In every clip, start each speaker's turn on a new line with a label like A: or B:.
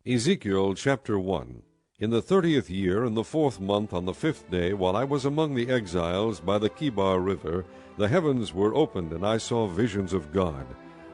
A: Ezekiel chapter 1. In the 30th year, in the 4th month, on the 5th day, while I was among the exiles by the Chebar river, the heavens were opened, and I saw visions of God.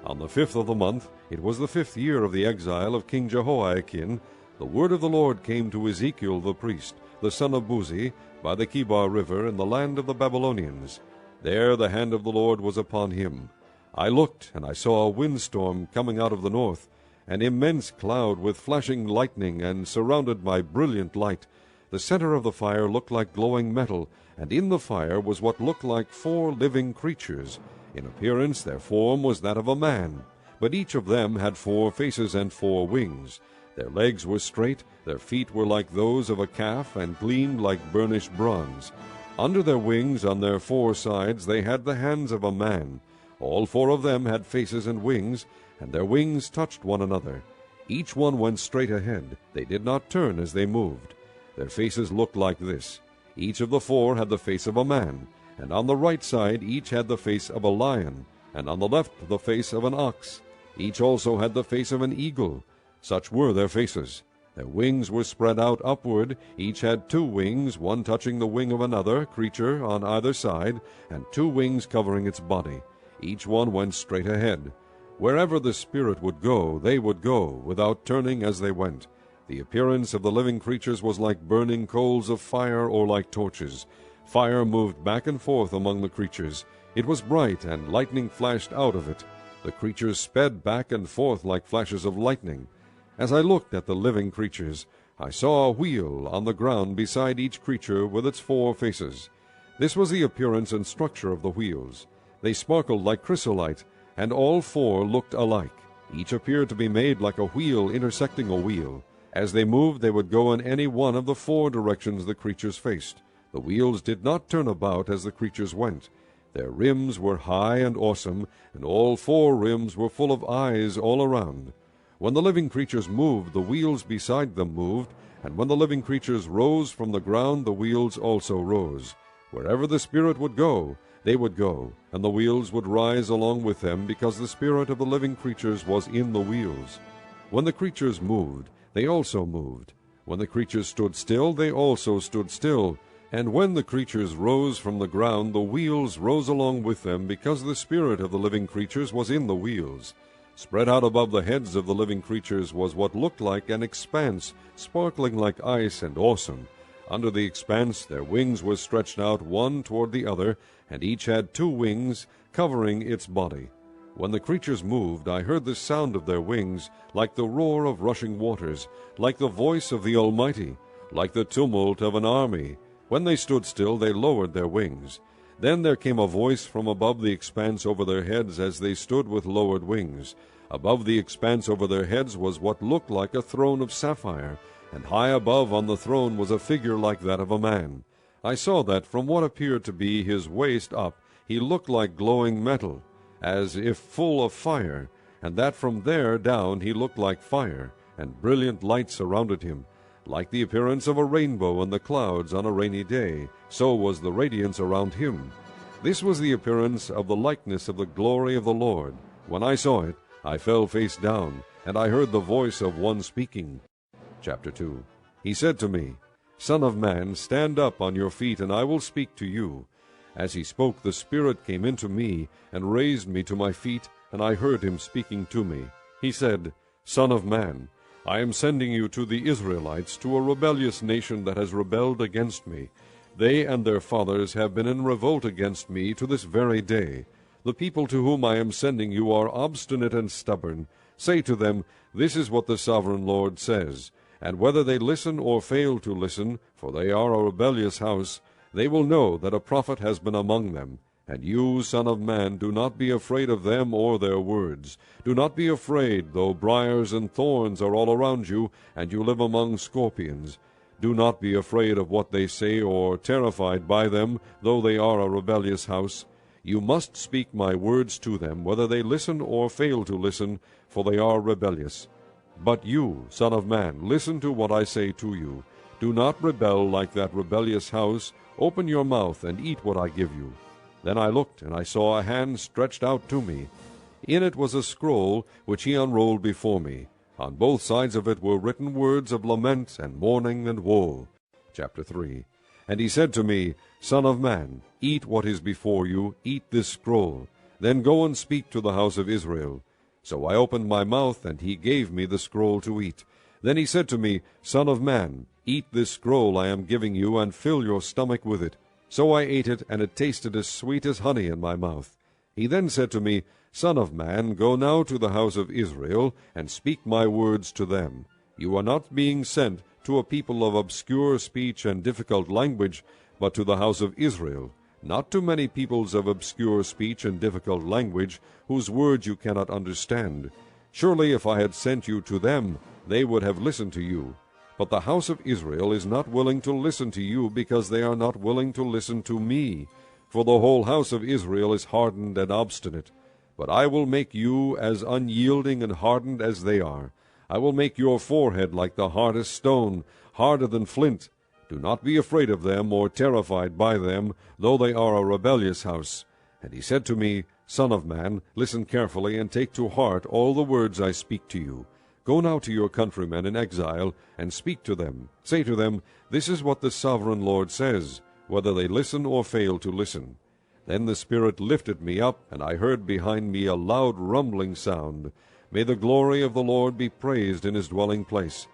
A: On the 5th of the month, it was the 5th year of the exile of King Jehoiakim, the word of the Lord came to Ezekiel the priest, the son of Buzi, by the Chebar river, in the land of the Babylonians. There the hand of the Lord was upon him. I looked, and I saw a windstorm coming out of the north, an immense cloud with flashing lightning, and surrounded by brilliant light. The center of the fire looked like glowing metal, and in the fire was what looked like 4 living creatures. In appearance their form was that of a man, but each of them had 4 faces and 4 wings. Their legs were straight, their feet were like those of a calf, and gleamed like burnished bronze. Under their wings, on their 4 sides, they had the hands of a man. All 4 of them had faces and wings, and their wings touched one another. Each one went straight ahead. They did not turn as they moved. Their faces looked like this. Each of the 4 had the face of a man, and on the right side each had the face of a lion, and on the left the face of an ox. Each also had the face of an eagle. Such were their faces. Their wings were spread out upward. Each had 2 wings, one touching the wing of another creature on either side, and 2 wings covering its body. Each one went straight ahead. Wherever the Spirit would go, they would go, without turning as they went. The appearance of the living creatures was like burning coals of fire or like torches. Fire moved back and forth among the creatures. It was bright, and lightning flashed out of it. The creatures sped back and forth like flashes of lightning. As I looked at the living creatures, I saw a wheel on the ground beside each creature with its 4 faces. This was the appearance and structure of the wheels. They sparkled like chrysolite, and all 4 looked alike. Each appeared to be made like a wheel intersecting a wheel. As they moved, they would go in any one of the 4 directions the creatures faced. The wheels did not turn about as the creatures went. Their rims were high and awesome, and all 4 rims were full of eyes all around. When the living creatures moved, the wheels beside them moved, and when the living creatures rose from the ground, the wheels also rose. Wherever the Spirit would go, they would go, and the wheels would rise along with them, because the spirit of the living creatures was in the wheels. When the creatures moved, they also moved. When the creatures stood still, they also stood still. And when the creatures rose from the ground, the wheels rose along with them, because the spirit of the living creatures was in the wheels. Spread out above the heads of the living creatures was what looked like an expanse, sparkling like ice and awesome. Under the expanse their wings were stretched out one toward the other, and each had 2 wings covering its body. When the creatures moved, I heard the sound of their wings, like the roar of rushing waters, like the voice of the Almighty, like the tumult of an army. When they stood still, they lowered their wings. Then there came a voice from above the expanse over their heads as they stood with lowered wings. Above the expanse over their heads was what looked like a throne of sapphire, and high above on the throne was a figure like that of a man. I saw that from what appeared to be his waist up, he looked like glowing metal, as if full of fire, and that from there down he looked like fire, and brilliant light surrounded him. Like the appearance of a rainbow in the clouds on a rainy day, so was the radiance around him. This was the appearance of the likeness of the glory of the Lord. When I saw it, I fell face down, and I heard the voice of one speaking. Chapter 2. He said to me, Son of man, stand up on your feet, and I will speak to you. As he spoke, the Spirit came into me, and raised me to my feet, and I heard him speaking to me. He said, Son of man, I am sending you to the Israelites, to a rebellious nation that has rebelled against me. They and their fathers have been in revolt against me to this very day. The people to whom I am sending you are obstinate and stubborn. Say to them, This is what the sovereign Lord says. And whether they listen or fail to listen, for they are a rebellious house, they will know that a prophet has been among them. And you, Son of man, do not be afraid of them or their words. Do not be afraid, though briars and thorns are all around you, and you live among scorpions. Do not be afraid of what they say, or terrified by them, though they are a rebellious house. You must speak my words to them, whether they listen or fail to listen, for they are rebellious. But you, Son of man, listen to what I say to you. Do not rebel like that rebellious house. Open your mouth and eat what I give you. Then I looked, and I saw a hand stretched out to me. In it was a scroll, which he unrolled before me. On both sides of it were written words of lament and mourning and woe. Chapter 3. And he said to me, Son of man, eat what is before you, eat this scroll. Then go and speak to the house of Israel. So I opened my mouth, and he gave me the scroll to eat. Then he said to me, Son of man, eat this scroll I am giving you, and fill your stomach with it. So I ate it, and it tasted as sweet as honey in my mouth. He then said to me, Son of man, go now to the house of Israel, and speak my words to them. You are not being sent to a people of obscure speech and difficult language, but to the house of Israel, not to many peoples of obscure speech and difficult language, whose words you cannot understand. Surely if I had sent you to them, they would have listened to you. But the house of Israel is not willing to listen to you, because they are not willing to listen to me. For the whole house of Israel is hardened and obstinate. But I will make you as unyielding and hardened as they are. I will make your forehead like the hardest stone, harder than flint. Do not be afraid of them, or terrified by them, though they are a rebellious house. And he said to me, Son of man, listen carefully, and take to heart all the words I speak to you. Go now to your countrymen in exile, and speak to them. Say to them, This is what the sovereign Lord says, whether they listen or fail to listen. Then the Spirit lifted me up, and I heard behind me a loud rumbling sound. May the glory of the Lord be praised in his dwelling place.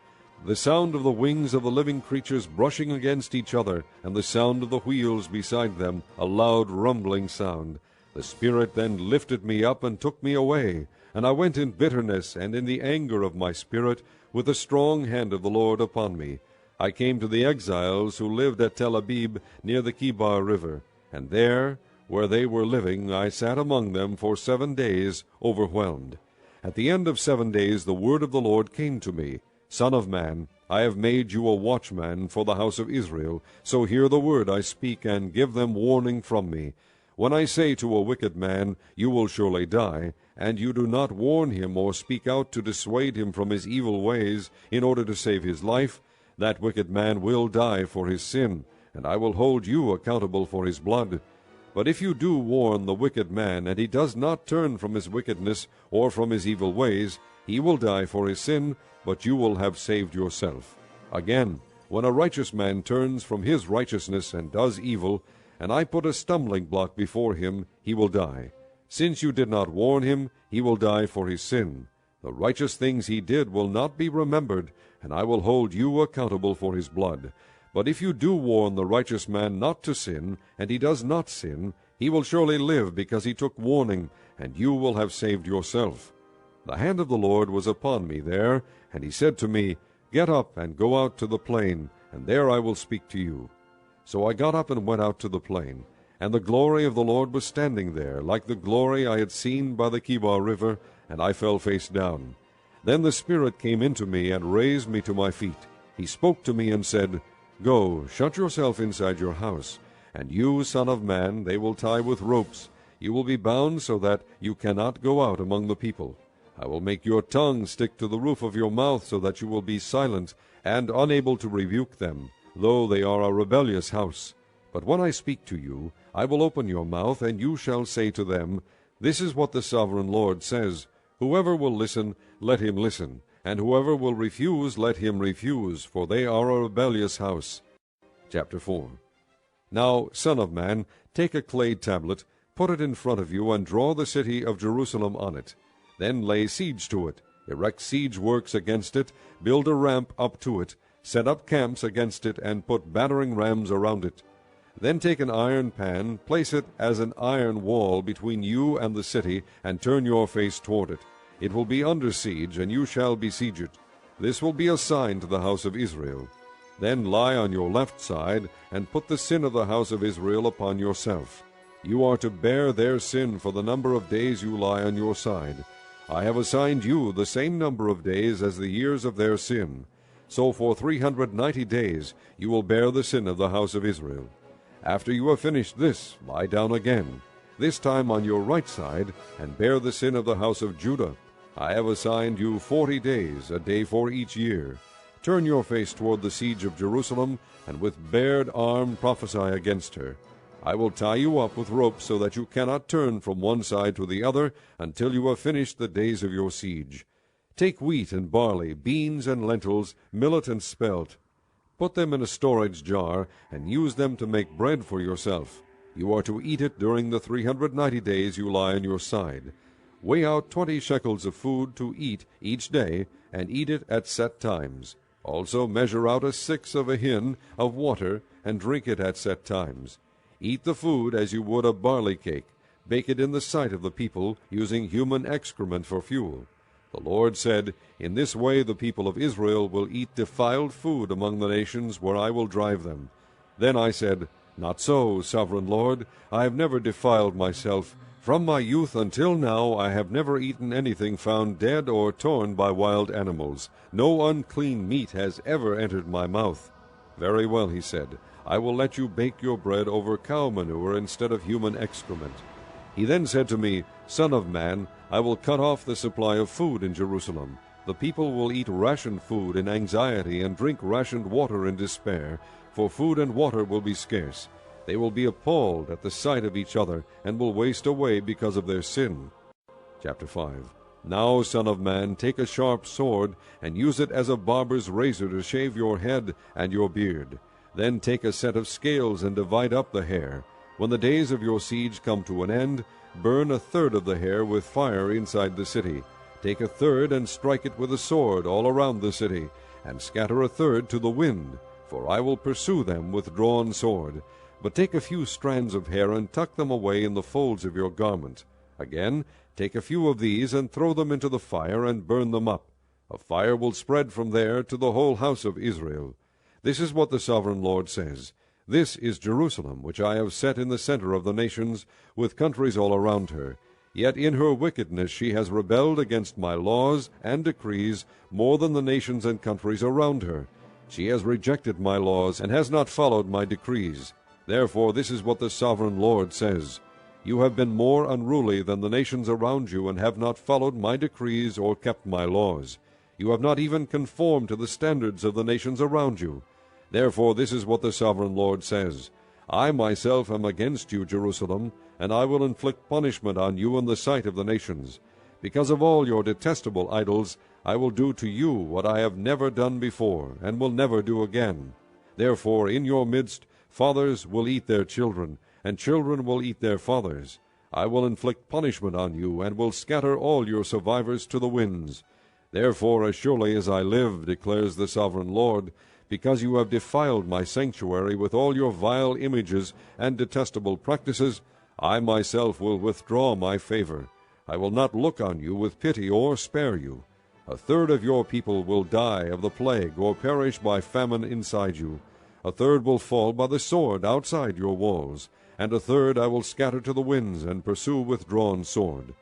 A: The sound of the wings of the living creatures brushing against each other, and the sound of the wheels beside them, a loud rumbling sound. The Spirit then lifted me up and took me away, and I went in bitterness and in the anger of my spirit, with the strong hand of the Lord upon me. I came to the exiles who lived at Tel Abib, near the Chebar River, and there, where they were living, I sat among them for 7 days, overwhelmed. At the end of 7 days the word of the Lord came to me, Son of man, I have made you a watchman for the house of Israel, so hear the word I speak, and give them warning from me. When I say to a wicked man, You will surely die, and you do not warn him or speak out to dissuade him from his evil ways, in order to save his life, that wicked man will die for his sin, and I will hold you accountable for his blood. But if you do warn the wicked man, and he does not turn from his wickedness or from his evil ways, he will die for his sin, but you will have saved yourself. Again, when a righteous man turns from his righteousness and does evil, and I put a stumbling block before him, he will die. Since you did not warn him, he will die for his sin. The righteous things he did will not be remembered, and I will hold you accountable for his blood. But if you do warn the righteous man not to sin, and he does not sin, he will surely live, because he took warning, and you will have saved yourself. The hand of the Lord was upon me there, and he said to me, Get up and go out to the plain, and there I will speak to you. So I got up and went out to the plain, and the glory of the Lord was standing there, like the glory I had seen by the Chebar River, and I fell face down. Then the Spirit came into me and raised me to my feet. He spoke to me and said, Go, shut yourself inside your house, and you, son of man, they will tie with ropes. You will be bound so that you cannot go out among the people. I will make your tongue stick to the roof of your mouth, so that you will be silent and unable to rebuke them, though they are a rebellious house. But when I speak to you, I will open your mouth, and you shall say to them, This is what the sovereign Lord says, Whoever will listen, let him listen, and whoever will refuse, let him refuse, for they are a rebellious house. Chapter 4. Now, son of man, take a clay tablet, put it in front of you, and draw the city of Jerusalem on it. Then lay siege to it, erect siege works against it, build a ramp up to it, set up camps against it, and put battering rams around it. Then take an iron pan, place it as an iron wall between you and the city, and turn your face toward it. It will be under siege, and you shall besiege it. This will be a sign to the house of Israel. Then lie on your left side, and put the sin of the house of Israel upon yourself. You are to bear their sin for the number of days you lie on your side. I have assigned you the same number of days as the years of their sin. So for 390 days you will bear the sin of the house of Israel. After you have finished this, lie down again, this time on your right side, and bear the sin of the house of Judah. I have assigned you 40 days, a day for each year. Turn your face toward the siege of Jerusalem, and with bared arm prophesy against her. I will tie you up with ropes so that you cannot turn from one side to the other until you have finished the days of your siege. Take wheat and barley, beans and lentils, millet and spelt. Put them in a storage jar, and use them to make bread for yourself. You are to eat it during the 390 days you lie on your side. Weigh out 20 shekels of food to eat each day, and eat it at set times. Also measure out a sixth of a hin of water, and drink it at set times. Eat the food as you would a barley cake. Bake it in the sight of the people, using human excrement for fuel. The Lord said, In this way the people of Israel will eat defiled food among the nations where I will drive them. Then I said, Not so, sovereign Lord, I have never defiled myself. From my youth until now I have never eaten anything found dead or torn by wild animals. No unclean meat has ever entered my mouth. Very well, he said, I will let you bake your bread over cow manure instead of human excrement. He then said to me, Son of man, I will cut off the supply of food in Jerusalem. The people will eat rationed food in anxiety and drink rationed water in despair, for food and water will be scarce. They will be appalled at the sight of each other, and will waste away because of their sin. Chapter 5. Now, son of man, take a sharp sword, and use it as a barber's razor to shave your head and your beard. Then take a set of scales and divide up the hair. When the days of your siege come to an end, burn a third of the hair with fire inside the city. Take a third and strike it with a sword all around the city, and scatter a third to the wind, for I will pursue them with drawn sword. But take a few strands of hair and tuck them away in the folds of your garment. Again, take a few of these and throw them into the fire and burn them up. A fire will spread from there to the whole house of Israel. This is what the sovereign Lord says. This is Jerusalem, which I have set in the center of the nations, with countries all around her. Yet in her wickedness she has rebelled against my laws and decrees more than the nations and countries around her. She has rejected my laws and has not followed my decrees. Therefore this is what the sovereign Lord says. You have been more unruly than the nations around you, and have not followed my decrees or kept my laws. You have not even conformed to the standards of the nations around you. Therefore this is what the sovereign Lord says. I myself am against you, Jerusalem, and I will inflict punishment on you in the sight of the nations. Because of all your detestable idols, I will do to you what I have never done before, and will never do again. Therefore in your midst fathers will eat their children, and children will eat their fathers. I will inflict punishment on you, and will scatter all your survivors to the winds. Therefore, as surely as I live, declares the sovereign Lord, because you have defiled my sanctuary with all your vile images and detestable practices, I myself will withdraw my favor. I will not look on you with pity or spare you. A third of your people will die of the plague or perish by famine inside you. A third will fall by the sword outside your walls, and a third I will scatter to the winds and pursue with drawn sword.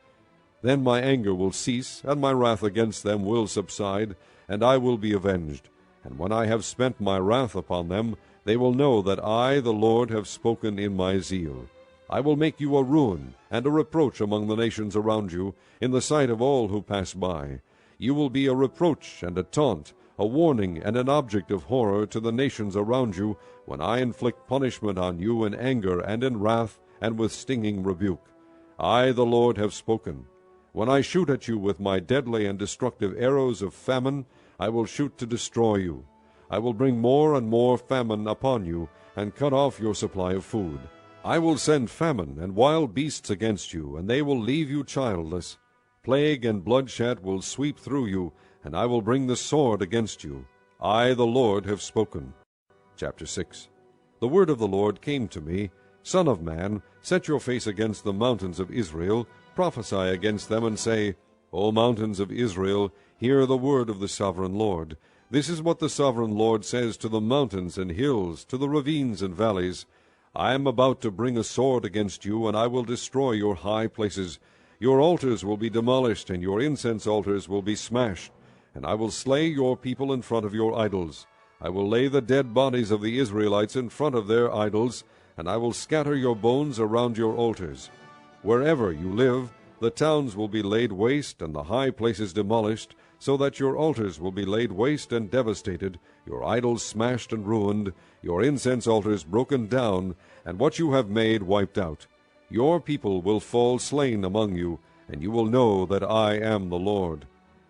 A: Then my anger will cease, and my wrath against them will subside, and I will be avenged. And when I have spent my wrath upon them, they will know that I, the Lord, have spoken in my zeal. I will make you a ruin and a reproach among the nations around you, in the sight of all who pass by. You will be a reproach and a taunt, a warning and an object of horror to the nations around you, when I inflict punishment on you in anger and in wrath and with stinging rebuke. I, the Lord, have spoken. When I shoot at you with my deadly and destructive arrows of famine, I will shoot to destroy you. I will bring more and more famine upon you, and cut off your supply of food. I will send famine and wild beasts against you, and they will leave you childless. Plague and bloodshed will sweep through you, and I will bring the sword against you. I, the Lord, have spoken. Chapter 6. The word of the Lord came to me, Son of man, set your face against the mountains of Israel, prophesy against them, and say, O mountains of Israel, hear the word of the sovereign Lord. This is what the sovereign Lord says to the mountains and hills, to the ravines and valleys. I am about to bring a sword against you, and I will destroy your high places. Your altars will be demolished, and your incense altars will be smashed. And I will slay your people in front of your idols. I will lay the dead bodies of the Israelites in front of their idols, and I will scatter your bones around your altars. Wherever you live, the towns will be laid waste, and the high places demolished, so that your altars will be laid waste and devastated, your idols smashed and ruined, your incense altars broken down, and what you have made wiped out. Your people will fall slain among you, and you will know that I am the Lord.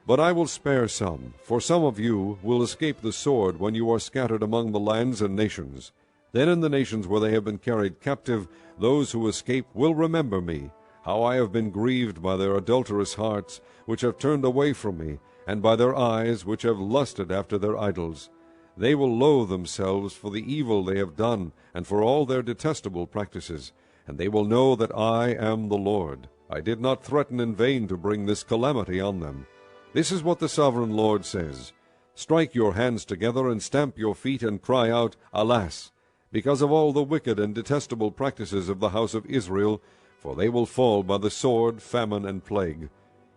A: But I will spare some, for some of you will escape the sword when you are scattered among the lands and nations. Then in the nations where they have been carried captive, those who escape will remember me, how I have been grieved by their adulterous hearts, which have turned away from me, and by their eyes, which have lusted after their idols. They will loathe themselves for the evil they have done, and for all their detestable practices, and they will know that I am the Lord. I did not threaten in vain to bring this calamity on them. This is what the sovereign Lord says. Strike your hands together, and stamp your feet, and cry out, Alas! Because of all the wicked and detestable practices of the house of Israel, for they will fall by the sword, famine, and plague.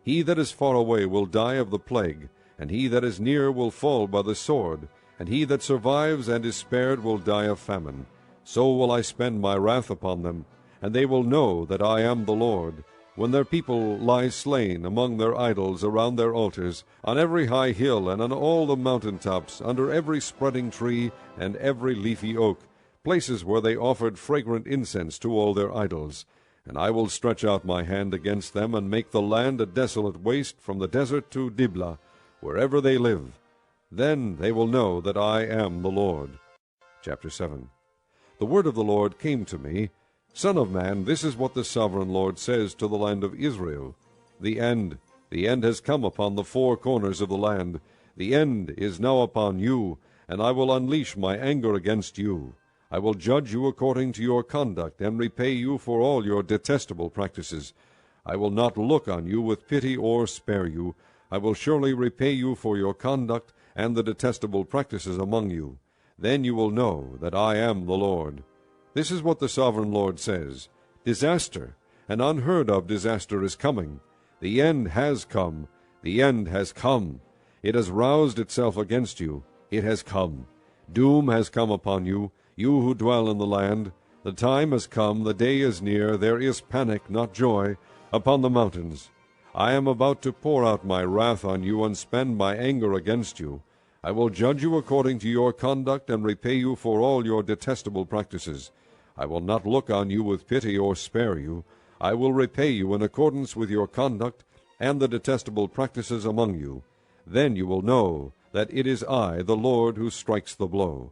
A: He that is far away will die of the plague, and he that is near will fall by the sword, and he that survives and is spared will die of famine. So will I spend my wrath upon them, and they will know that I am the Lord, when their people lie slain among their idols around their altars, on every high hill and on all the mountain tops, under every spreading tree and every leafy oak, places where they offered fragrant incense to all their idols. And I will stretch out my hand against them, and make the land a desolate waste from the desert to Diblah, wherever they live. Then they will know that I am the Lord. Chapter 7. The word of the Lord came to me, Son of man, this is what the sovereign Lord says to the land of Israel. The end has come upon the four corners of the land. The end is now upon you, and I will unleash my anger against you. I will judge you according to your conduct, and repay you for all your detestable practices. I will not look on you with pity or spare you. I will surely repay you for your conduct and the detestable practices among you. Then you will know that I am the Lord. This is what the sovereign Lord says. Disaster, an unheard-of disaster is coming. The end has come. The end has come. It has roused itself against you. It has come. Doom has come upon you, you who dwell in the land. The time has come, the day is near, there is panic, not joy, upon the mountains. I am about to pour out my wrath on you and spend my anger against you. I will judge you according to your conduct and repay you for all your detestable practices. I will not look on you with pity or spare you. I will repay you in accordance with your conduct and the detestable practices among you. Then you will know that it is I, the Lord, who strikes the blow.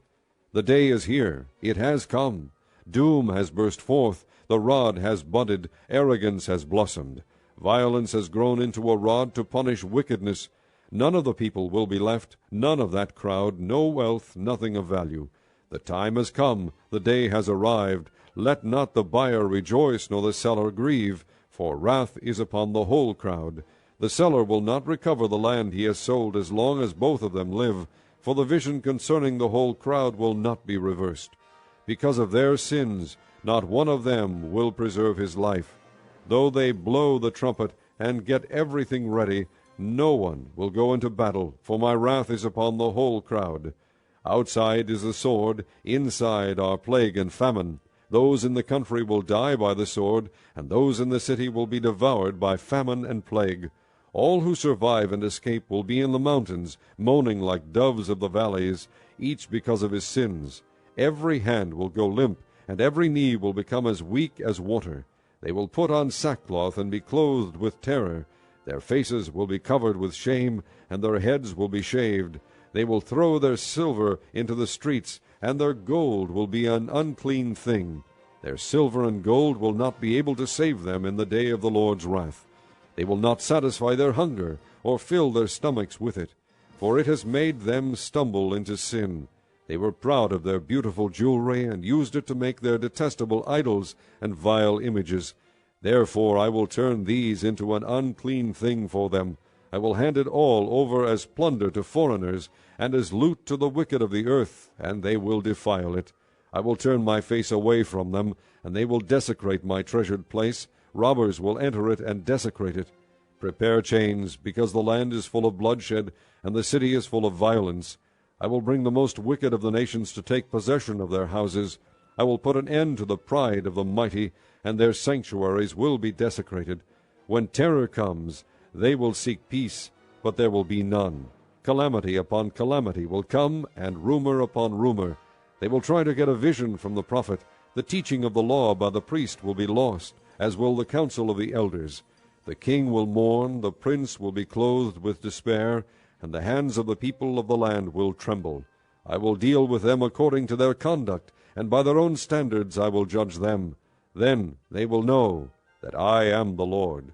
A: The day is here. It has come. Doom has burst forth. The rod has budded. Arrogance has blossomed. Violence has grown into a rod to punish wickedness. None of the people will be left, none of that crowd, no wealth, nothing of value. The time has come, the day has arrived. Let not the buyer rejoice, nor the seller grieve, for wrath is upon the whole crowd. The seller will not recover the land he has sold as long as both of them live, for the vision concerning the whole crowd will not be reversed. Because of their sins, not one of them will preserve his life. Though they blow the trumpet and get everything ready, no one will go into battle, for my wrath is upon the whole crowd. Outside is the sword, inside are plague and famine. Those in the country will die by the sword, and those in the city will be devoured by famine and plague. All who survive and escape will be in the mountains, moaning like doves of the valleys, each because of his sins. Every hand will go limp, and every knee will become as weak as water. They will put on sackcloth and be clothed with terror. Their faces will be covered with shame, and their heads will be shaved. They will throw their silver into the streets, and their gold will be an unclean thing. Their silver and gold will not be able to save them in the day of the Lord's wrath. They will not satisfy their hunger, or fill their stomachs with it, for it has made them stumble into sin. They were proud of their beautiful jewelry, and used it to make their detestable idols and vile images. Therefore I will turn these into an unclean thing for them. I will hand it all over as plunder to foreigners, and as loot to the wicked of the earth, and they will defile it. I will turn my face away from them, and they will desecrate my treasured place. Robbers will enter it and desecrate it. Prepare chains, because the land is full of bloodshed, and the city is full of violence. I will bring the most wicked of the nations to take possession of their houses. I will put an end to the pride of the mighty, and their sanctuaries will be desecrated. When terror comes, they will seek peace, but there will be none. Calamity upon calamity will come, and rumor upon rumor. They will try to get a vision from the prophet. The teaching of the law by the priest will be lost, as will the counsel of the elders. The king will mourn, the prince will be clothed with despair, and the hands of the people of the land will tremble. I will deal with them according to their conduct, and by their own standards I will judge them. Then they will know that I am the Lord.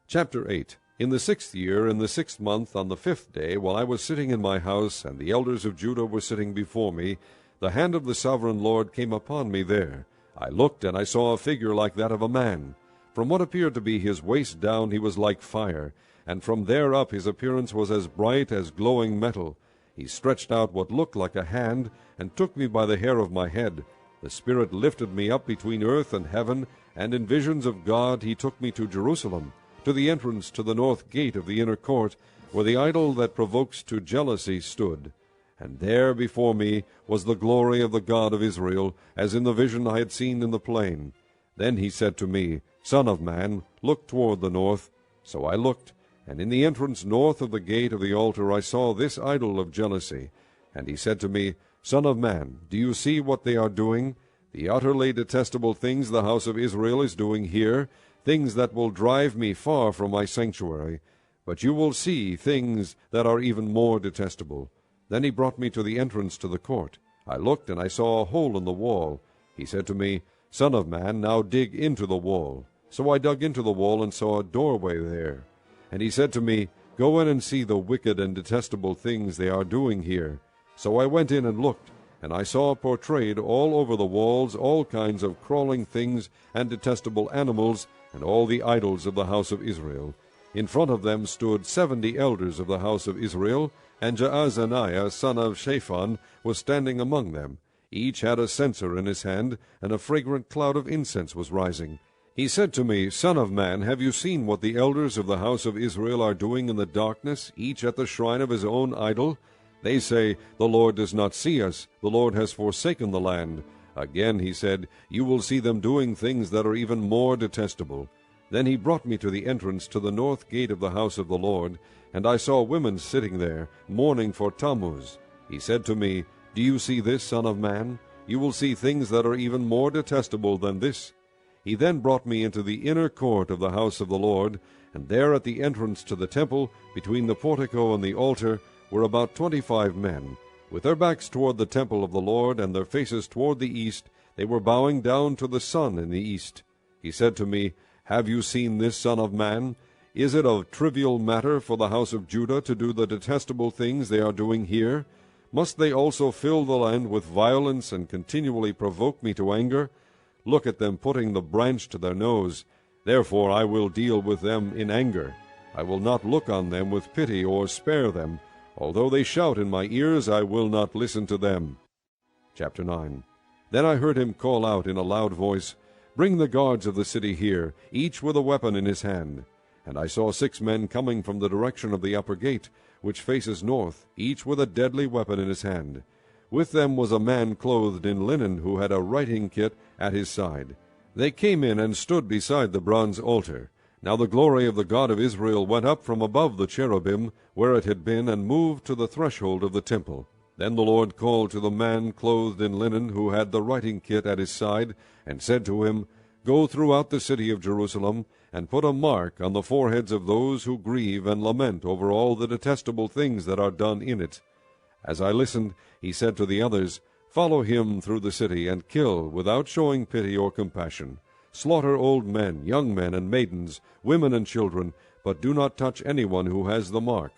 A: Chapter 8. In the 6th year, in the 6th month, on the 5th day, while I was sitting in my house, and the elders of Judah were sitting before me, the hand of the sovereign Lord came upon me there. I looked, and I saw a figure like that of a man. From what appeared to be his waist down he was like fire, and from there up his appearance was as bright as glowing metal. He stretched out what looked like a hand, and took me by the hair of my head. The Spirit lifted me up between earth and heaven, and in visions of God he took me to Jerusalem, to the entrance to the north gate of the inner court, where the idol that provokes to jealousy stood. And there before me was the glory of the God of Israel, as in the vision I had seen in the plain. Then he said to me, Son of man, look toward the north. So I looked, and in the entrance north of the gate of the altar I saw this idol of jealousy. And he said to me, Son of man, do you see what they are doing? The utterly detestable things the house of Israel is doing here, things that will drive me far from my sanctuary. But you will see things that are even more detestable. Then he brought me to the entrance to the court. I looked, and I saw a hole in the wall. He said to me, Son of man, now dig into the wall. So I dug into the wall and saw a doorway there. And he said to me, Go in and see the wicked and detestable things they are doing here. So I went in and looked, and I saw portrayed all over the walls all kinds of crawling things and detestable animals, and all the idols of the house of Israel. In front of them stood 70 elders of the house of Israel, and Jaazaniah son of Shaphan was standing among them. Each had a censer in his hand, and a fragrant cloud of incense was rising. He said to me, Son of man, have you seen what the elders of the house of Israel are doing in the darkness, each at the shrine of his own idol? They say, The Lord does not see us, the Lord has forsaken the land. Again he said, You will see them doing things that are even more detestable. Then he brought me to the entrance to the north gate of the house of the Lord, and I saw women sitting there, mourning for Tammuz. He said to me, Do you see this, Son of man? You will see things that are even more detestable than this. He then brought me into the inner court of the house of the Lord, and there at the entrance to the temple, between the portico and the altar, were about 25 men. With their backs toward the temple of the Lord, and their faces toward the east, they were bowing down to the sun in the east. He said to me, Have you seen this, Son of man? Is it a trivial matter for the house of Judah to do the detestable things they are doing here? Must they also fill the land with violence and continually provoke me to anger? Look at them putting the branch to their nose. Therefore I will deal with them in anger. I will not look on them with pity or spare them. Although they shout in my ears, I will not listen to them. Chapter 9. Then I heard him call out in a loud voice, Bring the guards of the city here, each with a weapon in his hand. And I saw 6 men coming from the direction of the upper gate, which faces north, each with a deadly weapon in his hand. With them was a man clothed in linen, who had a writing kit at his side. They came in and stood beside the bronze altar. Now the glory of the God of Israel went up from above the cherubim, where it had been, and moved to the threshold of the temple. Then the Lord called to the man clothed in linen, who had the writing kit at his side, and said to him, Go throughout the city of Jerusalem, and put a mark on the foreheads of those who grieve and lament over all the detestable things that are done in it. As I listened, he said to the others, Follow him through the city, and kill, without showing pity or compassion. Slaughter old men, young men, and maidens, women and children, but do not touch anyone who has the mark.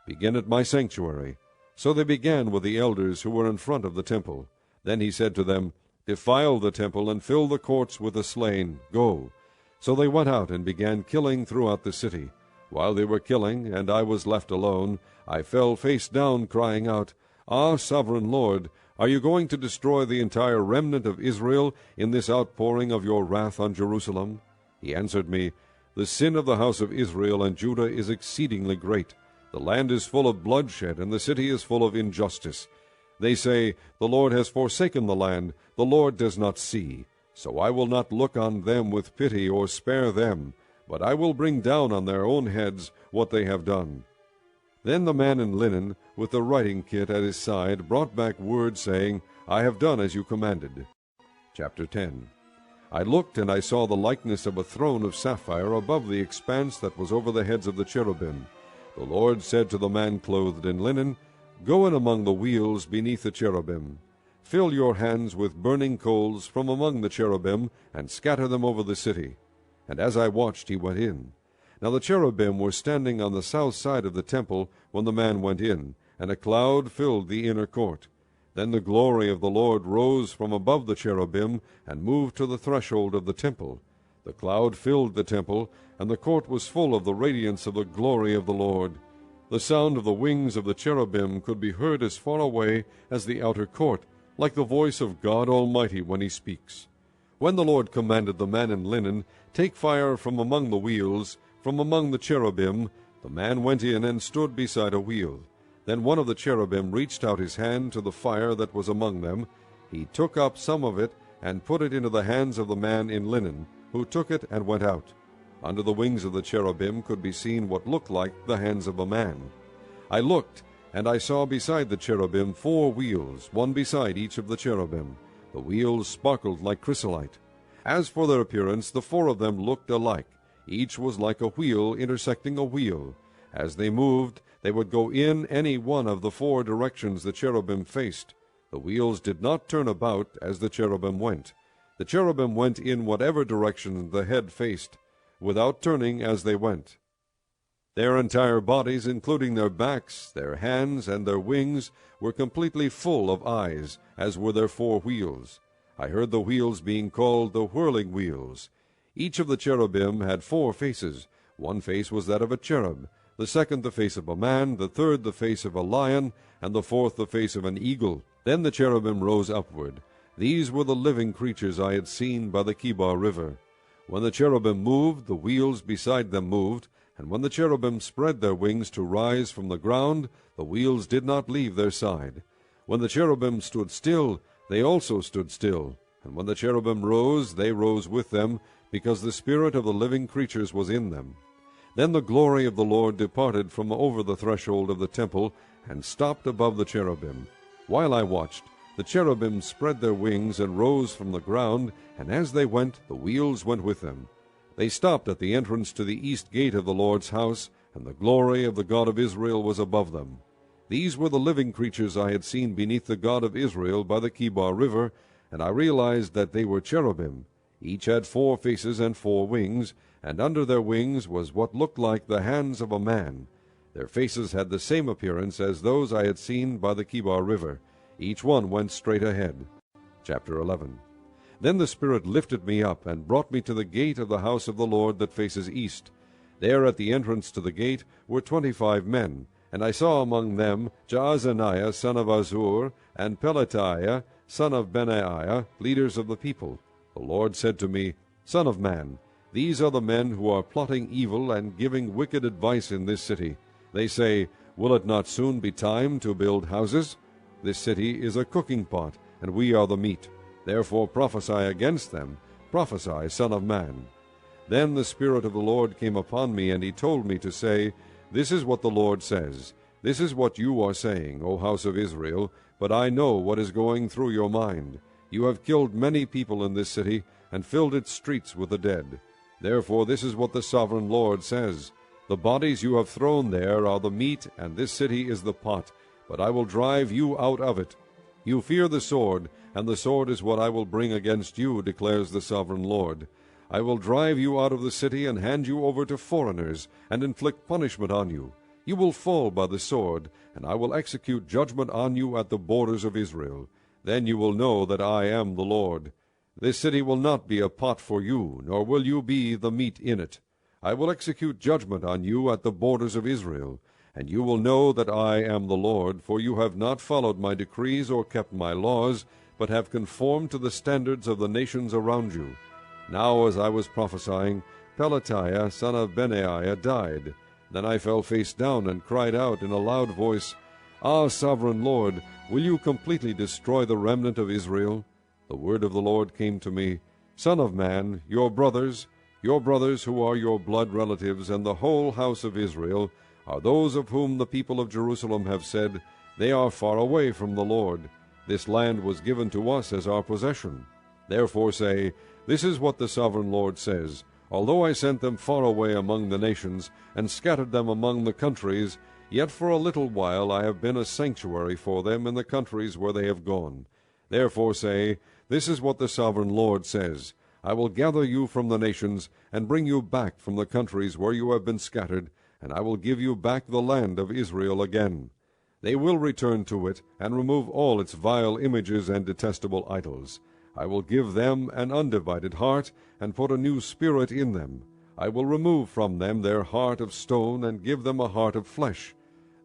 A: Begin at my sanctuary. So they began with the elders who were in front of the temple. Then he said to them, Defile the temple, and fill the courts with the slain. Go. So they went out and began killing throughout the city. While they were killing, and I was left alone, I fell face down, crying out, Ah, sovereign Lord, are you going to destroy the entire remnant of Israel in this outpouring of your wrath on Jerusalem? He answered me, The sin of the house of Israel and Judah is exceedingly great. The land is full of bloodshed, and the city is full of injustice. They say, The Lord has forsaken the land, the Lord does not see. So I will not look on them with pity or spare them, but I will bring down on their own heads what they have done. Then the man in linen, with the writing kit at his side, brought back word, saying, I have done as you commanded. Chapter 10. I looked, and I saw the likeness of a throne of sapphire above the expanse that was over the heads of the cherubim. The Lord said to the man clothed in linen, Go in among the wheels beneath the cherubim. Fill your hands with burning coals from among the cherubim, and scatter them over the city. And as I watched, he went in. Now the cherubim were standing on the south side of the temple when the man went in, and a cloud filled the inner court. Then the glory of the Lord rose from above the cherubim, and moved to the threshold of the temple. The cloud filled the temple, and the court was full of the radiance of the glory of the Lord. The sound of the wings of the cherubim could be heard as far away as the outer court, like the voice of God Almighty when he speaks. When the Lord commanded the man in linen, Take fire from among the wheels, from among the cherubim, the man went in and stood beside a wheel. Then one of the cherubim reached out his hand to the fire that was among them. He took up some of it, and put it into the hands of the man in linen, who took it and went out. Under the wings of the cherubim could be seen what looked like the hands of a man. I looked, and I saw beside the cherubim 4 wheels, one beside each of the cherubim. The wheels sparkled like chrysolite. As for their appearance, the 4 of them looked alike. Each was like a wheel intersecting a wheel. As they moved, they would go in any one of the 4 directions the cherubim faced. The wheels did not turn about as the cherubim went. The cherubim went in whatever direction the head faced, without turning as they went. Their entire bodies, including their backs, their hands, and their wings, were completely full of eyes, as were their 4 wheels. I heard the wheels being called the whirling wheels. Each of the cherubim had 4 faces. One face was that of a cherub, the second the face of a man, the third the face of a lion, and the fourth the face of an eagle. Then the cherubim rose upward. These were the living creatures I had seen by the Kibar River. When the cherubim moved, the wheels beside them moved, and when the cherubim spread their wings to rise from the ground, the wheels did not leave their side. When the cherubim stood still, they also stood still, and when the cherubim rose, they rose with them, because the spirit of the living creatures was in them. Then the glory of the Lord departed from over the threshold of the temple, and stopped above the cherubim. While I watched, the cherubim spread their wings and rose from the ground, and as they went, the wheels went with them. They stopped at the entrance to the east gate of the Lord's house, and the glory of the God of Israel was above them. These were the living creatures I had seen beneath the God of Israel by the Kibar River, and I realized that they were cherubim. Each had 4 faces and 4 wings, and under their wings was what looked like the hands of a man. Their faces had the same appearance as those I had seen by the Kibar River. Each one went straight ahead. Chapter 11. Then the Spirit lifted me up, and brought me to the gate of the house of the Lord that faces east. There at the entrance to the gate were 25 men, and I saw among them Jaazaniah son of Azur, and Pelatiah son of Benaiah, leaders of the people. The Lord said to me, Son of man, these are the men who are plotting evil and giving wicked advice in this city. They say, Will it not soon be time to build houses? This city is a cooking pot, and we are the meat. Therefore prophesy against them. Prophesy, Son of man. Then the Spirit of the Lord came upon me, and he told me to say, This is what the Lord says. This is what you are saying, O house of Israel, but I know what is going through your mind. You have killed many people in this city, and filled its streets with the dead. Therefore this is what the sovereign Lord says. The bodies you have thrown there are the meat, and this city is the pot, but I will drive you out of it. You fear the sword, and the sword is what I will bring against you, declares the sovereign Lord. I will drive you out of the city, and hand you over to foreigners, and inflict punishment on you. You will fall by the sword, and I will execute judgment on you at the borders of Israel. Then you will know that I am the Lord. This city will not be a pot for you, nor will you be the meat in it. I will execute judgment on you at the borders of Israel, and you will know that I am the Lord, for you have not followed my decrees or kept my laws, but have conformed to the standards of the nations around you. Now as I was prophesying, Pelatiah son of Benaiah died. Then I fell face down and cried out in a loud voice, Ah, sovereign Lord, will you completely destroy the remnant of Israel? The word of the Lord came to me, Son of man, your brothers who are your blood relatives, and the whole house of Israel, are those of whom the people of Jerusalem have said, They are far away from the Lord. This land was given to us as our possession. Therefore say, This is what the sovereign Lord says, Although I sent them far away among the nations, and scattered them among the countries, yet for a little while I have been a sanctuary for them in the countries where they have gone. Therefore say, This is what the sovereign Lord says, I will gather you from the nations, and bring you back from the countries where you have been scattered, and I will give you back the land of Israel again. They will return to it, and remove all its vile images and detestable idols. I will give them an undivided heart, and put a new spirit in them. I will remove from them their heart of stone, and give them a heart of flesh.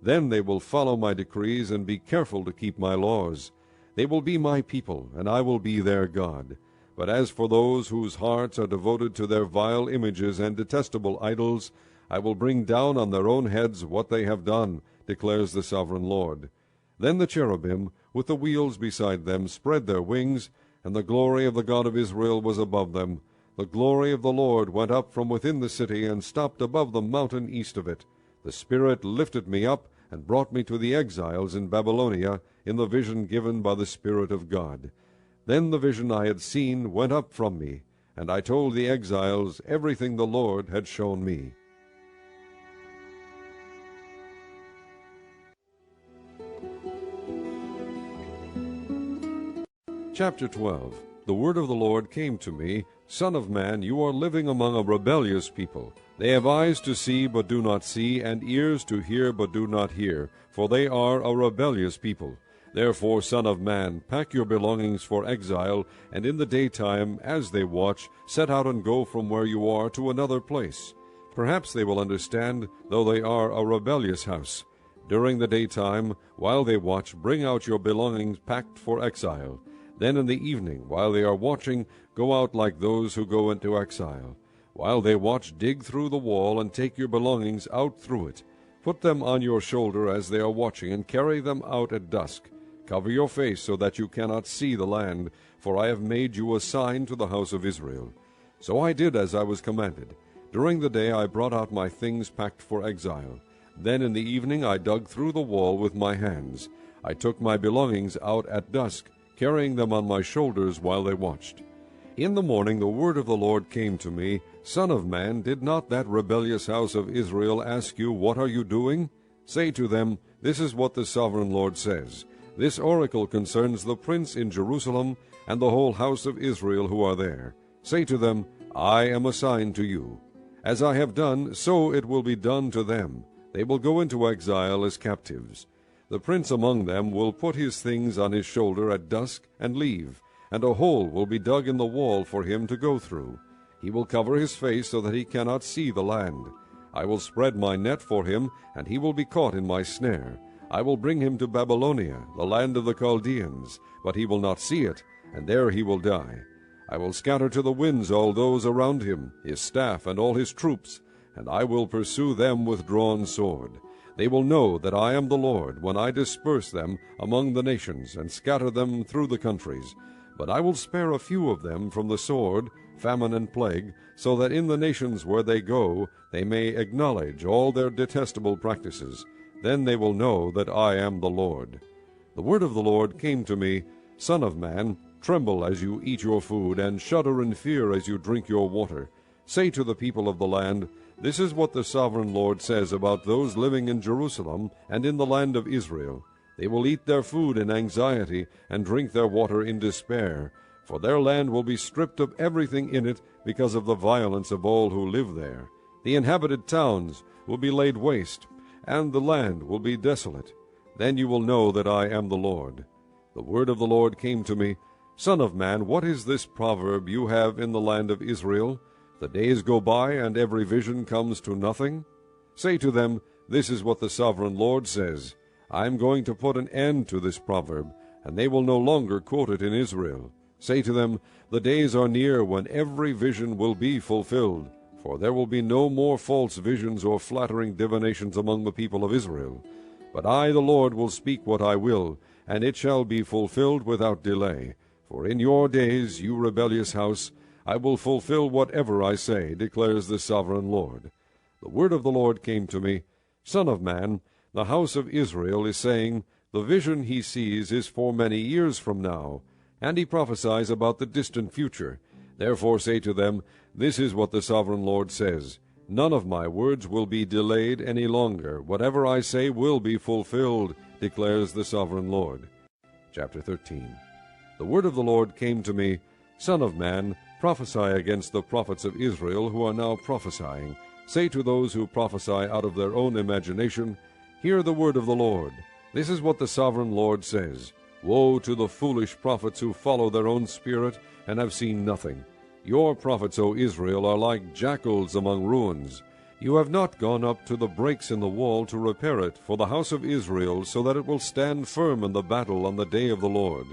A: Then they will follow my decrees, and be careful to keep my laws. They will be my people, and I will be their God. But as for those whose hearts are devoted to their vile images and detestable idols, I will bring down on their own heads what they have done, declares the sovereign Lord. Then the cherubim, with the wheels beside them, spread their wings, and the glory of the God of Israel was above them. The glory of the Lord went up from within the city, and stopped above the mountain east of it. The Spirit lifted me up, and brought me to the exiles in Babylonia, in the vision given by the Spirit of God. Then the vision I had seen went up from me, and I told the exiles everything the Lord had shown me. Chapter 12. The word of the Lord came to me, Son of man, you are living among a rebellious people. They have eyes to see, but do not see, and ears to hear, but do not hear, for they are a rebellious people. Therefore, Son of man, pack your belongings for exile, and in the daytime, as they watch, set out and go from where you are to another place. Perhaps they will understand, though they are a rebellious house. During the daytime, while they watch, bring out your belongings packed for exile. Then in the evening, while they are watching, go out like those who go into exile. While they watch, dig through the wall, and take your belongings out through it. Put them on your shoulder as they are watching, and carry them out at dusk. Cover your face so that you cannot see the land, for I have made you a sign to the house of Israel. So I did as I was commanded. During the day I brought out my things packed for exile. Then in the evening I dug through the wall with my hands. I took my belongings out at dusk, carrying them on my shoulders while they watched. In the morning the word of the Lord came to me, Son of man, did not that rebellious house of Israel ask you, What are you doing? Say to them, This is what the sovereign Lord says. This oracle concerns the prince in Jerusalem and the whole house of Israel who are there. Say to them, I am a sign to you. As I have done, so it will be done to them. They will go into exile as captives. The prince among them will put his things on his shoulder at dusk and leave, and a hole will be dug in the wall for him to go through. He will cover his face so that he cannot see the land. I will spread my net for him, and he will be caught in my snare. I will bring him to Babylonia, the land of the Chaldeans, but he will not see it, and there he will die. I will scatter to the winds all those around him, his staff and all his troops, and I will pursue them with drawn sword. They will know that I am the Lord when I disperse them among the nations and scatter them through the countries. But I will spare a few of them from the sword, famine, and plague, so that in the nations where they go they may acknowledge all their detestable practices. Then they will know that I am the Lord. The word of the Lord came to me, Son of man, tremble as you eat your food, and shudder in fear as you drink your water. Say to the people of the land, This is what the sovereign Lord says about those living in Jerusalem and in the land of Israel. They will eat their food in anxiety and drink their water in despair, for their land will be stripped of everything in it because of the violence of all who live there. The inhabited towns will be laid waste, and the land will be desolate. Then you will know that I am the Lord. The word of the Lord came to me, Son of man, what is this proverb you have in the land of Israel? The days go by, and every vision comes to nothing. Say to them, This is what the sovereign Lord says. I am going to put an end to this proverb, and they will no longer quote it in Israel. Say to them, The days are near when every vision will be fulfilled, for there will be no more false visions or flattering divinations among the people of Israel. But I, the Lord, will speak what I will, and it shall be fulfilled without delay. For in your days, you rebellious house, I will fulfill whatever I say, declares the sovereign Lord. The word of the Lord came to me, Son of man, the house of Israel is saying, The vision he sees is for many years from now. And he prophesies about the distant future. Therefore say to them, This is what the sovereign Lord says, None of my words will be delayed any longer. Whatever I say will be fulfilled, declares the sovereign Lord. Chapter 13. The word of the Lord came to me, Son of man, prophesy against the prophets of Israel who are now prophesying. Say to those who prophesy out of their own imagination, Hear the word of the Lord. This is what the sovereign Lord says. Woe to the foolish prophets who follow their own spirit and have seen nothing. Your prophets, O Israel, are like jackals among ruins. You have not gone up to the breaks in the wall to repair it for the house of Israel, so that it will stand firm in the battle on the day of the Lord.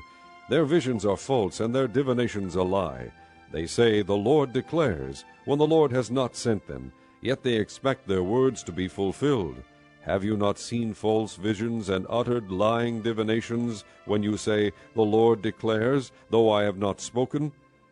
A: Their visions are false, and their divinations a lie. They say, The Lord declares, when the Lord has not sent them, yet they expect their words to be fulfilled. Have you not seen false visions and uttered lying divinations, when you say, The Lord declares, though I have not spoken?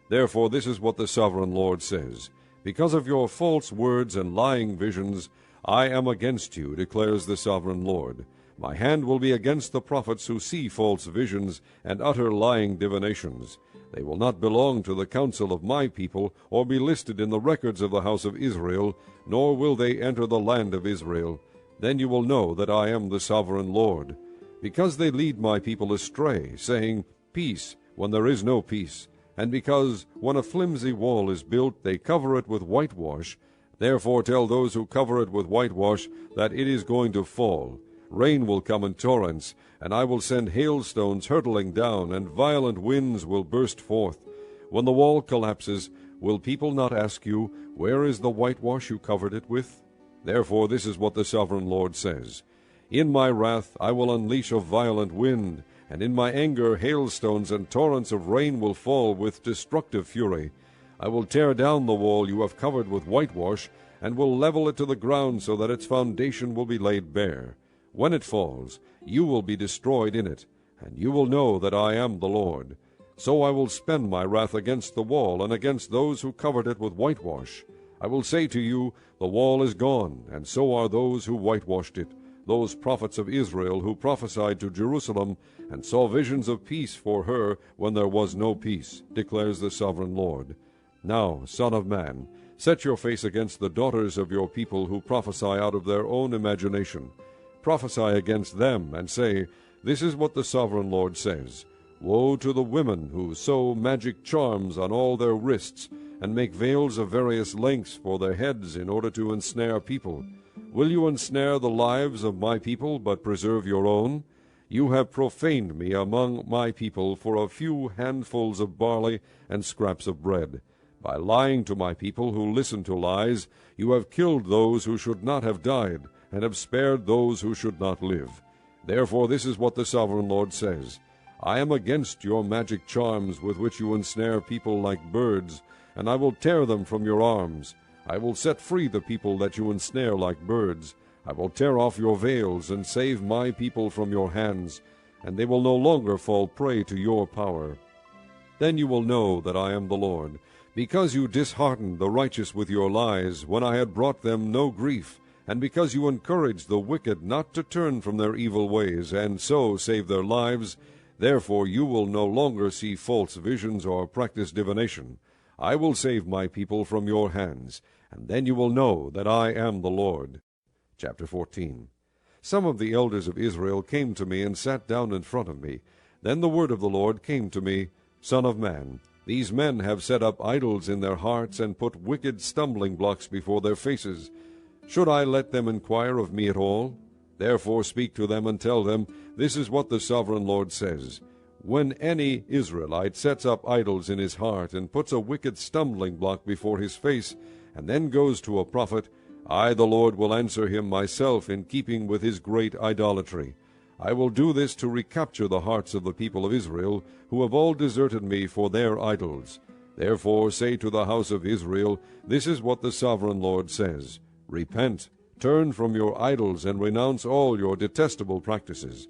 A: Therefore this is what the sovereign Lord says, Because of your false words and lying visions, I am against you, declares the sovereign Lord. My hand will be against the prophets who see false visions and utter lying divinations. They will not belong to the council of my people, or be listed in the records of the house of Israel, nor will they enter the land of Israel. Then you will know that I am the sovereign Lord. Because they lead my people astray, saying, Peace, when there is no peace, and because when a flimsy wall is built, they cover it with whitewash, therefore tell those who cover it with whitewash that it is going to fall. Rain will come in torrents, and I will send hailstones hurtling down, and violent winds will burst forth. When the wall collapses, will people not ask you, Where is the whitewash you covered it with? Therefore this is what the sovereign Lord says, In my wrath I will unleash a violent wind, and in my anger hailstones and torrents of rain will fall with destructive fury. I will tear down the wall you have covered with whitewash, and will level it to the ground so that its foundation will be laid bare. When it falls, you will be destroyed in it, and you will know that I am the Lord. So I will spend my wrath against the wall and against those who covered it with whitewash. I will say to you, The wall is gone, and so are those who whitewashed it, those prophets of Israel who prophesied to Jerusalem and saw visions of peace for her when there was no peace, declares the sovereign Lord. Now, Son of man, set your face against the daughters of your people who prophesy out of their own imagination. Prophesy against them, and say, This is what the sovereign Lord says. Woe to the women who sew magic charms on all their wrists, and make veils of various lengths for their heads in order to ensnare people. Will you ensnare the lives of my people, but preserve your own? You have profaned me among my people for a few handfuls of barley and scraps of bread. By lying to my people who listen to lies, you have killed those who should not have died, and have spared those who should not live. Therefore this is what the sovereign Lord says, I am against your magic charms with which you ensnare people like birds, and I will tear them from your arms. I will set free the people that you ensnare like birds. I will tear off your veils and save my people from your hands, and they will no longer fall prey to your power. Then you will know that I am the Lord, because you disheartened the righteous with your lies, when I had brought them no grief, and because you encouraged the wicked not to turn from their evil ways, and so save their lives. Therefore you will no longer see false visions or practice divination. I will save my people from your hands, and then you will know that I am the Lord. Chapter 14. Some of the elders of Israel came to me and sat down in front of me. Then the word of the Lord came to me, Son of man, these men have set up idols in their hearts and put wicked stumbling blocks before their faces. Should I let them inquire of me at all? Therefore speak to them and tell them, This is what the sovereign Lord says. When any Israelite sets up idols in his heart and puts a wicked stumbling block before his face, and then goes to a prophet, I, the Lord, will answer him myself in keeping with his great idolatry. I will do this to recapture the hearts of the people of Israel, who have all deserted me for their idols. Therefore say to the house of Israel, This is what the sovereign Lord says. Repent, turn from your idols, and renounce all your detestable practices.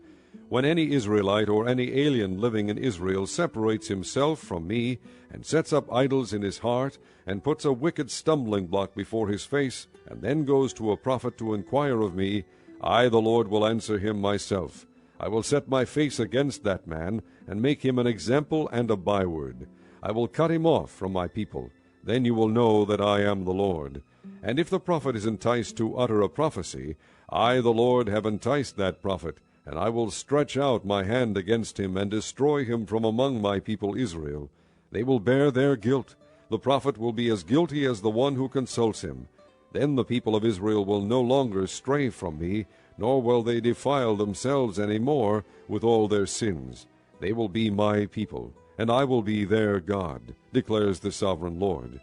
A: When any Israelite or any alien living in Israel separates himself from me, and sets up idols in his heart, and puts a wicked stumbling block before his face, and then goes to a prophet to inquire of me, I, the Lord, will answer him myself. I will set my face against that man, and make him an example and a byword. I will cut him off from my people. Then you will know that I am the Lord. And if the prophet is enticed to utter a prophecy, I, the Lord, have enticed that prophet, and I will stretch out my hand against him, and destroy him from among my people Israel. They will bear their guilt. The prophet will be as guilty as the one who consults him. Then the people of Israel will no longer stray from me, nor will they defile themselves any more with all their sins. They will be my people, and I will be their God, declares the sovereign Lord.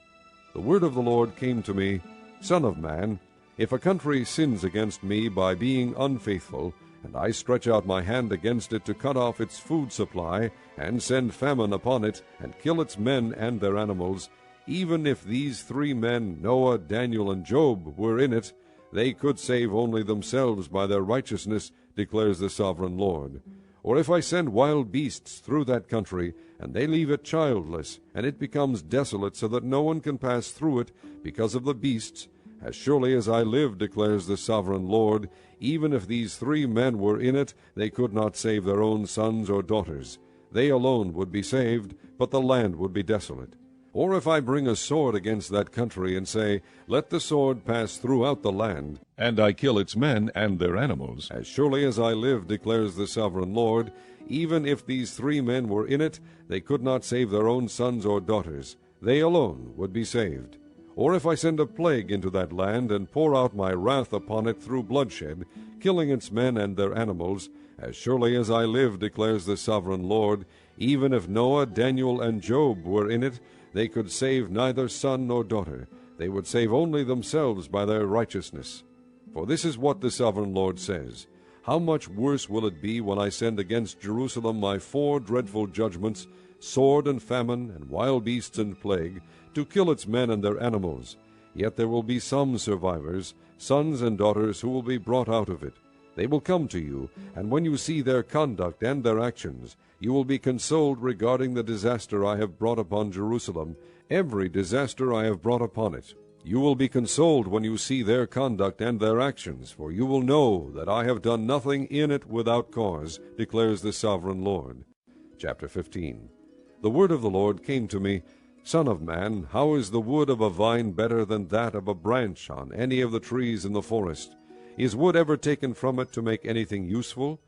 A: The word of the Lord came to me, Son of man, if a country sins against me by being unfaithful, and I stretch out my hand against it to cut off its food supply, and send famine upon it, and kill its men and their animals, even if these 3 men, Noah, Daniel, and Job, were in it, they could save only themselves by their righteousness, declares the sovereign Lord. Or if I send wild beasts through that country, and they leave it childless, and it becomes desolate so that no one can pass through it because of the beasts, as surely as I live, declares the sovereign Lord, even if these 3 men were in it, they could not save their own sons or daughters. They alone would be saved, but the land would be desolate. Or if I bring a sword against that country, and say, Let the sword pass throughout the land, and I kill its men and their animals, as surely as I live, declares the sovereign Lord, even if these 3 men were in it, they could not save their own sons or daughters. They alone would be saved. Or if I send a plague into that land, and pour out my wrath upon it through bloodshed, killing its men and their animals, as surely as I live, declares the sovereign Lord, even if Noah, Daniel, and Job were in it, they could save neither son nor daughter. They would save only themselves by their righteousness. For this is what the sovereign Lord says, How much worse will it be when I send against Jerusalem my 4 dreadful judgments, sword and famine, and wild beasts and plague, to kill its men and their animals. Yet there will be some survivors, sons and daughters, who will be brought out of it. They will come to you, and when you see their conduct and their actions, you will be consoled regarding the disaster I have brought upon Jerusalem, every disaster I have brought upon it. You will be consoled when you see their conduct and their actions, for you will know that I have done nothing in it without cause, declares the sovereign Lord. Chapter 15. The word of the Lord came to me, Son of man, how is the wood of a vine better than that of a branch on any of the trees in the forest? Is wood ever taken from it to make anything useful?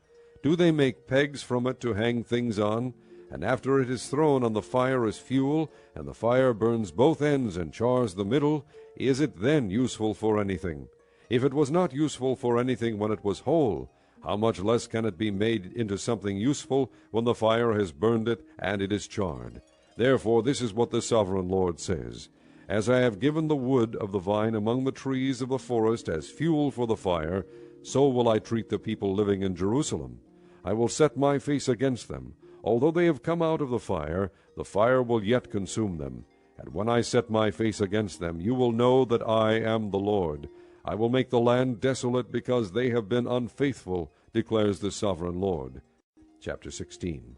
A: Do they make pegs from it to hang things on? And after it is thrown on the fire as fuel, and the fire burns both ends and chars the middle, is it then useful for anything? If it was not useful for anything when it was whole, how much less can it be made into something useful when the fire has burned it and it is charred? Therefore this is what the sovereign Lord says, As I have given the wood of the vine among the trees of the forest as fuel for the fire, so will I treat the people living in Jerusalem. I will set my face against them. Although they have come out of the fire will yet consume them. And when I set my face against them, you will know that I am the Lord. I will make the land desolate because they have been unfaithful, declares the sovereign Lord. Chapter 16.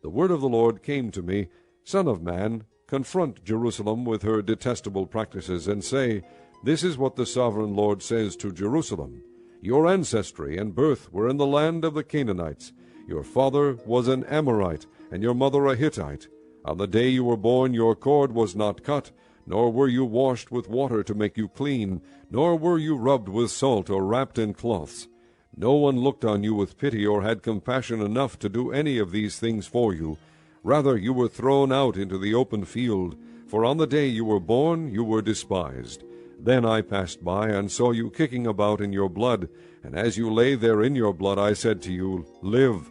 A: The word of the Lord came to me, Son of man, confront Jerusalem with her detestable practices, and say, This is what the sovereign Lord says to Jerusalem. Your ancestry and birth were in the land of the Canaanites. Your father was an Amorite, and your mother a Hittite. On the day you were born your cord was not cut, nor were you washed with water to make you clean, nor were you rubbed with salt or wrapped in cloths. No one looked on you with pity or had compassion enough to do any of these things for you. Rather you were thrown out into the open field, for on the day you were born you were despised. Then I passed by and saw you kicking about in your blood, and as you lay there in your blood I said to you, Live.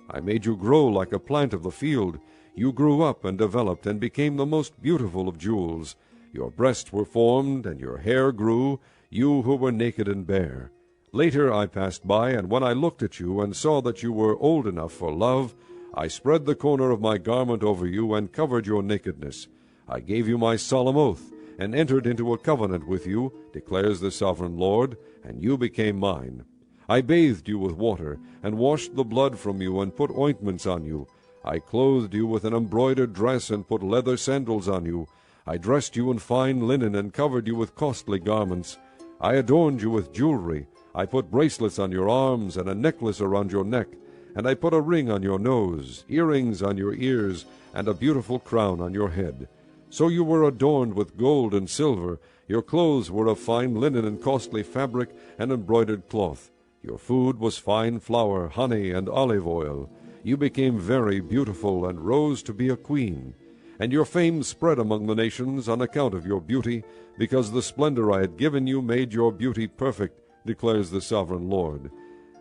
A: I made you grow like a plant of the field. You grew up and developed and became the most beautiful of jewels. Your breasts were formed and your hair grew, you who were naked and bare. Later I passed by, and when I looked at you and saw that you were old enough for love, I spread the corner of my garment over you and covered your nakedness. I gave you my solemn oath, and entered into a covenant with you, declares the sovereign Lord, and you became mine. I bathed you with water, and washed the blood from you, and put ointments on you. I clothed you with an embroidered dress, and put leather sandals on you. I dressed you in fine linen, and covered you with costly garments. I adorned you with jewelry. I put bracelets on your arms, and a necklace around your neck. and I put a ring on your nose, earrings on your ears, and a beautiful crown on your head. So you were adorned with gold and silver. Your clothes were of fine linen and costly fabric and embroidered cloth. Your food was fine flour, honey, and olive oil. You became very beautiful and rose to be a queen. And your fame spread among the nations on account of your beauty, because the splendor I had given you made your beauty perfect, declares the sovereign Lord.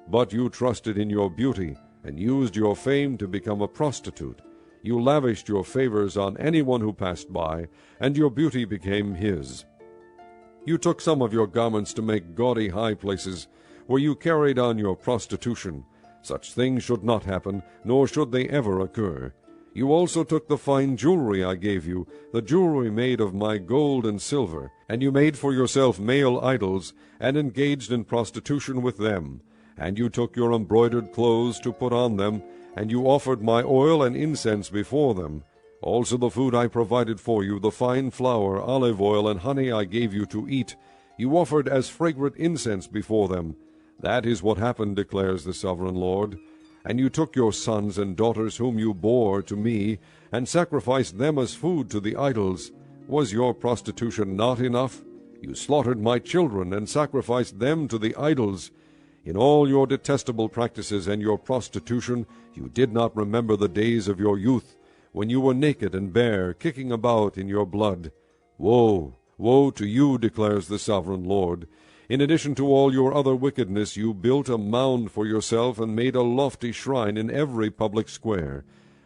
A: But you trusted in your beauty, and used your fame to become a prostitute. You lavished your favors on anyone who passed by, and your beauty became his. You took some of your garments to make gaudy high places, where you carried on your prostitution. Such things should not happen, nor should they ever occur. You also took the fine jewelry I gave you, the jewelry made of my gold and silver, and you made for yourself male idols, and engaged in prostitution with them. And you took your embroidered clothes to put on them, and you offered my oil and incense before them. Also the food I provided for you, the fine flour, olive oil, and honey I gave you to eat, you offered as fragrant incense before them. That is what happened, declares the sovereign Lord. And you took your sons and daughters whom you bore to me, and sacrificed them as food to the idols. Was your prostitution not enough? You slaughtered my children, and sacrificed them to the idols. In all your detestable practices and your prostitution, you did not remember the days of your youth, when you were naked and bare, kicking about in your blood. Woe, woe to you, declares the sovereign Lord. In addition to all your other wickedness, you built a mound for yourself and made a lofty shrine in every public square.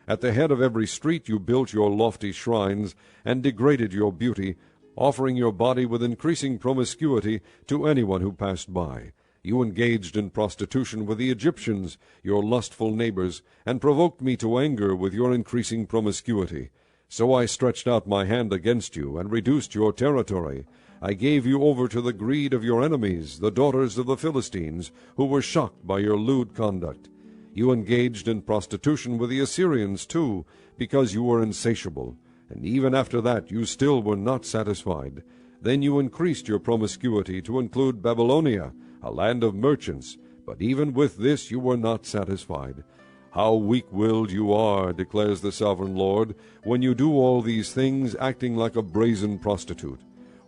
A: At the head of every street you built your lofty shrines, and degraded your beauty, offering your body with increasing promiscuity to anyone who passed by. You engaged in prostitution with the Egyptians, your lustful neighbors, and provoked me to anger with your increasing promiscuity. So I stretched out my hand against you, and reduced your territory. I gave you over to the greed of your enemies, the daughters of the Philistines, who were shocked by your lewd conduct. You engaged in prostitution with the Assyrians, too, because you were insatiable. And even after that you still were not satisfied. Then you increased your promiscuity to include Babylonia, a land of merchants, but even with this you were not satisfied. How weak-willed you are, declares the sovereign Lord, when you do all these things, acting like a brazen prostitute.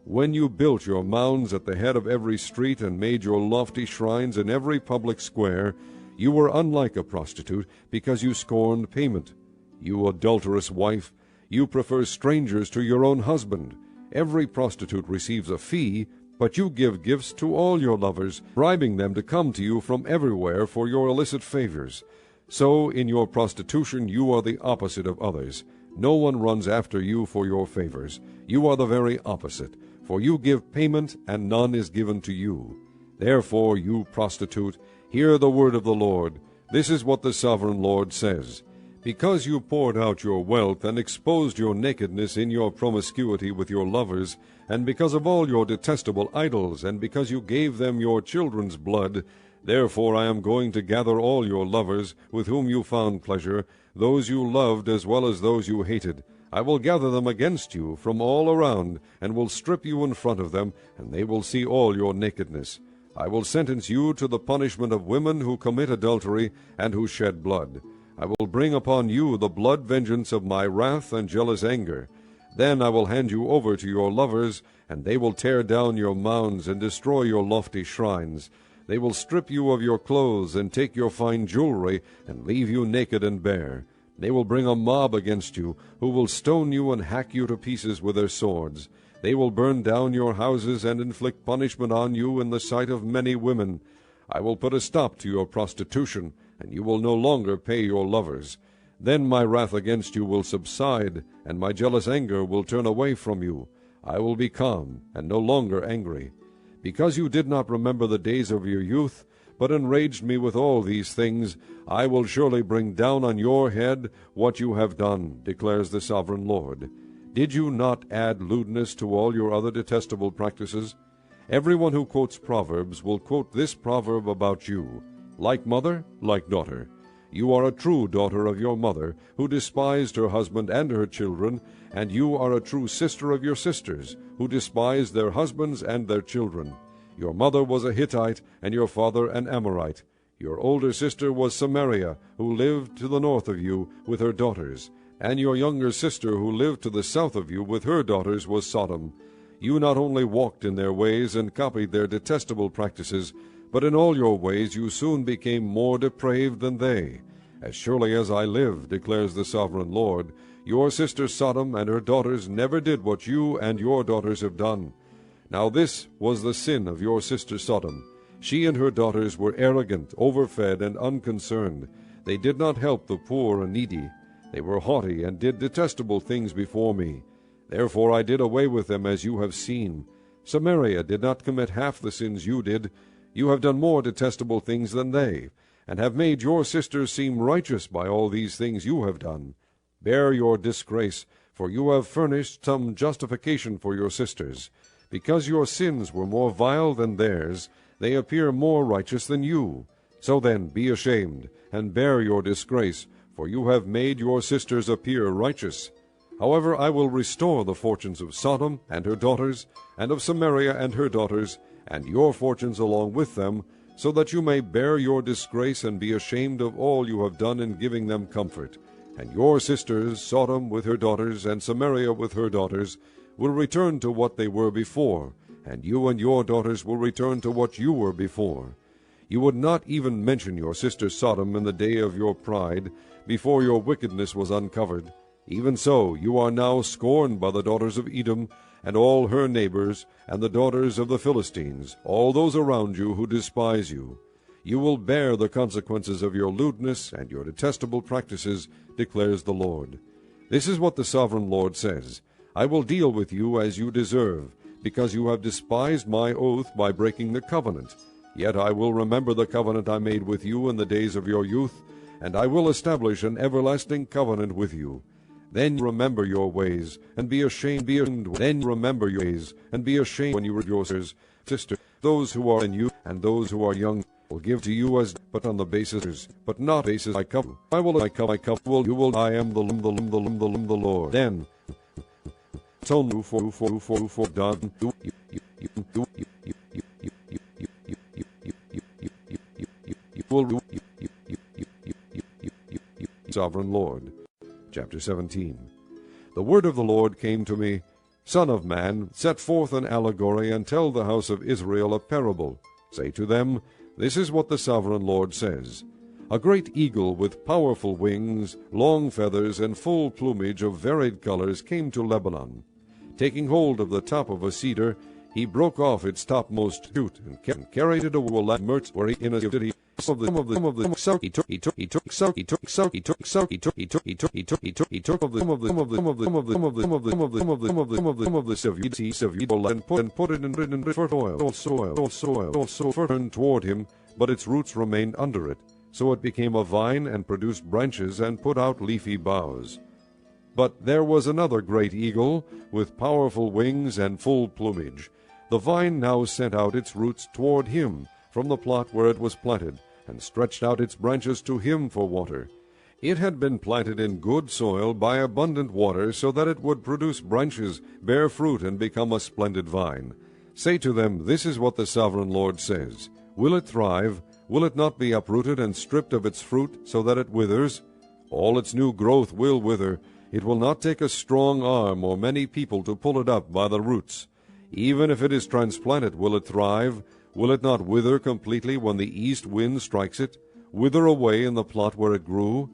A: When you built your mounds at the head of every street and made your lofty shrines in every public square, you were unlike a prostitute, because you scorned payment. You adulterous wife, you prefer strangers to your own husband. Every prostitute receives a fee, but you give gifts to all your lovers, bribing them to come to you from everywhere for your illicit favors. So in your prostitution you are the opposite of others. No one runs after you for your favors. You are the very opposite, for you give payment, and none is given to you. Therefore, you prostitute, hear the word of the Lord. This is what the sovereign Lord says. Because you poured out your wealth and exposed your nakedness in your promiscuity with your lovers, and because of all your detestable idols, and because you gave them your children's blood, therefore I am going to gather all your lovers, with whom you found pleasure, those you loved as well as those you hated. I will gather them against you from all around, and will strip you in front of them, and they will see all your nakedness. I will sentence you to the punishment of women who commit adultery and who shed blood. I will bring upon you the blood vengeance of my wrath and jealous anger. Then I will hand you over to your lovers, and they will tear down your mounds and destroy your lofty shrines. They will strip you of your clothes and take your fine jewelry, and leave you naked and bare. They will bring a mob against you, who will stone you and hack you to pieces with their swords. They will burn down your houses and inflict punishment on you in the sight of many women. I will put a stop to your prostitution, and you will no longer pay your lovers. Then my wrath against you will subside, and my jealous anger will turn away from you. I will be calm, and no longer angry. Because you did not remember the days of your youth, but enraged me with all these things, I will surely bring down on your head what you have done, declares the sovereign Lord. Did you not add lewdness to all your other detestable practices? Everyone who quotes Proverbs will quote this proverb about you: like mother, like daughter. You are a true daughter of your mother, who despised her husband and her children, and you are a true sister of your sisters, who despised their husbands and their children. Your mother was a Hittite, and your father an Amorite. Your older sister was Samaria, who lived to the north of you with her daughters, and your younger sister, who lived to the south of you with her daughters, was Sodom. You not only walked in their ways and copied their detestable practices, but in all your ways you soon became more depraved than they. As surely as I live, declares the sovereign Lord, your sister Sodom and her daughters never did what you and your daughters have done. Now this was the sin of your sister Sodom. She and her daughters were arrogant, overfed, and unconcerned. They did not help the poor and needy. They were haughty and did detestable things before me. Therefore I did away with them, as you have seen. Samaria did not commit half the sins you did. You have done more detestable things than they, and have made your sisters seem righteous by all these things you have done. Bear your disgrace, for you have furnished some justification for your sisters. Because your sins were more vile than theirs, they appear more righteous than you. So then be ashamed, and bear your disgrace, for you have made your sisters appear righteous. However, I will restore the fortunes of Sodom and her daughters, and of Samaria and her daughters, and your fortunes along with them, so that you may bear your disgrace and be ashamed of all you have done in giving them comfort. And your sisters, Sodom with her daughters, and Samaria with her daughters, will return to what they were before, and you and your daughters will return to what you were before. You would not even mention your sister Sodom in the day of your pride, before your wickedness was uncovered. Even so, you are now scorned by the daughters of Edom, and all her neighbors, and the daughters of the Philistines, all those around you who despise you. You will bear the consequences of your lewdness and your detestable practices, declares the Lord. This is what the sovereign Lord says. I will deal with you as you deserve, because you have despised my oath by breaking the covenant. Yet I will remember the covenant I made with you in the days of your youth, and I will establish an everlasting covenant with you. Then remember your ways, and be ashamed. Then remember your ways, and be ashamed when you read your sister. Those who are in you, and those who are young, will give to you as, but on the basis, but not basis I cover. I will, I will, you will. I am the Lord. Then, so for done. Sovereign Lord. Chapter 17. The word of the Lord came to me, Son of man, set forth an allegory, and tell the house of Israel a parable. Say to them, This is what the sovereign Lord says. A great eagle with powerful wings, long feathers, and full plumage of varied colors came to Lebanon. Taking hold of the top of a cedar, he broke off its topmost shoot, and carried it away to a land where he in a city. He took of the and put it in fertile soil, turned toward him, but its roots remained under it. So it became a vine and produced branches and put out leafy boughs. But there was another great eagle, with powerful wings and full plumage. The vine now sent out its roots toward him from the plot where it was planted, and stretched out its branches to him for water. It had been planted in good soil by abundant water, so that it would produce branches, bear fruit, and become a splendid vine. Say to them, This is what the sovereign Lord says. Will it thrive? Will it not be uprooted and stripped of its fruit, so that it withers? All its new growth will wither. It will not take a strong arm or many people to pull it up by the roots. Even if it is transplanted, will it thrive? Will it not wither completely when the east wind strikes it, wither away in the plot where it grew?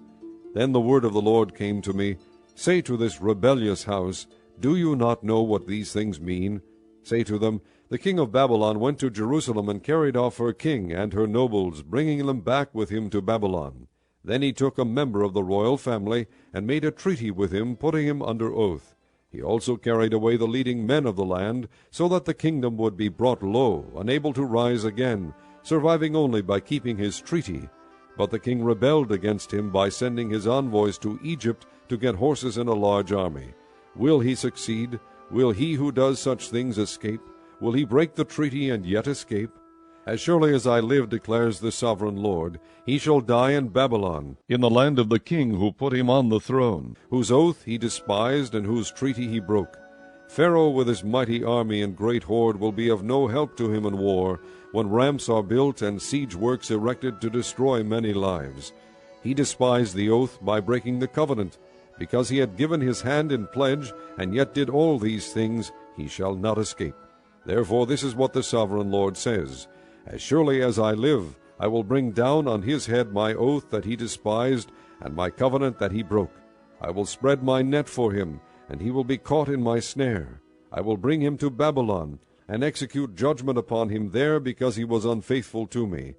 A: Then the word of the Lord came to me, Say to this rebellious house, Do you not know what these things mean? Say to them, The king of Babylon went to Jerusalem and carried off her king and her nobles, bringing them back with him to Babylon. Then he took a member of the royal family and made a treaty with him, putting him under oath. He also carried away the leading men of the land, so that the kingdom would be brought low, unable to rise again, surviving only by keeping his treaty. But the king rebelled against him by sending his envoys to Egypt to get horses and a large army. Will he succeed? Will he who does such things escape? Will he break the treaty and yet escape? As surely as I live, declares the sovereign Lord, he shall die in Babylon, in the land of the king who put him on the throne, whose oath he despised and whose treaty he broke. Pharaoh with his mighty army and great horde will be of no help to him in war, when ramps are built and siege works erected to destroy many lives. He despised the oath by breaking the covenant. Because he had given his hand in pledge, and yet did all these things, he shall not escape. Therefore this is what the sovereign Lord says, As surely as I live, I will bring down on his head my oath that he despised, and my covenant that he broke. I will spread my net for him, and he will be caught in my snare. I will bring him to Babylon, and execute judgment upon him there, because he was unfaithful to me.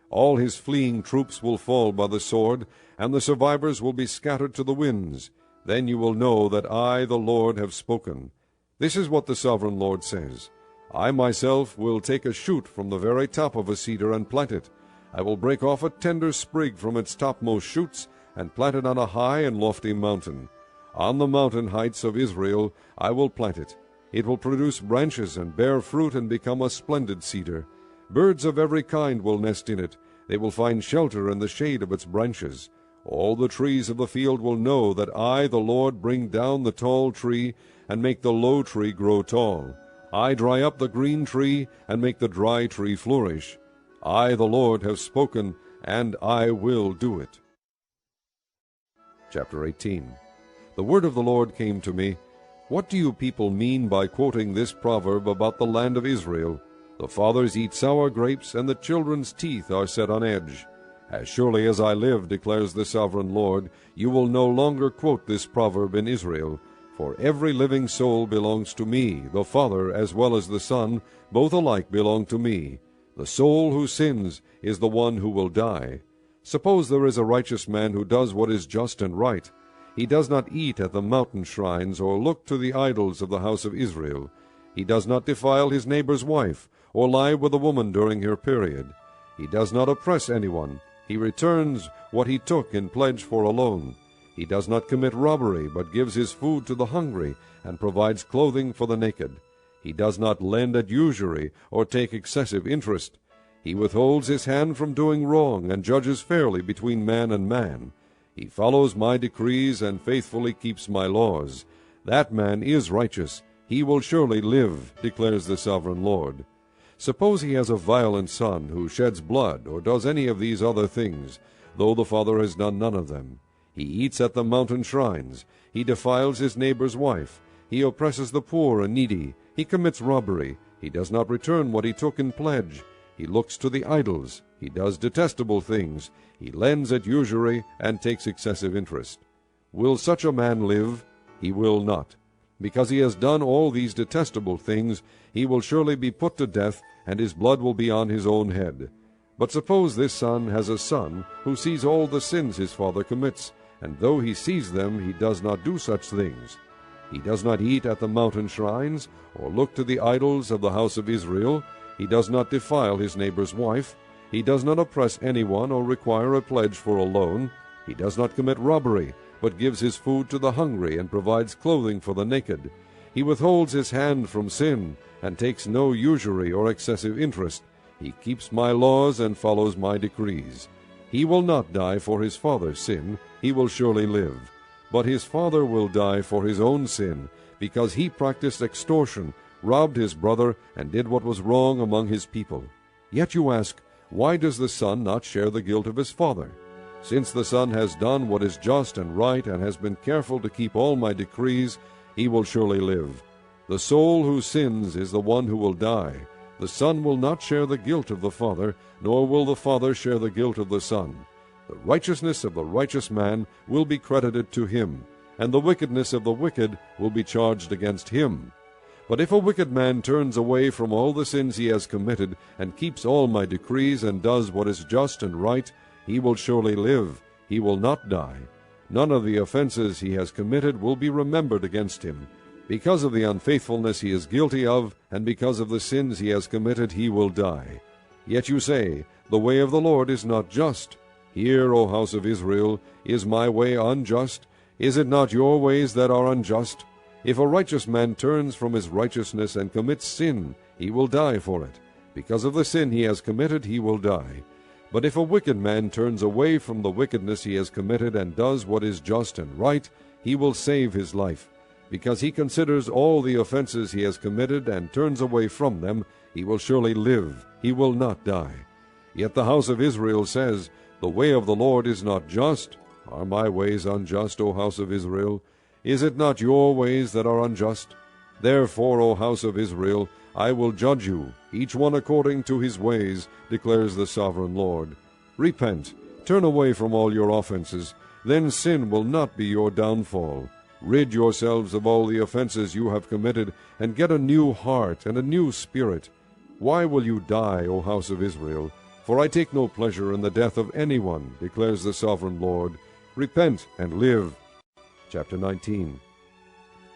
A: All his fleeing troops will fall by the sword, and the survivors will be scattered to the winds. Then you will know that I, the Lord, have spoken. This is what the sovereign Lord says. I myself will take a shoot from the very top of a cedar and plant it. I will break off a tender sprig from its topmost shoots, and plant it on a high and lofty mountain. On the mountain heights of Israel I will plant it. It will produce branches and bear fruit and become a splendid cedar. Birds of every kind will nest in it. They will find shelter in the shade of its branches. All the trees of the field will know that I, the Lord, bring down the tall tree, and make the low tree grow tall. I dry up the green tree, and make the dry tree flourish. I, the Lord, have spoken, and I will do it. Chapter 18. The word of the Lord came to me, What do you people mean by quoting this proverb about the land of Israel? The fathers eat sour grapes, and the children's teeth are set on edge. As surely as I live, declares the sovereign Lord, you will no longer quote this proverb in Israel. For every living soul belongs to me, the Father as well as the Son, both alike belong to me. The soul who sins is the one who will die. Suppose there is a righteous man who does what is just and right. He does not eat at the mountain shrines, or look to the idols of the house of Israel. He does not defile his neighbor's wife, or lie with a woman during her period. He does not oppress anyone. He returns what he took in pledge for a loan. He does not commit robbery, but gives his food to the hungry, and provides clothing for the naked. He does not lend at usury, or take excessive interest. He withholds his hand from doing wrong, and judges fairly between man and man. He follows my decrees, and faithfully keeps my laws. That man is righteous. He will surely live, declares the sovereign Lord. Suppose he has a violent son, who sheds blood, or does any of these other things, though the father has done none of them. He eats at the mountain shrines. He defiles his neighbor's wife. He oppresses the poor and needy. He commits robbery. He does not return what he took in pledge. He looks to the idols. He does detestable things. He lends at usury, and takes excessive interest. Will such a man live? He will not. Because he has done all these detestable things, he will surely be put to death, and his blood will be on his own head. But suppose this son has a son who sees all the sins his father commits, and though he sees them, he does not do such things. He does not eat at the mountain shrines, or look to the idols of the house of Israel. He does not defile his neighbor's wife. He does not oppress anyone, or require a pledge for a loan. He does not commit robbery, but gives his food to the hungry, and provides clothing for the naked. He withholds his hand from sin, and takes no usury or excessive interest. He keeps my laws and follows my decrees. He will not die for his father's sin. He will surely live. But his father will die for his own sin, because he practiced extortion, robbed his brother, and did what was wrong among his people. Yet you ask, why does the son not share the guilt of his father? Since the son has done what is just and right, and has been careful to keep all my decrees, he will surely live. The soul who sins is the one who will die. The son will not share the guilt of the father, nor will the father share the guilt of the son. The righteousness of the righteous man will be credited to him, and the wickedness of the wicked will be charged against him. But if a wicked man turns away from all the sins he has committed, and keeps all my decrees, and does what is just and right, he will surely live. He will not die. None of the offenses he has committed will be remembered against him. Because of the unfaithfulness he is guilty of, and because of the sins he has committed, he will die. Yet you say, the way of the Lord is not just. Hear, O house of Israel, is my way unjust? Is it not your ways that are unjust? If a righteous man turns from his righteousness and commits sin, he will die for it. Because of the sin he has committed, he will die. But if a wicked man turns away from the wickedness he has committed and does what is just and right, he will save his life. Because he considers all the offenses he has committed and turns away from them, he will surely live, he will not die. Yet the house of Israel says, The way of the Lord is not just. Are my ways unjust, O house of Israel? Is it not your ways that are unjust? Therefore, O house of Israel, I will judge you, each one according to his ways, declares the sovereign Lord. Repent, turn away from all your offenses, then sin will not be your downfall. Rid yourselves of all the offenses you have committed, and get a new heart and a new spirit. Why will you die, O house of Israel? For I take no pleasure in the death of anyone, declares the sovereign Lord. Repent and live. Chapter 19.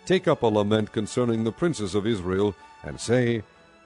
A: Take up a lament concerning the princes of Israel, and say,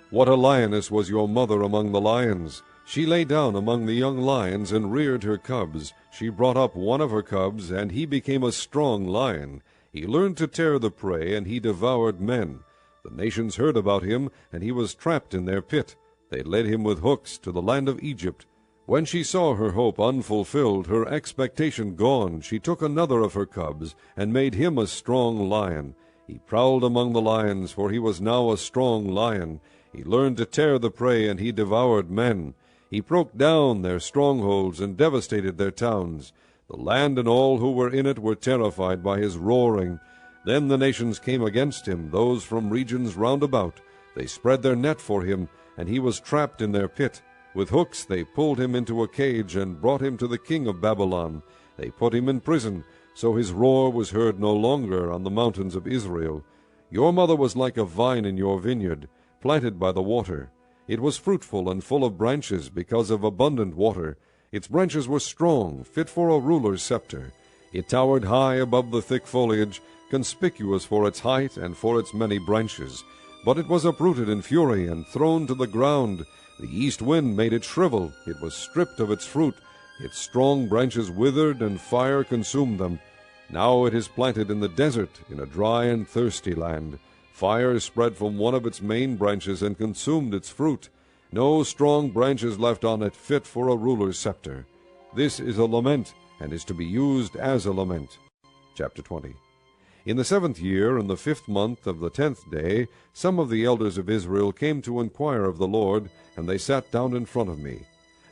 A: What a lioness was your mother among the lions! She lay down among the young lions and reared her cubs. She brought up one of her cubs, and he became a strong lion. He learned to tear the prey, and he devoured men. The nations heard about him, and he was trapped in their pit. They led him with hooks to the land of Egypt. When she saw her hope unfulfilled, her expectation gone, she took another of her cubs, and made him a strong lion. He prowled among the lions, for he was now a strong lion. He learned to tear the prey, and he devoured men. He broke down their strongholds and devastated their towns. The land and all who were in it were terrified by his roaring. Then the nations came against him, those from regions round about. They spread their net for him, and he was trapped in their pit. With hooks they pulled him into a cage and brought him to the king of Babylon. They put him in prison, so his roar was heard no longer on the mountains of Israel. Your mother was like a vine in your vineyard, planted by the water. It was fruitful and full of branches because of abundant water. Its branches were strong, fit for a ruler's scepter. It towered high above the thick foliage, conspicuous for its height and for its many branches. But it was uprooted in fury and thrown to the ground. The east wind made it shrivel. It was stripped of its fruit. Its strong branches withered, and fire consumed them. Now it is planted in the desert, in a dry and thirsty land. Fire spread from one of its main branches and consumed its fruit. No strong branches left on it fit for a ruler's scepter. This is a lament, and is to be used as a lament. Chapter 20. In the 7th year, in the 5th month of the 10th day, some of the elders of Israel came to inquire of the Lord, and they sat down in front of me.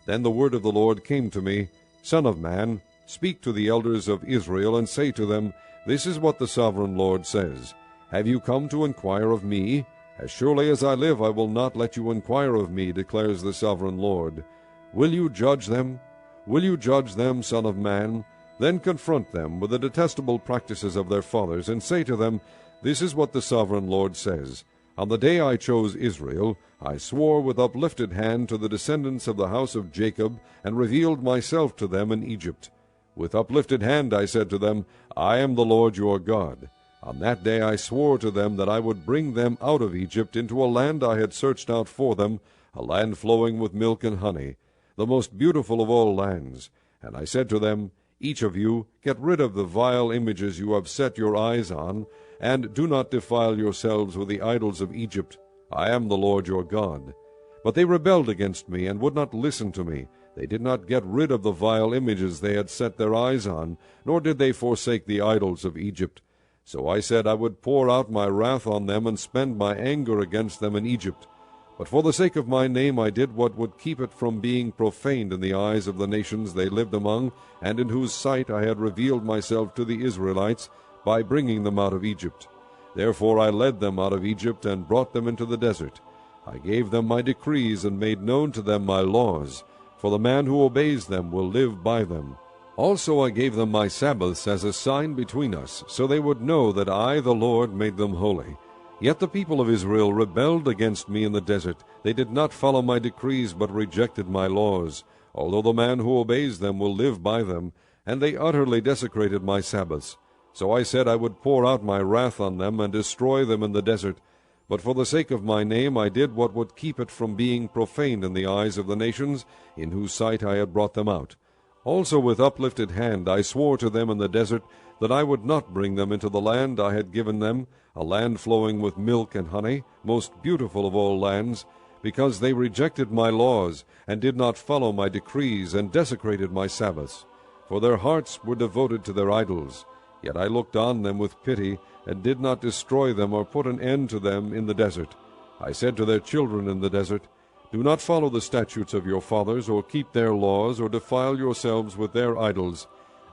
A: Then the word of the Lord came to me, Son of man, speak to the elders of Israel, and say to them, This is what the sovereign Lord says. Have you come to inquire of me? As surely as I live, I will not let you inquire of me, declares the sovereign Lord. Will you judge them? Will you judge them, Son of man? Then confront them with the detestable practices of their fathers, and say to them, This is what the sovereign Lord says. On the day I chose Israel, I swore with uplifted hand to the descendants of the house of Jacob, and revealed myself to them in Egypt. With uplifted hand I said to them, I am the Lord your God. On that day I swore to them that I would bring them out of Egypt into a land I had searched out for them, a land flowing with milk and honey, the most beautiful of all lands. And I said to them, Each of you, get rid of the vile images you have set your eyes on, and do not defile yourselves with the idols of Egypt. I am the Lord your God. But they rebelled against me, and would not listen to me. They did not get rid of the vile images they had set their eyes on, nor did they forsake the idols of Egypt. So I said I would pour out my wrath on them, and spend my anger against them in Egypt. But for the sake of my name I did what would keep it from being profaned in the eyes of the nations they lived among, and in whose sight I had revealed myself to the Israelites, by bringing them out of Egypt. Therefore I led them out of Egypt, and brought them into the desert. I gave them my decrees, and made known to them my laws, for the man who obeys them will live by them. Also I gave them my Sabbaths as a sign between us, so they would know that I, the Lord, made them holy. Yet the people of Israel rebelled against me in the desert. They did not follow my decrees, but rejected my laws, although the man who obeys them will live by them, and they utterly desecrated my Sabbaths. So I said I would pour out my wrath on them, and destroy them in the desert. But for the sake of my name I did what would keep it from being profaned in the eyes of the nations, in whose sight I had brought them out. Also with uplifted hand I swore to them in the desert that I would not bring them into the land I had given them, a land flowing with milk and honey, most beautiful of all lands, because they rejected my laws, and did not follow my decrees, and desecrated my Sabbaths. For their hearts were devoted to their idols. Yet I looked on them with pity, and did not destroy them or put an end to them in the desert. I said to their children in the desert, Do not follow the statutes of your fathers, or keep their laws, or defile yourselves with their idols.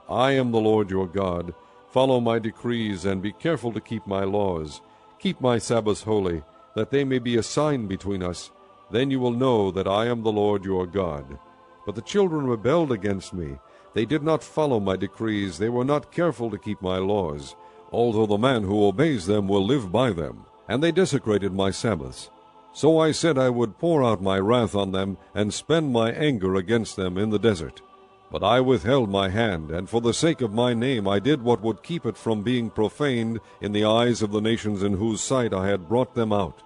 A: I am the Lord your God. Follow my decrees, and be careful to keep my laws. Keep my Sabbaths holy, that they may be a sign between us. Then you will know that I am the Lord your God. But the children rebelled against me. They did not follow my decrees. They were not careful to keep my laws, although the man who obeys them will live by them. And they desecrated my Sabbaths. So I said I would pour out my wrath on them, and spend my anger against them in the desert. But I withheld my hand, and for the sake of my name I did what would keep it from being profaned in the eyes of the nations in whose sight I had brought them out.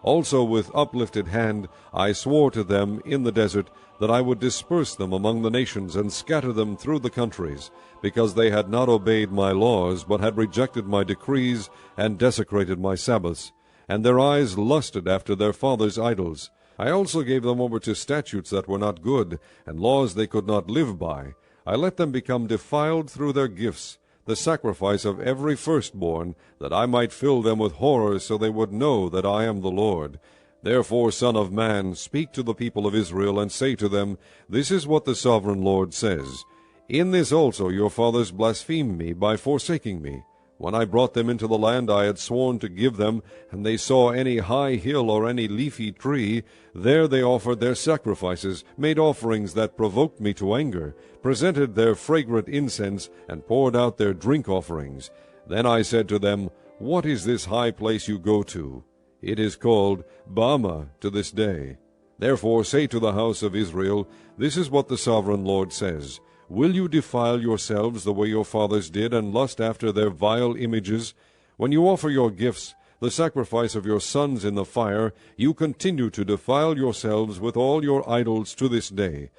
A: Also with uplifted hand I swore to them in the desert that I would disperse them among the nations, and scatter them through the countries, because they had not obeyed my laws, but had rejected my decrees, and desecrated my Sabbaths, and their eyes lusted after their fathers' idols. I also gave them over to statutes that were not good, and laws they could not live by. I let them become defiled through their gifts, the sacrifice of every firstborn, that I might fill them with horror, so they would know that I am the Lord. Therefore, Son of man, speak to the people of Israel, and say to them, This is what the sovereign Lord says. In this also your fathers blasphemed me by forsaking me. When I brought them into the land I had sworn to give them, and they saw any high hill or any leafy tree, there they offered their sacrifices, made offerings that provoked me to anger, presented their fragrant incense, and poured out their drink offerings. Then I said to them, What is this high place you go to? It is called Bama to this day. Therefore say to the house of Israel, This is what the sovereign Lord says. Will you defile yourselves the way your fathers did, and lust after their vile images? When you offer your gifts, the sacrifice of your sons in the fire, you continue to defile yourselves with all your idols to this day.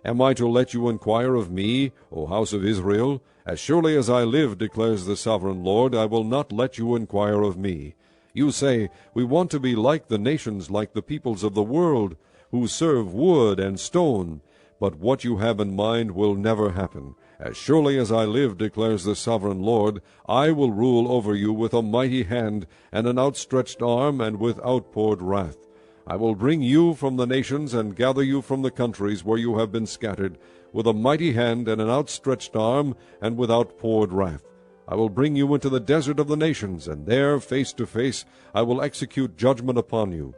A: Am I to let you inquire of me, O house of Israel? As surely as I live, declares the sovereign Lord, I will not let you inquire of me. You say, We want to be like the nations, like the peoples of the world, who serve wood and stone. But what you have in mind will never happen. As surely as I live, declares the sovereign Lord, I will rule over you with a mighty hand, and an outstretched arm, and with outpoured wrath. I will bring you from the nations, and gather you from the countries where you have been scattered, with a mighty hand, and an outstretched arm, and with outpoured wrath. I will bring you into the desert of the nations, and there, face to face, I will execute judgment upon you.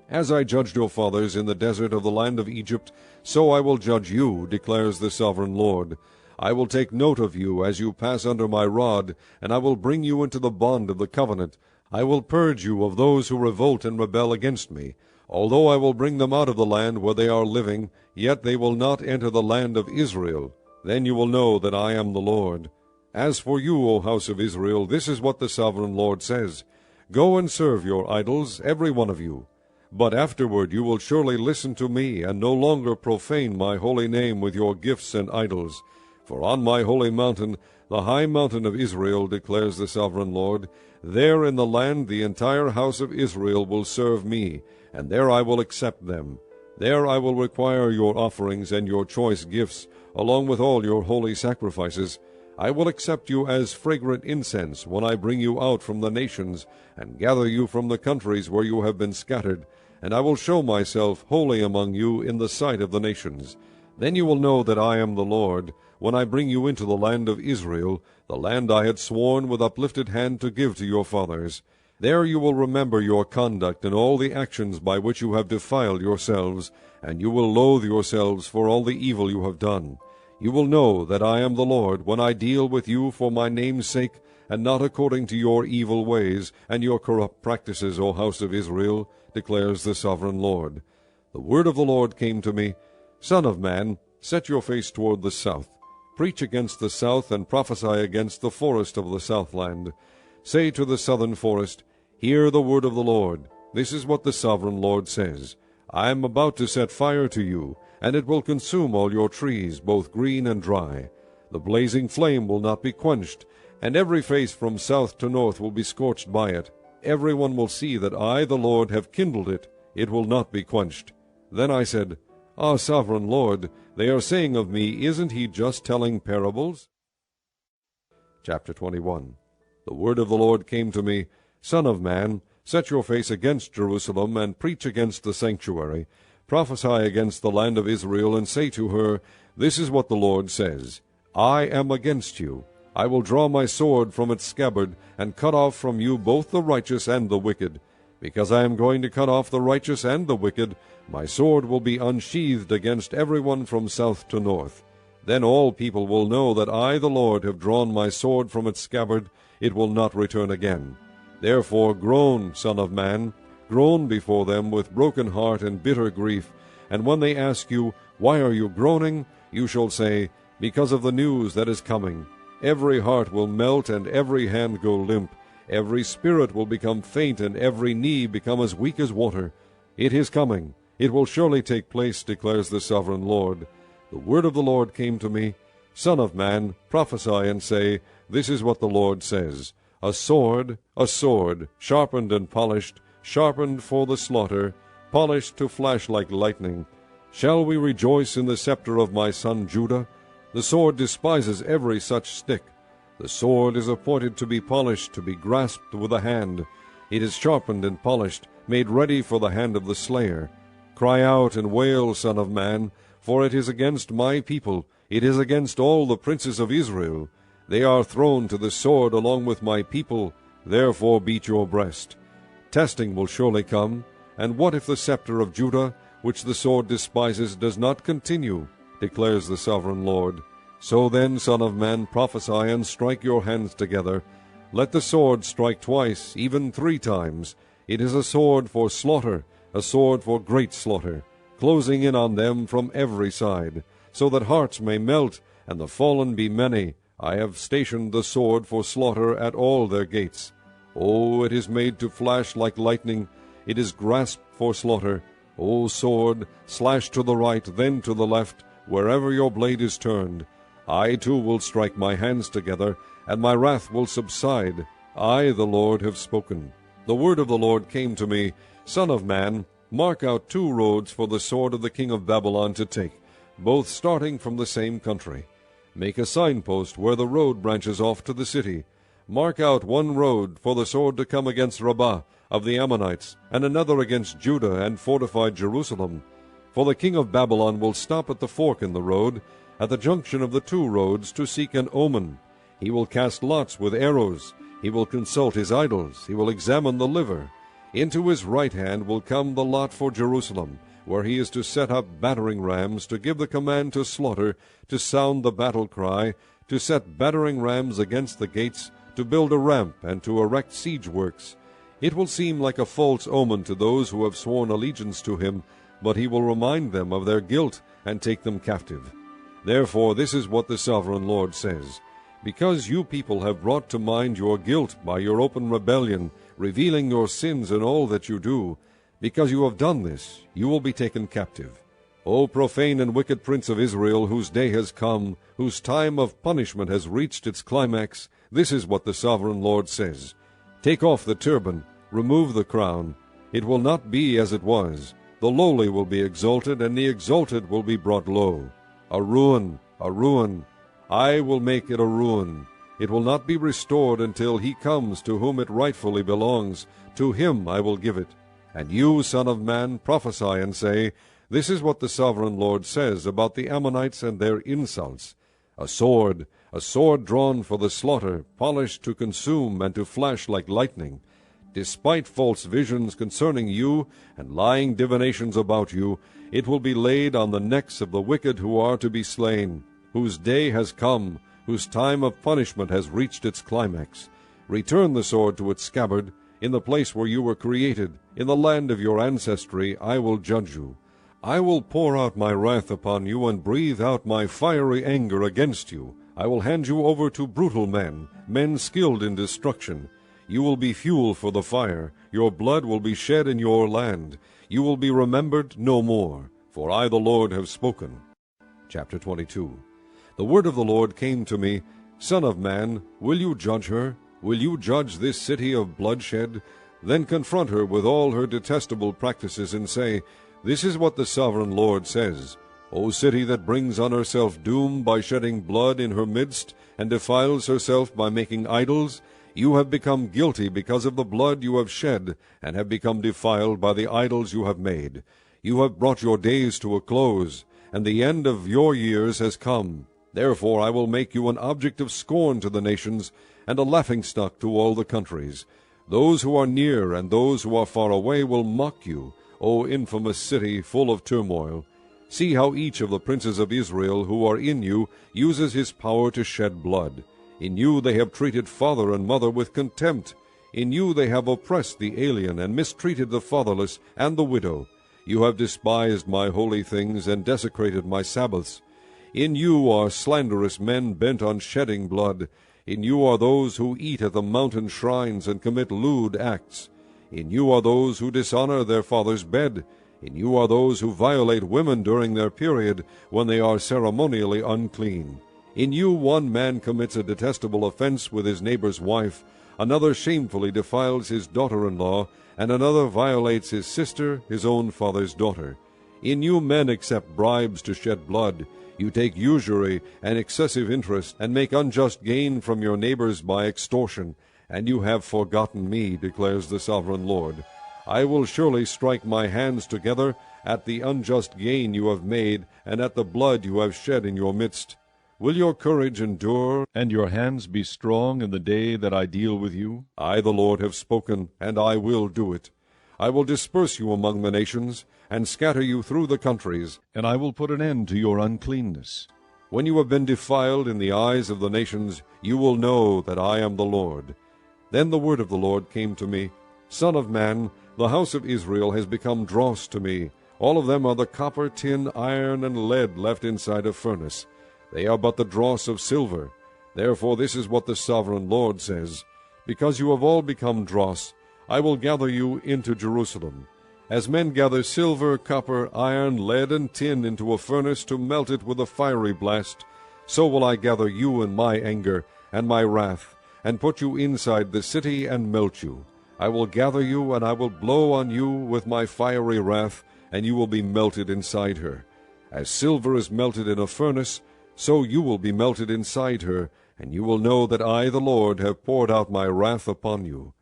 A: As I judged your fathers in the desert of the land of Egypt, so I will judge you, declares the sovereign Lord. I will take note of you as you pass under my rod, and I will bring you into the bond of the covenant. I will purge you of those who revolt and rebel against me. Although I will bring them out of the land where they are living, yet they will not enter the land of Israel. Then you will know that I am the Lord. As for you, O house of Israel, this is what the sovereign Lord says. Go and serve your idols, every one of you. But afterward you will surely listen to me, and no longer profane my holy name with your gifts and idols. For on my holy mountain, the high mountain of Israel, declares the sovereign Lord, there in the land the entire house of Israel will serve me, and there I will accept them. There I will require your offerings and your choice gifts, along with all your holy sacrifices. I will accept you as fragrant incense when I bring you out from the nations, and gather you from the countries where you have been scattered, and I will show myself holy among you in the sight of the nations. Then you will know that I am the Lord, when I bring you into the land of Israel, the land I had sworn with uplifted hand to give to your fathers. There you will remember your conduct and all the actions by which you have defiled yourselves, and you will loathe yourselves for all the evil you have done. You will know that I am the Lord when I deal with you for my name's sake, and not according to your evil ways and your corrupt practices, O house of Israel, declares the sovereign Lord. The word of the Lord came to me, Son of man, set your face toward the south. Preach against the south, and prophesy against the forest of the southland. Say to the southern forest, Hear the word of the Lord. This is what the sovereign Lord says. I am about to set fire to you, and it will consume all your trees, both green and dry. The blazing flame will not be quenched, and every face from south to north will be scorched by it. Every one will see that I, the Lord, have kindled it. It will not be quenched. Then I said, Ah, sovereign Lord, they are saying of me, Isn't he just telling parables? Chapter 21. The word of the Lord came to me, Son of man, set your face against Jerusalem, and preach against the sanctuary. Prophesy against the land of Israel, and say to her, This is what the Lord says, I am against you. I will draw my sword from its scabbard, and cut off from you both the righteous and the wicked. Because I am going to cut off the righteous and the wicked, my sword will be unsheathed against everyone from south to north. Then all people will know that I, the Lord, have drawn my sword from its scabbard. It will not return again. Therefore groan, Son of man, groan before them with broken heart and bitter grief. And when they ask you, Why are you groaning? You shall say, Because of the news that is coming. Every heart will melt, and every hand go limp. Every spirit will become faint, and every knee become as weak as water. It is coming. It will surely take place, declares the sovereign Lord. The word of the Lord came to me, Son of man, prophesy and say, This is what the Lord says, a sword, sharpened and polished, sharpened for the slaughter, polished to flash like lightning. Shall we rejoice in the scepter of my son Judah? The sword despises every such stick. The sword is appointed to be polished, to be grasped with a hand. It is sharpened and polished, made ready for the hand of the slayer. Cry out and wail, Son of man, for it is against my people, it is against all the princes of Israel. They are thrown to the sword along with my people, therefore beat your breast. Testing will surely come, and what if the scepter of Judah, which the sword despises, does not continue, declares the sovereign Lord. So then, Son of man, prophesy and strike your hands together. Let the sword strike twice, even 3 times. It is a sword for slaughter, a sword for great slaughter, closing in on them from every side, so that hearts may melt, and the fallen be many. I have stationed the sword for slaughter at all their gates. O, it is made to flash like lightning, it is grasped for slaughter. O sword, slash to the right, then to the left, wherever your blade is turned. I too will strike my hands together, and my wrath will subside. I, the Lord, have spoken. The word of the Lord came to me, Son of man, mark out 2 roads for the sword of the king of Babylon to take, both starting from the same country. Make a signpost where the road branches off to the city. Mark out 1 road for the sword to come against Rabbah of the Ammonites, and another against Judah and fortified Jerusalem. For the king of Babylon will stop at the fork in the road, at the junction of the 2 roads, to seek an omen. He will cast lots with arrows. He will consult his idols. He will examine the liver. Into his right hand will come the lot for Jerusalem, where he is to set up battering rams, to give the command to slaughter, to sound the battle cry, to set battering rams against the gates, to build a ramp, and to erect siege works. It will seem like a false omen to those who have sworn allegiance to him, but he will remind them of their guilt and take them captive. Therefore this is what the sovereign Lord says, Because you people have brought to mind your guilt by your open rebellion, revealing your sins in all that you do, because you have done this, you will be taken captive. O profane and wicked prince of Israel, whose day has come, whose time of punishment has reached its climax, this is what the sovereign Lord says. Take off the turban, remove the crown. It will not be as it was. The lowly will be exalted, and the exalted will be brought low. A ruin, a ruin. I will make it a ruin. It will not be restored until he comes to whom it rightfully belongs. To him I will give it. And you, Son of man, prophesy and say, This is what the sovereign Lord says about the Ammonites and their insults. A sword drawn for the slaughter, polished to consume and to flash like lightning. Despite false visions concerning you and lying divinations about you, it will be laid on the necks of the wicked who are to be slain, whose day has come, whose time of punishment has reached its climax. Return the sword to its scabbard. In the place where you were created, in the land of your ancestry, I will judge you. I will pour out my wrath upon you and breathe out my fiery anger against you. I will hand you over to brutal men, men skilled in destruction. You will be fuel for the fire. Your blood will be shed in your land. You will be remembered no more, for I the Lord have spoken. Chapter 22. The word of the Lord came to me, Son of man, will you judge her? Will you judge this city of bloodshed? Then confront her with all her detestable practices, and say, This is what the sovereign Lord says. O city that brings on herself doom by shedding blood in her midst, and defiles herself by making idols, you have become guilty because of the blood you have shed, and have become defiled by the idols you have made. You have brought your days to a close, and the end of your years has come. Therefore I will make you an object of scorn to the nations, and a laughingstock to all the countries. Those who are near and those who are far away will mock you, O infamous city full of turmoil. See how each of the princes of Israel who are in you uses his power to shed blood. In you they have treated father and mother with contempt. In you they have oppressed the alien and mistreated the fatherless and the widow. You have despised my holy things and desecrated my Sabbaths. In you are slanderous men bent on shedding blood. In you are those who eat at the mountain shrines and commit lewd acts. In you are those who dishonor their father's bed. In you are those who violate women during their period, when they are ceremonially unclean. In you one man commits a detestable offense with his neighbor's wife, another shamefully defiles his daughter-in-law, and another violates his sister, his own father's daughter. In you men accept bribes to shed blood. You take usury and excessive interest, and make unjust gain from your neighbors by extortion. And you have forgotten me, declares the sovereign Lord. I will surely strike my hands together at the unjust gain you have made, and at the blood you have shed in your midst. Will your courage endure, and your hands be strong in the day that I deal with you? I, the Lord, have spoken, and I will do it. I will disperse you among the nations, and scatter you through the countries, and I will put an end to your uncleanness. When you have been defiled in the eyes of the nations, you will know that I am the Lord. Then the word of the Lord came to me, Son of man, the house of Israel has become dross to me. All of them are the copper, tin, iron, and lead left inside a furnace. They are but the dross of silver. Therefore this is what the sovereign Lord says, Because you have all become dross, I will gather you into Jerusalem. As men gather silver, copper, iron, lead, and tin into a furnace to melt it with a fiery blast, so will I gather you in my anger and my wrath, and put you inside the city and melt you. I will gather you, and I will blow on you with my fiery wrath, and you will be melted inside her. As silver is melted in a furnace, so you will be melted inside her, and you will know that I, the Lord, have poured out my wrath upon you.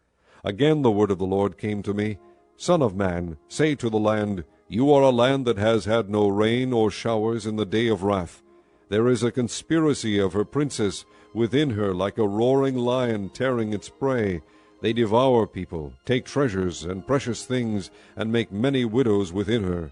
A: Again the word of the Lord came to me, Son of man, say to the land, You are a land that has had no rain or showers in the day of wrath. There is a conspiracy of her princes within her, like a roaring lion tearing its prey. They devour people, take treasures and precious things, and make many widows within her.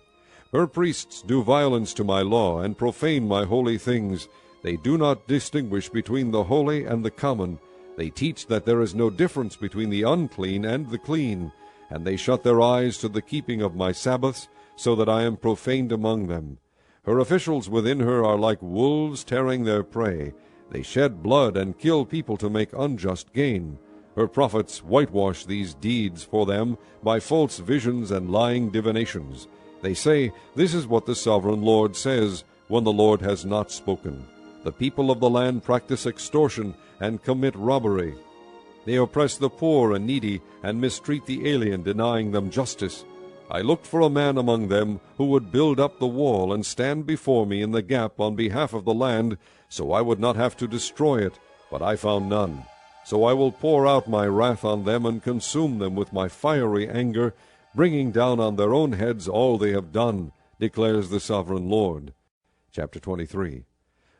A: Her priests do violence to my law, and profane my holy things. They do not distinguish between the holy and the common. They teach that there is no difference between the unclean and the clean. And they shut their eyes to the keeping of my Sabbaths, so that I am profaned among them. Her officials within her are like wolves tearing their prey. They shed blood and kill people to make unjust gain. Her prophets whitewash these deeds for them by false visions and lying divinations. They say, This is what the sovereign Lord says, when the Lord has not spoken. The people of the land practice extortion and commit robbery. They oppress the poor and needy, and mistreat the alien, denying them justice. I looked for a man among them who would build up the wall and stand before me in the gap on behalf of the land, so I would not have to destroy it, but I found none. So I will pour out my wrath on them and consume them with my fiery anger, bringing down on their own heads all they have done, declares the sovereign Lord. Chapter 23.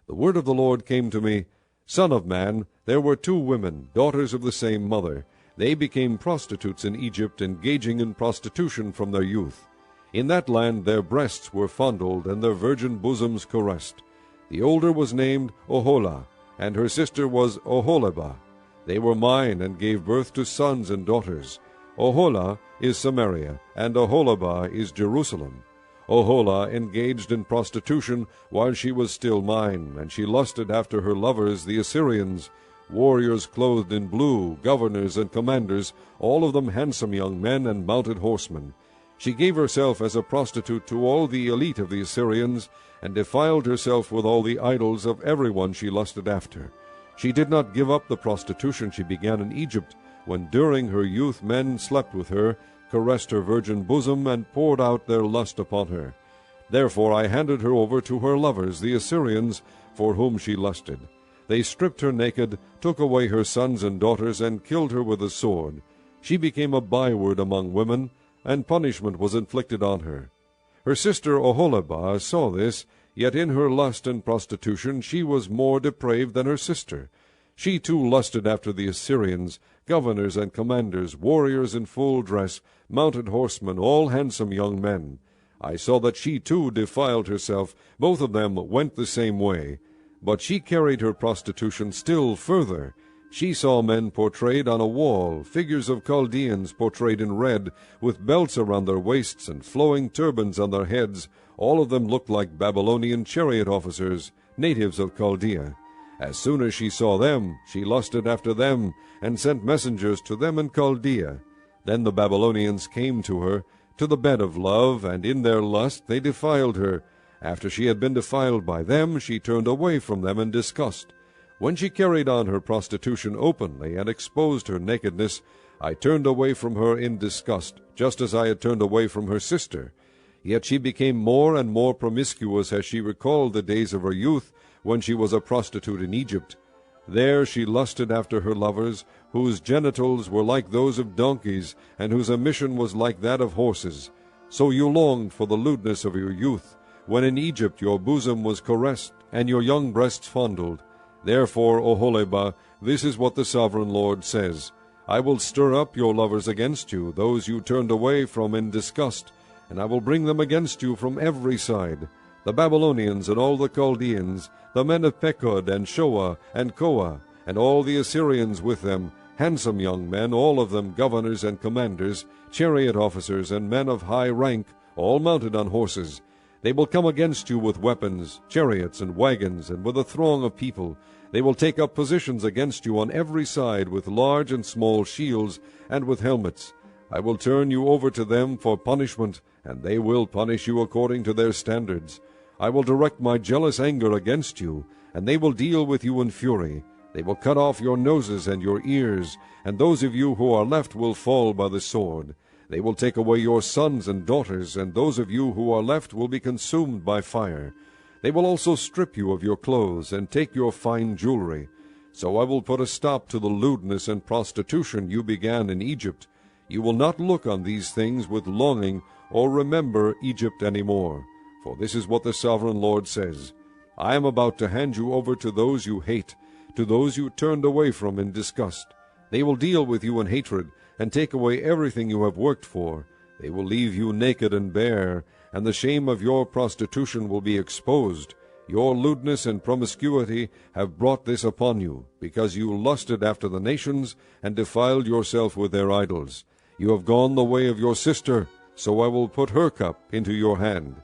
A: The word of the Lord came to me, Son of man, there were 2 women, daughters of the same mother. They became prostitutes in Egypt, engaging in prostitution from their youth. In that land their breasts were fondled, and their virgin bosoms caressed. The older was named Oholah, and her sister was Oholibah. They were mine, and gave birth to sons and daughters. Oholah is Samaria, and Oholibah is Jerusalem. Oholah engaged in prostitution while she was still mine, and she lusted after her lovers the Assyrians, warriors clothed in blue, governors and commanders, all of them handsome young men and mounted horsemen. She gave herself as a prostitute to all the elite of the Assyrians, and defiled herself with all the idols of everyone she lusted after. She did not give up the prostitution she began in Egypt, when during her youth men slept with her, caressed her virgin bosom, and poured out their lust upon her. Therefore I handed her over to her lovers, the Assyrians, for whom she lusted. They stripped her naked, took away her sons and daughters, and killed her with the sword. She became a byword among women, and punishment was inflicted on her. Her sister Oholibah saw this, yet in her lust and prostitution she was more depraved than her sister. She too lusted after the Assyrians, governors and commanders, warriors in full dress, mounted horsemen, all handsome young men. I saw that she too defiled herself. Both of them went the same way. But she carried her prostitution still further. She saw men portrayed on a wall, figures of Chaldeans portrayed in red, with belts around their waists and flowing turbans on their heads. All of them looked like Babylonian chariot officers, natives of Chaldea. As soon as she saw them, she lusted after them, and sent messengers to them in Chaldea. Then the Babylonians came to her, to the bed of love, and in their lust they defiled her. After she had been defiled by them, she turned away from them in disgust. When she carried on her prostitution openly and exposed her nakedness, I turned away from her in disgust, just as I had turned away from her sister. Yet she became more and more promiscuous as she recalled the days of her youth, when she was a prostitute in Egypt. There she lusted after her lovers, whose genitals were like those of donkeys, and whose emission was like that of horses. So you longed for the lewdness of your youth, when in Egypt your bosom was caressed, and your young breasts fondled. Therefore, Oholibah, this is what the Sovereign Lord says, I will stir up your lovers against you, those you turned away from in disgust, and I will bring them against you from every side, the Babylonians and all the Chaldeans, the men of Pekod and Shoa and Koa, and all the Assyrians with them, handsome young men, all of them governors and commanders, chariot officers and men of high rank, all mounted on horses. They will come against you with weapons, chariots and wagons, and with a throng of people. They will take up positions against you on every side with large and small shields, and with helmets. I will turn you over to them for punishment, and they will punish you according to their standards. I will direct my jealous anger against you, and they will deal with you in fury. They will cut off your noses and your ears, and those of you who are left will fall by the sword. They will take away your sons and daughters, and those of you who are left will be consumed by fire. They will also strip you of your clothes, and take your fine jewelry. So I will put a stop to the lewdness and prostitution you began in Egypt. You will not look on these things with longing, or remember Egypt any more. For this is what the Sovereign Lord says, I am about to hand you over to those you hate, to those you turned away from in disgust. They will deal with you in hatred, and take away everything you have worked for. They will leave you naked and bare, and the shame of your prostitution will be exposed. Your lewdness and promiscuity have brought this upon you, because you lusted after the nations, and defiled yourself with their idols. You have gone the way of your sister, so I will put her cup into your hand.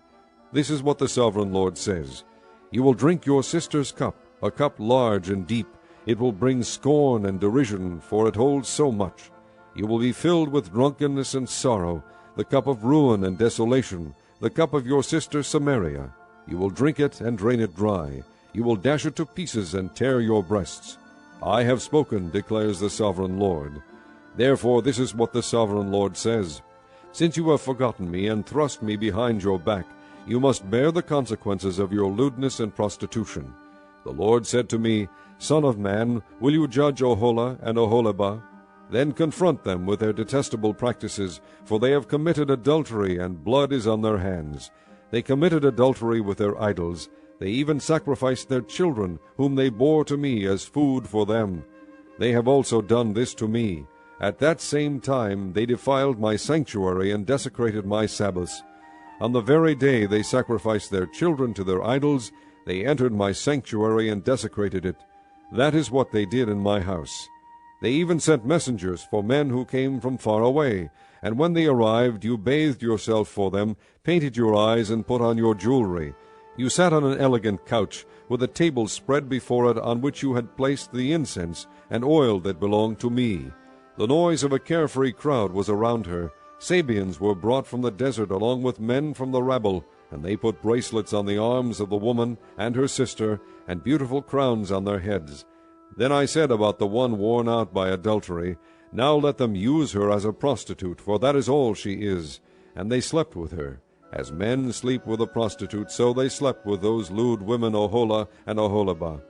A: This is what the Sovereign Lord says, You will drink your sister's cup, a cup large and deep. It will bring scorn and derision, for it holds so much. You will be filled with drunkenness and sorrow, the cup of ruin and desolation, the cup of your sister Samaria. You will drink it and drain it dry. You will dash it to pieces and tear your breasts. I have spoken, declares the Sovereign Lord. Therefore this is what the Sovereign Lord says, Since you have forgotten me and thrust me behind your back, you must bear the consequences of your lewdness and prostitution. The Lord said to me, Son of man, will you judge Oholah and Oholibah? Then confront them with their detestable practices, for they have committed adultery, and blood is on their hands. They committed adultery with their idols. They even sacrificed their children, whom they bore to me as food for them. They have also done this to me. At that same time they defiled my sanctuary and desecrated my Sabbaths. On the very day they sacrificed their children to their idols, they entered my sanctuary and desecrated it. That is what they did in my house. They even sent messengers for men who came from far away, and when they arrived you bathed yourself for them, painted your eyes, and put on your jewelry. You sat on an elegant couch, with a table spread before it on which you had placed the incense and oil that belonged to me. The noise of a carefree crowd was around her. Sabeans were brought from the desert along with men from the rabble, and they put bracelets on the arms of the woman and her sister, and beautiful crowns on their heads. Then I said about the one worn out by adultery, Now let them use her as a prostitute, for that is all she is. And they slept with her. As men sleep with a prostitute, so they slept with those lewd women Oholah and Oholibah.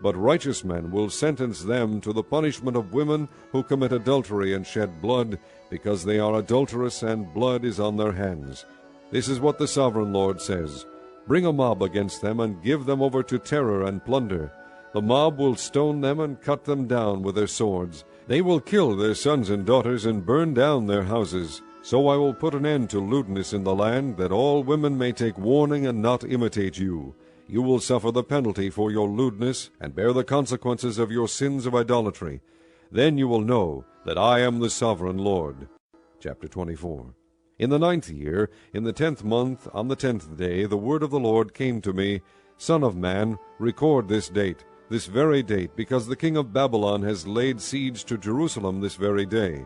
A: But righteous men will sentence them to the punishment of women who commit adultery and shed blood, because they are adulterous and blood is on their hands. This is what the Sovereign Lord says. Bring a mob against them and give them over to terror and plunder. The mob will stone them and cut them down with their swords. They will kill their sons and daughters and burn down their houses. So I will put an end to lewdness in the land, that all women may take warning and not imitate you. You will suffer the penalty for your lewdness, and bear the consequences of your sins of idolatry. Then you will know that I am the Sovereign Lord. Chapter 24. In the 9th year, in the 10th month, on the 10th day, the word of the Lord came to me, Son of man, record this date, this very date, because the king of Babylon has laid siege to Jerusalem this very day.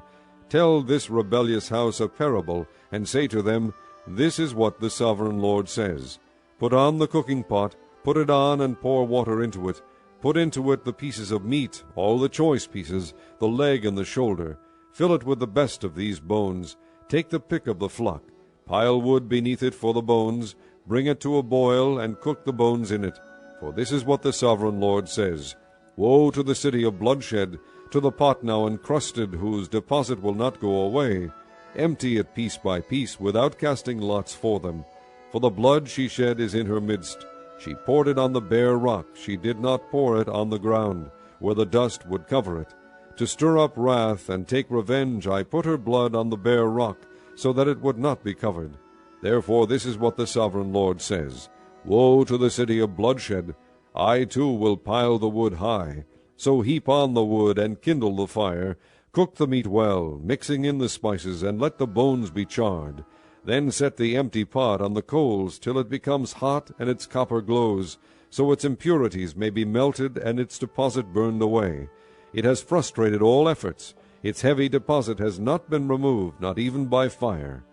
A: Tell this rebellious house a parable, and say to them, This is what the Sovereign Lord says. Put on the cooking pot, put it on, and pour water into it. Put into it the pieces of meat, all the choice pieces, the leg and the shoulder. Fill it with the best of these bones. Take the pick of the flock. Pile wood beneath it for the bones. Bring it to a boil, and cook the bones in it. For this is what the Sovereign Lord says. Woe to the city of bloodshed, to the pot now encrusted, whose deposit will not go away. Empty it piece by piece, without casting lots for them. For the blood she shed is in her midst. She poured it on the bare rock, she did not pour it on the ground, where the dust would cover it. To stir up wrath and take revenge, I put her blood on the bare rock, so that it would not be covered. Therefore this is what the Sovereign Lord says. Woe to the city of bloodshed! I too will pile the wood high. So heap on the wood, and kindle the fire. Cook the meat well, mixing in the spices, and let the bones be charred. Then set the empty pot on the coals, till it becomes hot, and its copper glows, so its impurities may be melted, and its deposit burned away. It has frustrated all efforts. Its heavy deposit has not been removed, not even by fire.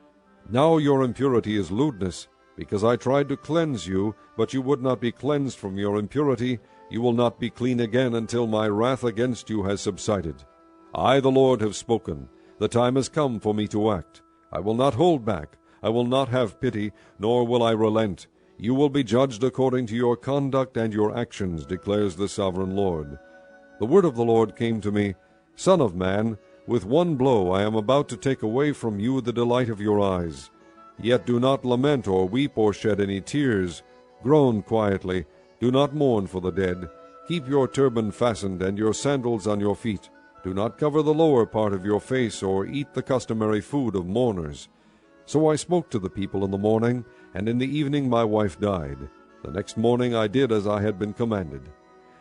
A: Now your impurity is lewdness, because I tried to cleanse you, but you would not be cleansed from your impurity. You will not be clean again until my wrath against you has subsided. I, the Lord, have spoken. The time has come for me to act. I will not hold back. I will not have pity, nor will I relent. You will be judged according to your conduct and your actions, declares the Sovereign Lord. The word of the Lord came to me, Son of man, with one blow I am about to take away from you the delight of your eyes. Yet do not lament or weep or shed any tears. Groan quietly. Do not mourn for the dead. Keep your turban fastened and your sandals on your feet. Do not cover the lower part of your face or eat the customary food of mourners. So I spoke to the people in the morning, and in the evening my wife died. The next morning I did as I had been commanded.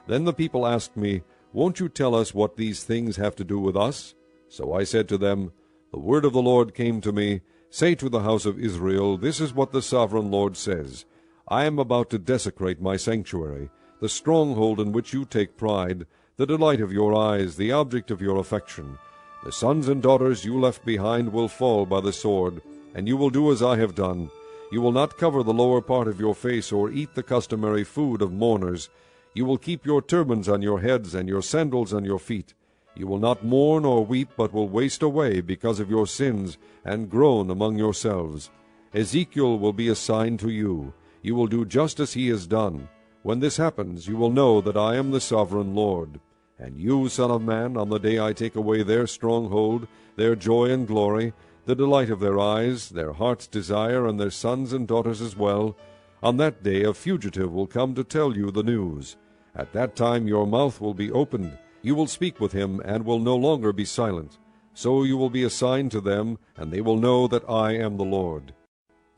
A: Then the people asked me, Won't you tell us what these things have to do with us? So I said to them, The word of the Lord came to me, Say to the house of Israel, This is what the Sovereign Lord says. I am about to desecrate my sanctuary, the stronghold in which you take pride, the delight of your eyes, the object of your affection. The sons and daughters you left behind will fall by the sword, and you will do as I have done. You will not cover the lower part of your face or eat the customary food of mourners. You will keep your turbans on your heads and your sandals on your feet. You will not mourn or weep, but will waste away because of your sins, and groan among yourselves. Ezekiel will be a sign to you. You will do just as he has done. When this happens, you will know that I am the Sovereign Lord. And you, Son of man, on the day I take away their stronghold, their joy and glory, the delight of their eyes, their heart's desire, and their sons and daughters as well, on that day a fugitive will come to tell you the news. At that time your mouth will be opened. You will speak with him, and will no longer be silent. So you will be a sign to them, and they will know that I am the Lord.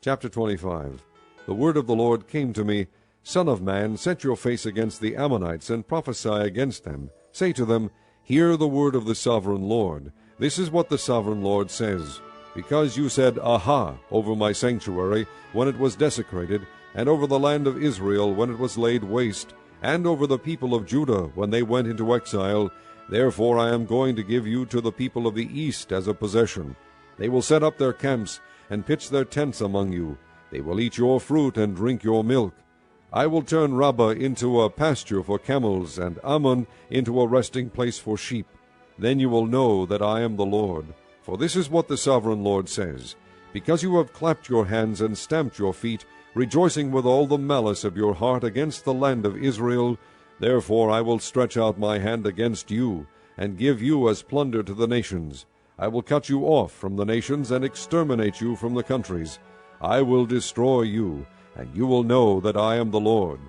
A: Chapter 25. The word of the Lord came to me, Son of man, set your face against the Ammonites, and prophesy against them. Say to them, Hear the word of the Sovereign Lord. This is what the Sovereign Lord says. Because you said, Aha, over my sanctuary, when it was desecrated, and over the land of Israel, when it was laid waste, and over the people of Judah, when they went into exile, therefore I am going to give you to the people of the east as a possession. They will set up their camps, and pitch their tents among you. They will eat your fruit and drink your milk. I will turn Rabbah into a pasture for camels, and Ammon into a resting place for sheep. Then you will know that I am the Lord. For this is what the Sovereign Lord says. Because you have clapped your hands and stamped your feet, rejoicing with all the malice of your heart against the land of Israel, therefore I will stretch out my hand against you, and give you as plunder to the nations. I will cut you off from the nations, and exterminate you from the countries. I will destroy you, and you will know that I am the Lord.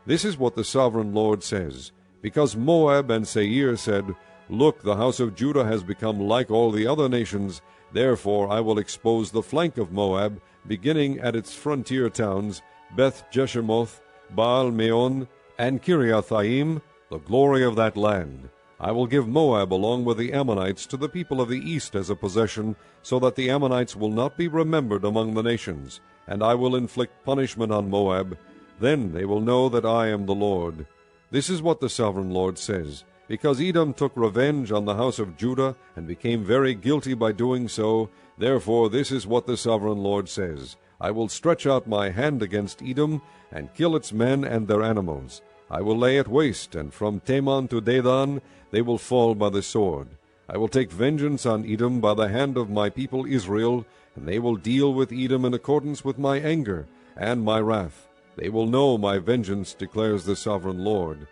A: This is what the sovereign Lord says. Because Moab and Seir said, Look, the house of Judah has become like all the other nations, therefore I will expose the flank of Moab, beginning at its frontier towns, Beth-Jeshemoth, Baal-Meon, and Kiriathaim, the glory of that land. I will give Moab along with the Ammonites to the people of the east as a possession, so that the Ammonites will not be remembered among the nations, and I will inflict punishment on Moab. Then they will know that I am the Lord. This is what the sovereign Lord says. Because Edom took revenge on the house of Judah, and became very guilty by doing so, therefore this is what the sovereign Lord says. I will stretch out my hand against Edom, and kill its men and their animals. I will lay it waste, and from Teman to Dedan they will fall by the sword. I will take vengeance on Edom by the hand of my people Israel, and they will deal with Edom in accordance with my anger and my wrath. They will know my vengeance, declares the sovereign Lord.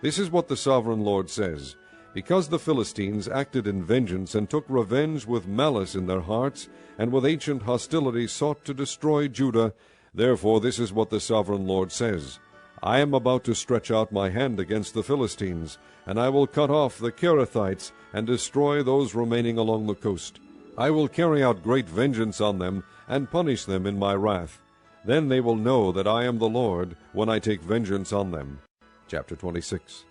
A: This is what the sovereign Lord says. Because the Philistines acted in vengeance and took revenge with malice in their hearts, and with ancient hostility sought to destroy Judah, therefore this is what the sovereign Lord says. I am about to stretch out my hand against the Philistines, and I will cut off the Kerethites and destroy those remaining along the coast. I will carry out great vengeance on them and punish them in my wrath. Then they will know that I am the Lord when I take vengeance on them. Chapter 26.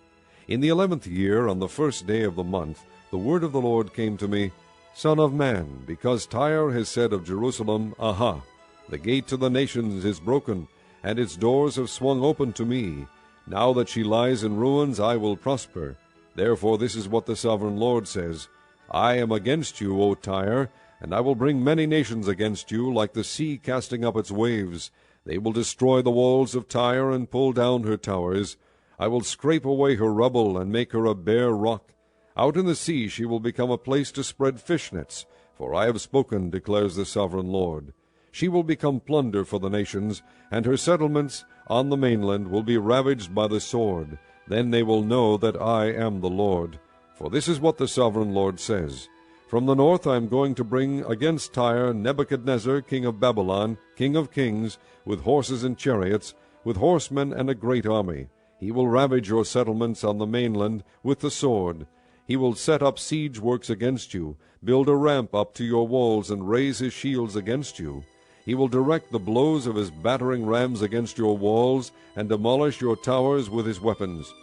A: In the 11th year, on the first day of the month, the word of the Lord came to me, Son of man, because Tyre has said of Jerusalem, Aha! The gate to the nations is broken, and its doors have swung open to me. Now that she lies in ruins, I will prosper. Therefore this is what the sovereign Lord says, I am against you, O Tyre, and I will bring many nations against you, like the sea casting up its waves. They will destroy the walls of Tyre and pull down her towers. I will scrape away her rubble and make her a bare rock. Out in the sea she will become a place to spread fishnets, for I have spoken, declares the sovereign Lord. She will become plunder for the nations, and her settlements on the mainland will be ravaged by the sword. Then they will know that I am the Lord. For this is what the sovereign Lord says. From the north I am going to bring against Tyre Nebuchadnezzar, king of Babylon, king of kings, with horses and chariots, with horsemen and a great army. He will ravage your settlements on the mainland with the sword. He will set up siege works against you, build a ramp up to your walls, and raise his shields against you. He will direct the blows of his battering rams against your walls, and demolish your towers with his weapons.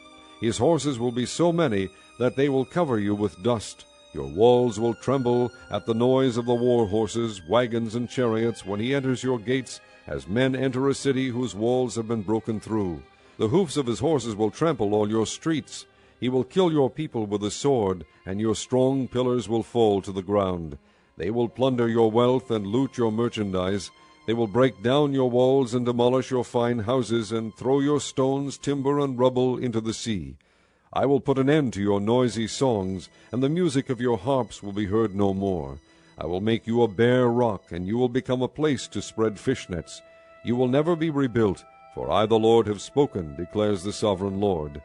A: His horses will be so many that they will cover you with dust. Your walls will tremble at the noise of the war horses, wagons, and chariots when he enters your gates, as men enter a city whose walls have been broken through. The hoofs of his horses will trample all your streets. He will kill your people with the sword, and your strong pillars will fall to the ground. They will plunder your wealth and loot your merchandise. They will break down your walls and demolish your fine houses, and throw your stones, timber, and rubble into the sea. I will put an end to your noisy songs, and the music of your harps will be heard no more. I will make you a bare rock, and you will become a place to spread fishnets. You will never be rebuilt, for I the Lord have spoken, declares the sovereign Lord.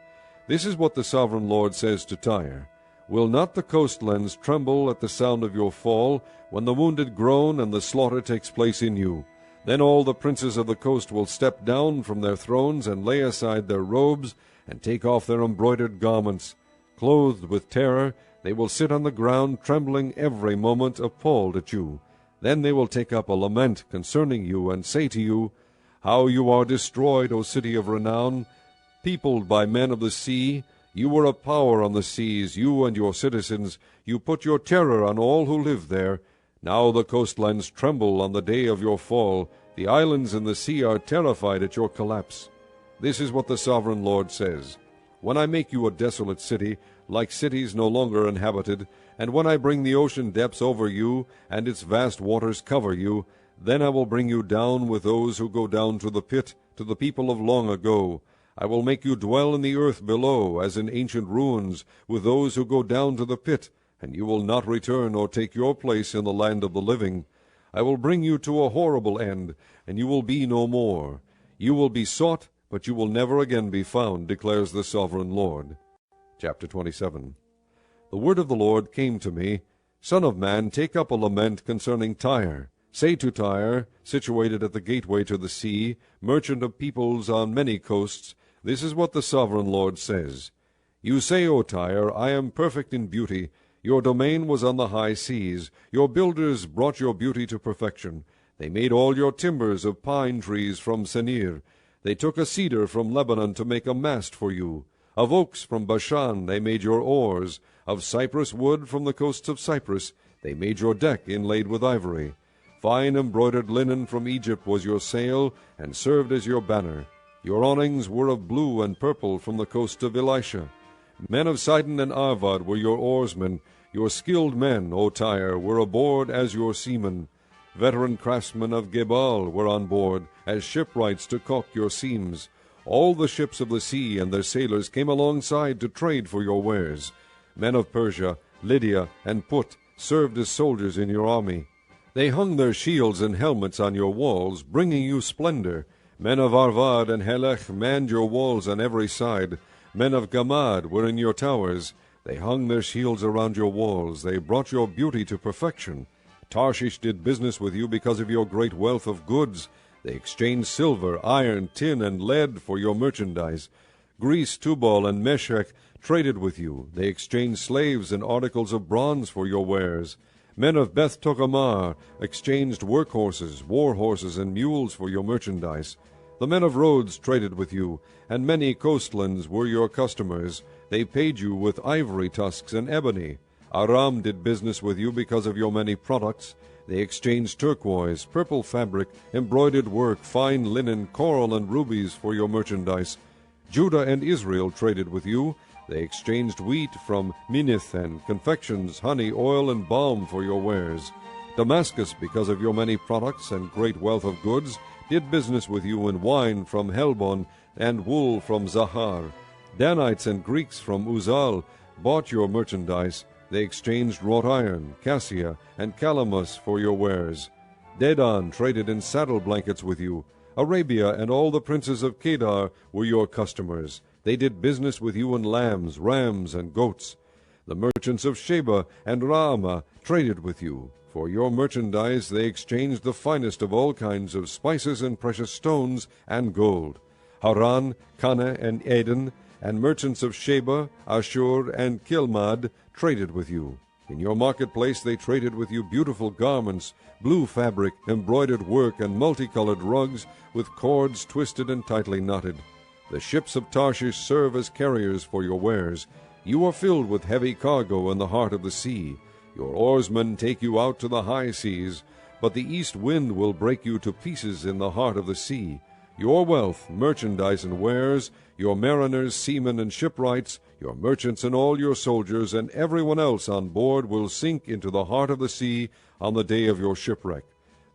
A: This is what the sovereign Lord says to Tyre. Will not the coastlands tremble at the sound of your fall, when the wounded groan and the slaughter takes place in you? Then all the princes of the coast will step down from their thrones and lay aside their robes, and take off their embroidered garments. Clothed with terror, they will sit on the ground, trembling every moment, appalled at you. Then they will take up a lament concerning you, and say to you, How you are destroyed, O city of renown, peopled by men of the sea! You were a power on the seas, you and your citizens. You put your terror on all who live there. Now the coastlands tremble on the day of your fall. The islands in the sea are terrified at your collapse. This is what the sovereign Lord says. When I make you a desolate city, like cities no longer inhabited, and when I bring the ocean depths over you, and its vast waters cover you, then I will bring you down with those who go down to the pit, to the people of long ago. I will make you dwell in the earth below, as in ancient ruins, with those who go down to the pit, and you will not return or take your place in the land of the living. I will bring you to a horrible end, and you will be no more. You will be sought, but you will never again be found, declares the sovereign Lord. Chapter 27. The word of the Lord came to me, Son of man, take up a lament concerning Tyre. Say to Tyre, situated at the gateway to the sea, merchant of peoples on many coasts, this is what the sovereign Lord says. You say, O Tyre, I am perfect in beauty. Your domain was on the high seas. Your builders brought your beauty to perfection. They made all your timbers of pine trees from Senir. They took a cedar from Lebanon to make a mast for you. Of oaks from Bashan they made your oars. Of cypress wood from the coasts of Cyprus they made your deck inlaid with ivory. Fine embroidered linen from Egypt was your sail, and served as your banner. Your awnings were of blue and purple from the coast of Elisha. Men of Sidon and Arvad were your oarsmen. Your skilled men, O Tyre, were aboard as your seamen. Veteran craftsmen of Gebal were on board, as shipwrights to caulk your seams. All the ships of the sea and their sailors came alongside to trade for your wares. Men of Persia, Lydia, and Put served as soldiers in your army. They hung their shields and helmets on your walls, bringing you splendor. Men of Arvad and Helech manned your walls on every side. Men of Gamad were in your towers. They hung their shields around your walls. They brought your beauty to perfection. Tarshish did business with you because of your great wealth of goods. They exchanged silver, iron, tin, and lead for your merchandise. Greece, Tubal, and Meshech traded with you. They exchanged slaves and articles of bronze for your wares. Men of Beth Togarmah exchanged workhorses, war horses, and mules for your merchandise. The men of Rhodes traded with you, and many coastlands were your customers. They paid you with ivory tusks and ebony. Aram did business with you because of your many products. They exchanged turquoise, purple fabric, embroidered work, fine linen, coral, and rubies for your merchandise. Judah and Israel traded with you. They exchanged wheat from Minnith and confections, honey, oil, and balm for your wares. Damascus, because of your many products and great wealth of goods, did business with you in wine from Helbon and wool from Zahar. Danites and Greeks from Uzal bought your merchandise. They exchanged wrought iron, cassia, and calamus for your wares. Dedan traded in saddle blankets with you. Arabia and all the princes of Kedar were your customers. They did business with you in lambs, rams, and goats. The merchants of Sheba and Raamah traded with you. For your merchandise they exchanged the finest of all kinds of spices and precious stones and gold. Haran, Canah, and Eden, and merchants of Sheba, Ashur, and Kilmad traded with you. In your marketplace they traded with you beautiful garments, blue fabric, embroidered work, and multicolored rugs with cords twisted and tightly knotted. The ships of Tarshish serve as carriers for your wares. You are filled with heavy cargo in the heart of the sea. Your oarsmen take you out to the high seas, but the east wind will break you to pieces in the heart of the sea. Your wealth, merchandise, and wares, your mariners, seamen, and shipwrights, your merchants and all your soldiers, and everyone else on board will sink into the heart of the sea on the day of your shipwreck.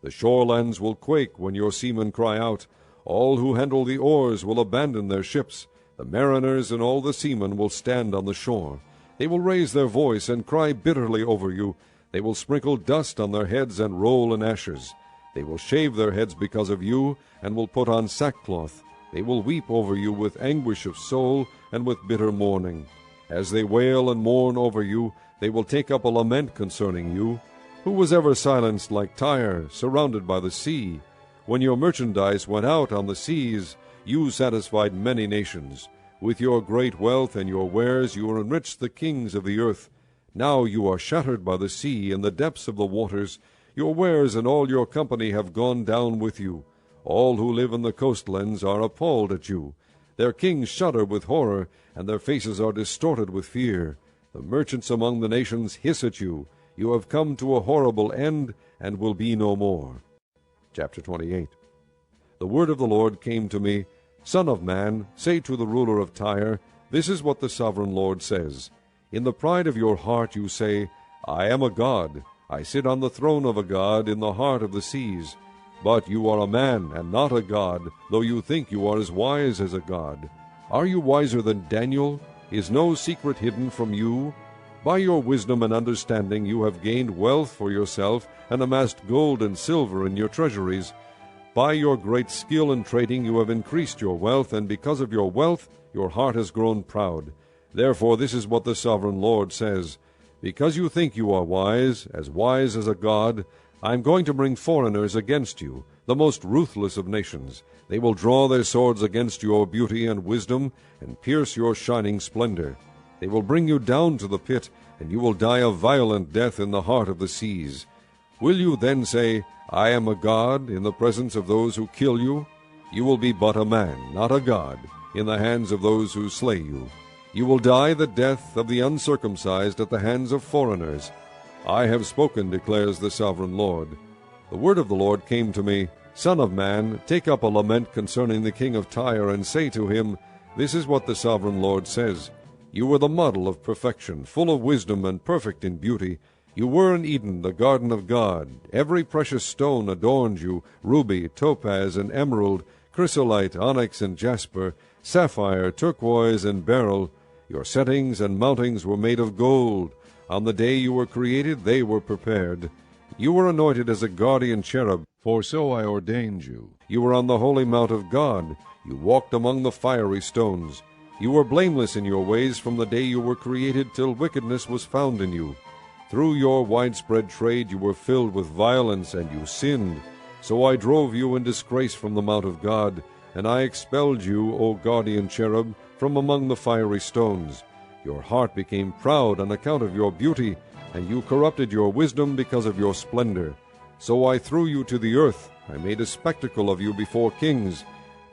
A: The shorelands will quake when your seamen cry out. All who handle the oars will abandon their ships. The mariners and all the seamen will stand on the shore. They will raise their voice and cry bitterly over you. They will sprinkle dust on their heads and roll in ashes. They will shave their heads because of you, and will put on sackcloth. They will weep over you with anguish of soul and with bitter mourning. As they wail and mourn over you, they will take up a lament concerning you. Who was ever silenced like Tyre, surrounded by the sea? When your merchandise went out on the seas, you satisfied many nations. With your great wealth and your wares you enriched the kings of the earth. Now you are shattered by the sea in the depths of the waters. Your wares and all your company have gone down with you. All who live in the coastlands are appalled at you. Their kings shudder with horror, and their faces are distorted with fear. The merchants among the nations hiss at you. You have come to a horrible end, and will be no more. Chapter 28. The word of the Lord came to me, Son of man, say to the ruler of Tyre, This is what the sovereign Lord says. In the pride of your heart you say, I am a god. I sit on the throne of a god in the heart of the seas. But you are a man, and not a god, though you think you are as wise as a god. Are you wiser than Daniel? Is no secret hidden from you? By your wisdom and understanding you have gained wealth for yourself, and amassed gold and silver in your treasuries. By your great skill in trading you have increased your wealth, and because of your wealth your heart has grown proud. Therefore this is what the sovereign Lord says, Because you think you are wise as a god, I am going to bring foreigners against you, the most ruthless of nations. They will draw their swords against your beauty and wisdom, and pierce your shining splendor. They will bring you down to the pit, and you will die a violent death in the heart of the seas. Will you then say, I am a god, in the presence of those who kill you? You will be but a man, not a god, in the hands of those who slay you. You will die the death of the uncircumcised at the hands of foreigners. I have spoken, declares the sovereign Lord. The word of the Lord came to me, Son of man, take up a lament concerning the king of Tyre, and say to him, This is what the sovereign Lord says. You were the model of perfection, full of wisdom and perfect in beauty. You were in Eden, the garden of God. Every precious stone adorned you, ruby, topaz, and emerald, chrysolite, onyx, and jasper, sapphire, turquoise, and beryl. Your settings and mountings were made of gold. On the day you were created they were prepared. You were anointed as a guardian cherub, for so I ordained you. You were on the holy mount of God. You walked among the fiery stones. You were blameless in your ways from the day you were created till wickedness was found in you. Through your widespread trade you were filled with violence, and you sinned. So I drove you in disgrace from the mount of God, and I expelled you, O guardian cherub, from among the fiery stones. Your heart became proud on account of your beauty, and you corrupted your wisdom because of your splendor. So I threw you to the earth. I made a spectacle of you before kings.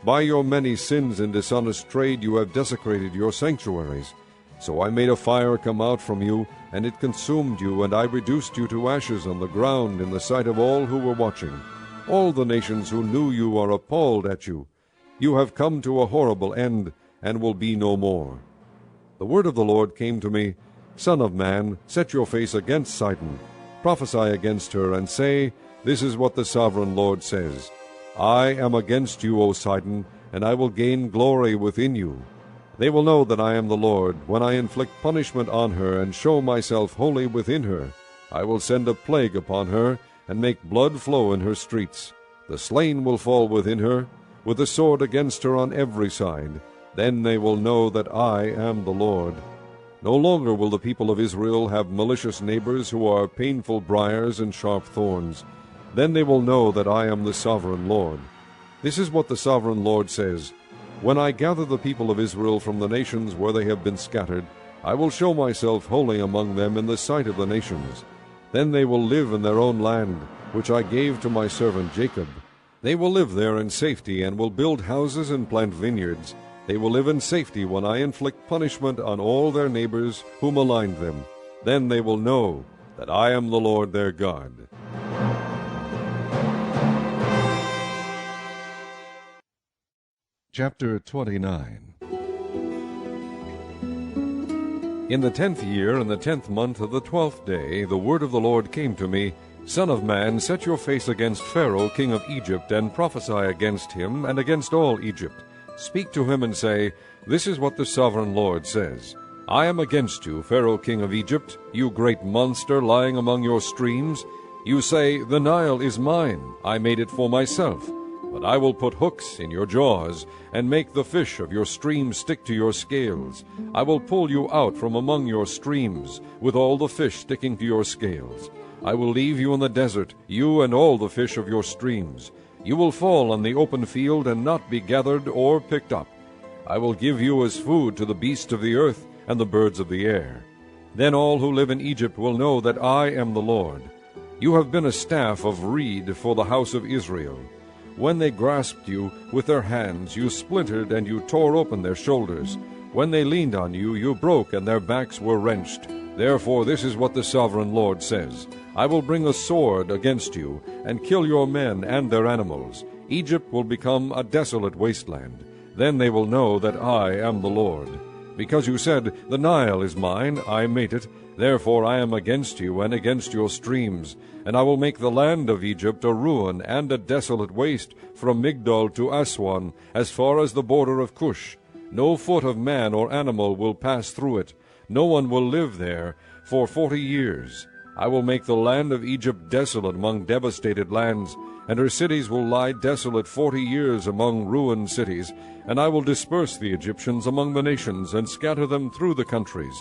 A: By your many sins and dishonest trade you have desecrated your sanctuaries. So I made a fire come out from you, and it consumed you, and I reduced you to ashes on the ground in the sight of all who were watching. All the nations who knew you are appalled at you. You have come to a horrible end, and will be no more. The word of the Lord came to me, Son of man, set your face against Sidon. Prophesy against her, and say, This is what the sovereign Lord says. I am against you, O Sidon, and I will gain glory within you. They will know that I am the Lord, when I inflict punishment on her, and show myself holy within her. I will send a plague upon her, and make blood flow in her streets. The slain will fall within her, with the sword against her on every side. Then they will know that I am the Lord. No longer will the people of Israel have malicious neighbors who are painful briars and sharp thorns. Then they will know that I am the sovereign Lord. This is what the sovereign Lord says, When I gather the people of Israel from the nations where they have been scattered, I will show myself holy among them in the sight of the nations. Then they will live in their own land, which I gave to my servant Jacob. They will live there in safety, and will build houses and plant vineyards. They will live in safety when I inflict punishment on all their neighbors who maligned them. Then they will know that I am the Lord their God. Chapter 29. In the 10th year, in the 10th month of the 12th day, the word of the Lord came to me, Son of man, set your face against Pharaoh king of Egypt, and prophesy against him, and against all Egypt. Speak to him and say, This is what the sovereign Lord says. I am against you, Pharaoh king of Egypt, you great monster lying among your streams. You say, The Nile is mine, I made it for myself. But I will put hooks in your jaws, and make the fish of your streams stick to your scales. I will pull you out from among your streams, with all the fish sticking to your scales. I will leave you in the desert, you and all the fish of your streams. You will fall on the open field, and not be gathered or picked up. I will give you as food to the beasts of the earth and the birds of the air. Then all who live in Egypt will know that I am the Lord. You have been a staff of reed for the house of Israel. When they grasped you with their hands, you splintered and you tore open their shoulders. When they leaned on you, you broke, and their backs were wrenched. Therefore this is what the sovereign Lord says. I will bring a sword against you, and kill your men and their animals. Egypt will become a desolate wasteland. Then they will know that I am the Lord. Because you said, The Nile is mine, I made it. Therefore I am against you and against your streams. And I will make the land of Egypt a ruin and a desolate waste, from Migdol to Aswan, as far as the border of Cush. No foot of man or animal will pass through it. No one will live there, for 40 years. I will make the land of Egypt desolate among devastated lands, and her cities will lie desolate 40 years among ruined cities, and I will disperse the Egyptians among the nations, and scatter them through the countries.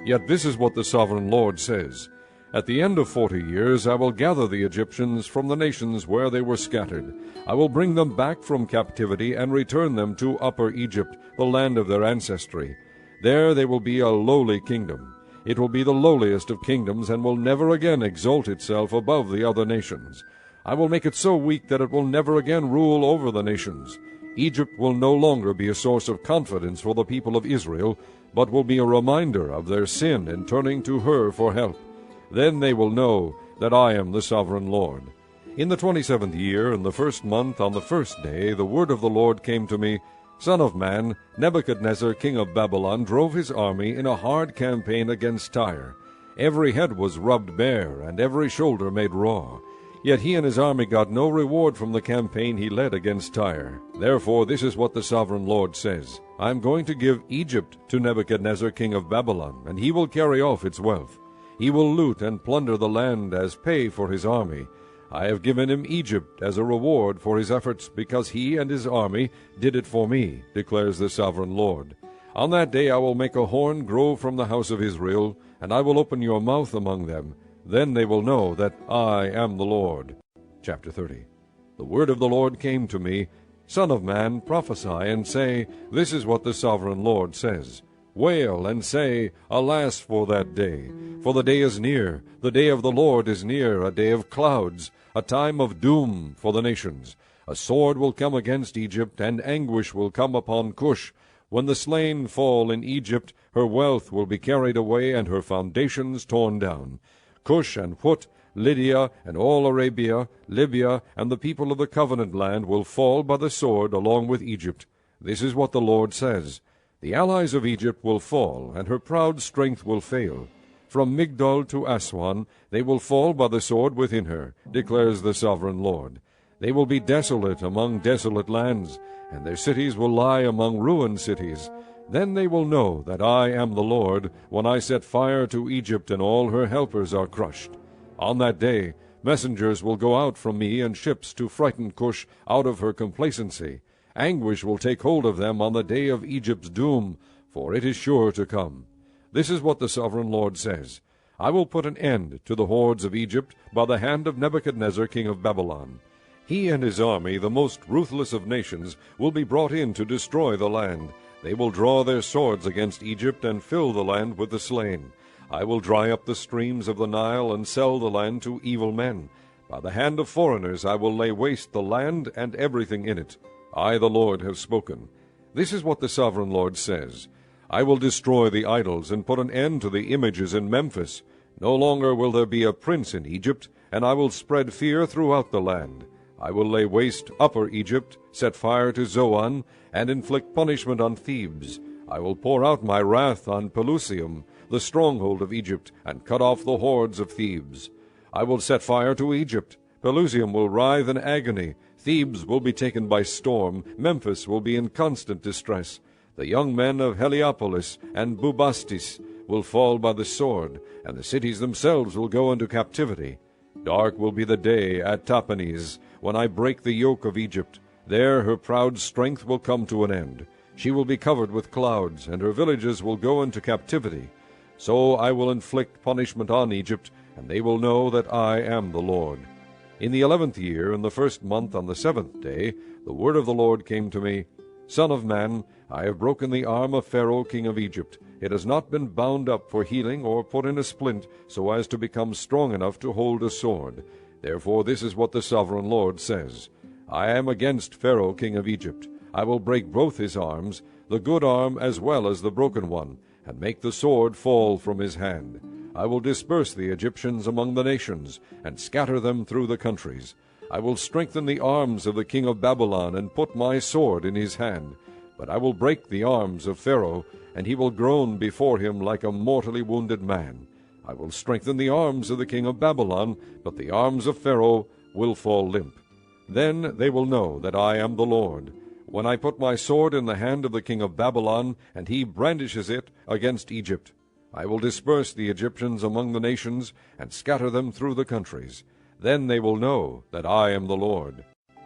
A: Yet this is what the sovereign Lord says. At the end of 40 years I will gather the Egyptians from the nations where they were scattered. I will bring them back from captivity and return them to Upper Egypt, the land of their ancestry. There they will be a lowly kingdom. It will be the lowliest of kingdoms, and will never again exalt itself above the other nations. I will make it so weak that it will never again rule over the nations. Egypt will no longer be a source of confidence for the people of Israel, but will be a reminder of their sin in turning to her for help. Then they will know that I am the sovereign Lord. In the 27th year, in the 1st month, on the 1st day, the word of the Lord came to me, Son of man, Nebuchadnezzar king of Babylon drove his army in a hard campaign against Tyre. Every head was rubbed bare, and every shoulder made raw. Yet he and his army got no reward from the campaign he led against Tyre. Therefore this is what the sovereign Lord says, I am going to give Egypt to Nebuchadnezzar king of Babylon, and he will carry off its wealth. He will loot and plunder the land as pay for his army. I have given him Egypt as a reward for his efforts, because he and his army did it for me, declares the sovereign Lord. On that day I will make a horn grow from the house of Israel, and I will open your mouth among them. Then they will know that I am the Lord. Chapter 30. The word of the Lord came to me, Son of man, prophesy, and say, This is what the sovereign Lord says. Wail and say, Alas for that day! For the day is near, the day of the Lord is near, a day of clouds, a time of doom for the nations. A sword will come against Egypt, and anguish will come upon Cush. When the slain fall in Egypt, her wealth will be carried away, and her foundations torn down. Cush and Put, Lydia, and all Arabia, Libya, and the people of the covenant land will fall by the sword along with Egypt. This is what the Lord says. The allies of Egypt will fall, and her proud strength will fail. From Migdol to Aswan they will fall by the sword within her, declares the sovereign Lord. They will be desolate among desolate lands, and their cities will lie among ruined cities. Then they will know that I am the Lord, when I set fire to Egypt, and all her helpers are crushed. On that day messengers will go out from me, and ships to frighten Cush out of her complacency. Anguish will take hold of them on the day of Egypt's doom, for it is sure to come. This is what the sovereign Lord says. I will put an end to the hordes of Egypt by the hand of Nebuchadnezzar king of Babylon. He and his army, the most ruthless of nations, will be brought in to destroy the land. They will draw their swords against Egypt and fill the land with the slain. I will dry up the streams of the Nile and sell the land to evil men. By the hand of foreigners I will lay waste the land and everything in it. I, the Lord, have spoken. This is what the sovereign Lord says. I will destroy the idols and put an end to the images in Memphis. No longer will there be a prince in Egypt, and I will spread fear throughout the land. I will lay waste Upper Egypt, set fire to Zoan, and inflict punishment on Thebes. I will pour out my wrath on Pelusium, the stronghold of Egypt, and cut off the hordes of Thebes. I will set fire to Egypt. Pelusium will writhe in agony. Thebes will be taken by storm. Memphis will be in constant distress. The young men of Heliopolis and Bubastis will fall by the sword, and the cities themselves will go into captivity. Dark will be the day at Tahpanhes, when I break the yoke of Egypt. There her proud strength will come to an end. She will be covered with clouds, and her villages will go into captivity. So I will inflict punishment on Egypt, and they will know that I am the Lord. In the 11th year, in the 1st month, on the 7th day, the word of the Lord came to me, Son of man, I have broken the arm of Pharaoh king of Egypt. It has not been bound up for healing or put in a splint, so as to become strong enough to hold a sword. Therefore this is what the sovereign Lord says. I am against Pharaoh king of Egypt. I will break both his arms, the good arm as well as the broken one, and make the sword fall from his hand. I will disperse the Egyptians among the nations, and scatter them through the countries. I will strengthen the arms of the king of Babylon, and put my sword in his hand. But I will break the arms of Pharaoh, and he will groan before him like a mortally wounded man. I will strengthen the arms of the king of Babylon, but the arms of Pharaoh will fall limp. Then they will know that I am the Lord, when I put my sword in the hand of the king of Babylon, and he brandishes it against Egypt. I will disperse the Egyptians among the nations, and scatter them through the countries. Then they will know that I am the Lord.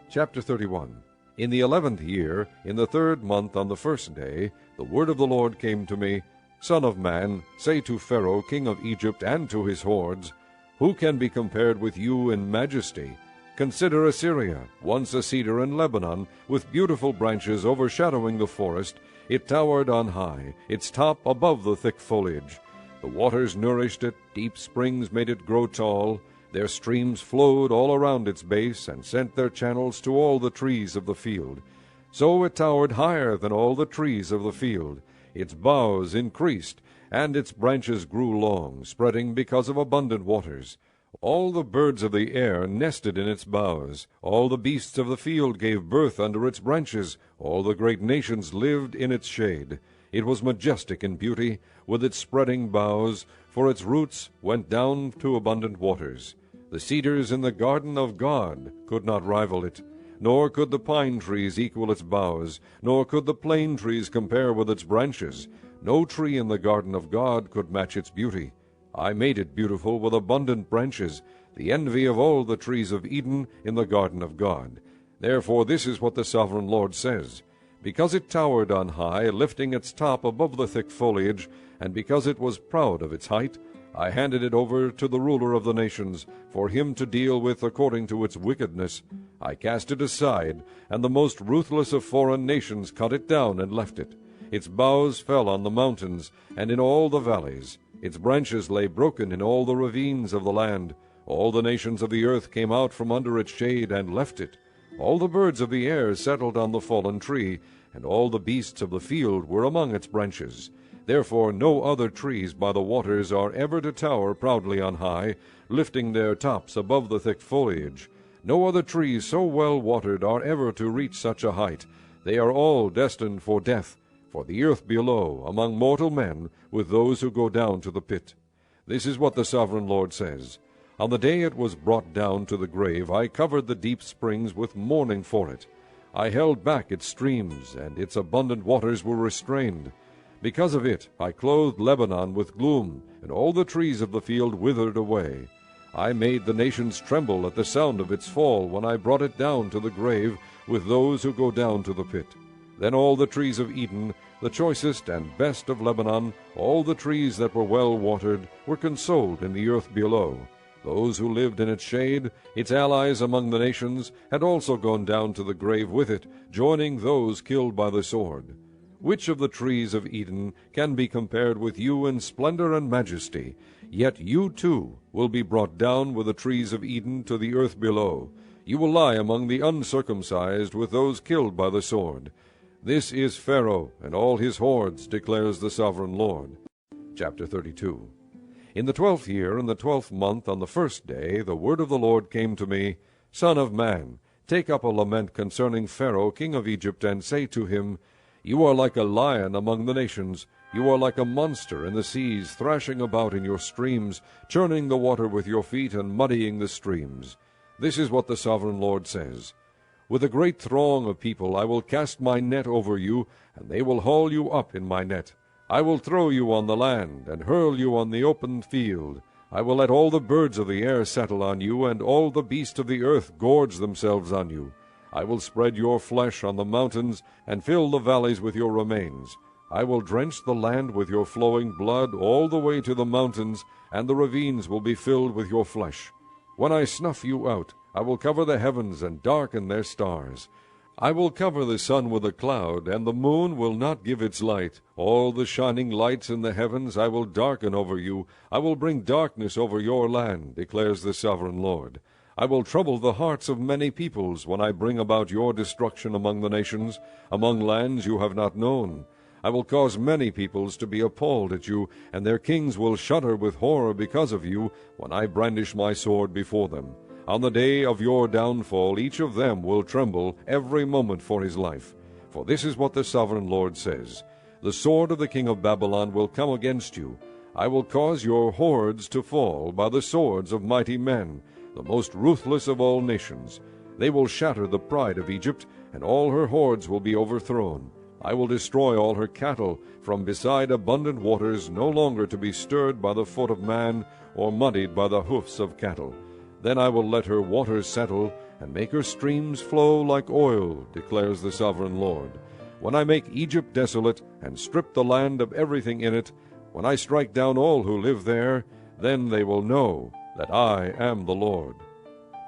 A: Chapter 31. In the 11th year, in the 3rd month on the 1st day, the word of the Lord came to me, Son of man, say to Pharaoh king of Egypt and to his hordes, Who can be compared with you in majesty? Consider Assyria, once a cedar in Lebanon, with beautiful branches overshadowing the forest. It towered on high, its top above the thick foliage. The waters nourished it, deep springs made it grow tall. Their streams flowed all around its base, and sent their channels to all the trees of the field. So it towered higher than all the trees of the field. Its boughs increased, and its branches grew long, spreading because of abundant waters. All the birds of the air nested in its boughs. All the beasts of the field gave birth under its branches. All the great nations lived in its shade. It was majestic in beauty, with its spreading boughs, for its roots went down to abundant waters. The cedars in the garden of God could not rival it, nor could the pine trees equal its boughs, nor could the plane trees compare with its branches. No tree in the garden of God could match its beauty. I made it beautiful with abundant branches, the envy of all the trees of Eden in the garden of God. Therefore this is what the sovereign Lord says, Because it towered on high, lifting its top above the thick foliage, and because it was proud of its height, I handed it over to the ruler of the nations, for him to deal with according to its wickedness. I cast it aside, and the most ruthless of foreign nations cut it down and left it. Its boughs fell on the mountains, and in all the valleys. Its branches lay broken in all the ravines of the land. All the nations of the earth came out from under its shade and left it. All the birds of the air settled on the fallen tree, and all the beasts of the field were among its branches. Therefore no other trees by the waters are ever to tower proudly on high, lifting their tops above the thick foliage. No other trees so well watered are ever to reach such a height. They are all destined for death, for the earth below, among mortal men, with those who go down to the pit. This is what the sovereign Lord says. On the day it was brought down to the grave, I covered the deep springs with mourning for it. I held back its streams, and its abundant waters were restrained. Because of it I clothed Lebanon with gloom, and all the trees of the field withered away. I made the nations tremble at the sound of its fall when I brought it down to the grave with those who go down to the pit. Then all the trees of Eden, the choicest and best of Lebanon, all the trees that were well watered, were consoled in the earth below. Those who lived in its shade, its allies among the nations, had also gone down to the grave with it, joining those killed by the sword. Which of the trees of Eden can be compared with you in splendor and majesty? Yet you too will be brought down with the trees of Eden to the earth below. You will lie among the uncircumcised with those killed by the sword. This is Pharaoh and all his hordes, declares the sovereign Lord. Chapter 32. In the 12th year, in the 12th month, on the 1st day, the word of the Lord came to me, Son of man, take up a lament concerning Pharaoh king of Egypt, and say to him, You are like a lion among the nations. You are like a monster in the seas, thrashing about in your streams, churning the water with your feet, and muddying the streams. This is what the sovereign Lord says. With a great throng of people I will cast my net over you, and they will haul you up in my net. I will throw you on the land, and hurl you on the open field. I will let all the birds of the air settle on you, and all the beasts of the earth gorge themselves on you. I will spread your flesh on the mountains, and fill the valleys with your remains. I will drench the land with your flowing blood all the way to the mountains, and the ravines will be filled with your flesh. When I snuff you out, I will cover the heavens and darken their stars. I will cover the sun with a cloud, and the moon will not give its light. All the shining lights in the heavens I will darken over you. I will bring darkness over your land, declares the sovereign Lord. I will trouble the hearts of many peoples when I bring about your destruction among the nations, among lands you have not known. I will cause many peoples to be appalled at you, and their kings will shudder with horror because of you when I brandish my sword before them. On the day of your downfall each of them will tremble every moment for his life. For this is what the sovereign Lord says. The sword of the king of Babylon will come against you. I will cause your hordes to fall by the swords of mighty men, the most ruthless of all nations. They will shatter the pride of Egypt, and all her hordes will be overthrown. I will destroy all her cattle from beside abundant waters, no longer to be stirred by the foot of man, or muddied by the hoofs of cattle. Then I will let her waters settle, and make her streams flow like oil, declares the sovereign Lord. When I make Egypt desolate, and strip the land of everything in it, when I strike down all who live there, then they will know that I am the Lord.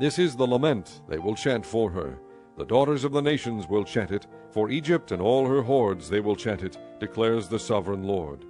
A: This is the lament they will chant for her. The daughters of the nations will chant it. For Egypt and all her hordes they will chant it, declares the sovereign Lord.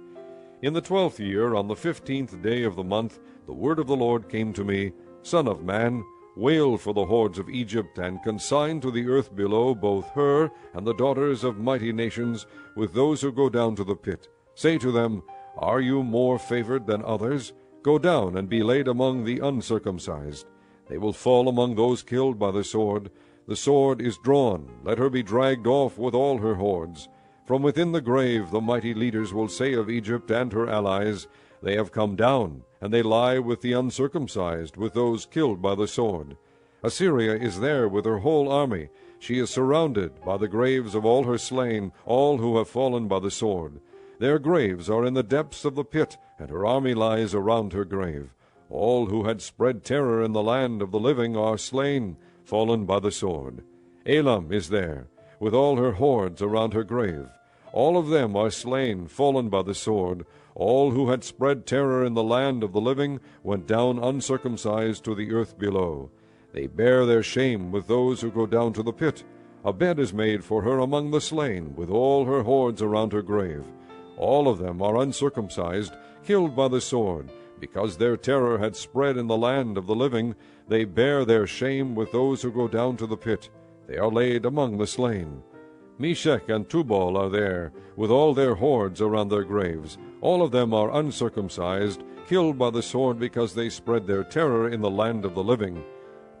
A: In the 12th year, on the 15th day of the month, the word of the Lord came to me, Son of man, wail for the hordes of Egypt, and consign to the earth below both her and the daughters of mighty nations, with those who go down to the pit. Say to them, Are you more favored than others? Go down and be laid among the uncircumcised. They will fall among those killed by the sword. The sword is drawn, let her be dragged off with all her hordes. From within the grave the mighty leaders will say of Egypt and her allies, They have come down, and they lie with the uncircumcised, with those killed by the sword. Assyria is there with her whole army. She is surrounded by the graves of all her slain, all who have fallen by the sword. Their graves are in the depths of the pit, and her army lies around her grave. All who had spread terror in the land of the living are slain, fallen by the sword. Elam is there, with all her hordes around her grave. All of them are slain, fallen by the sword. All who had spread terror in the land of the living went down uncircumcised to the earth below. They bear their shame with those who go down to the pit. A bed is made for her among the slain, with all her hordes around her grave. All of them are uncircumcised, killed by the sword. Because their terror had spread in the land of the living, they bear their shame with those who go down to the pit. They are laid among the slain. Meshech and Tubal are there, with all their hordes around their graves. All of them are uncircumcised, killed by the sword because they spread their terror in the land of the living.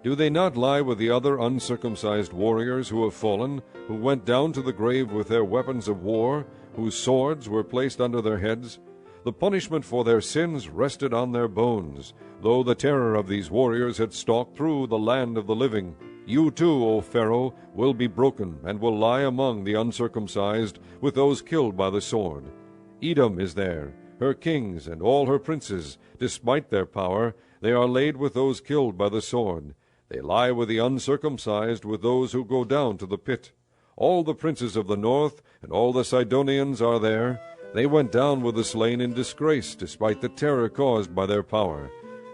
A: Do they not lie with the other uncircumcised warriors who have fallen, who went down to the grave with their weapons of war, whose swords were placed under their heads? The punishment for their sins rested on their bones, though the terror of these warriors had stalked through the land of the living. You too, O Pharaoh, will be broken, and will lie among the uncircumcised, with those killed by the sword. Edom is there, her kings and all her princes. Despite their power, they are laid with those killed by the sword. They lie with the uncircumcised, with those who go down to the pit. All the princes of the north and all the Sidonians are there. They went down with the slain in disgrace, despite the terror caused by their power.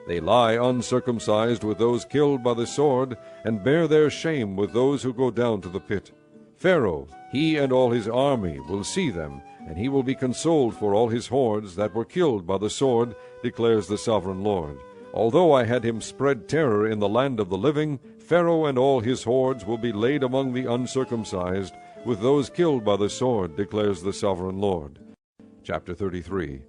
A: They lie uncircumcised with those killed by the sword, and bear their shame with those who go down to the pit. Pharaoh, he and all his army, will see them, and he will be consoled for all his hordes that were killed by the sword, declares the sovereign Lord. Although I had him spread terror in the land of the living, Pharaoh and all his hordes will be laid among the uncircumcised, with those killed by the sword, declares the sovereign Lord. Chapter 33.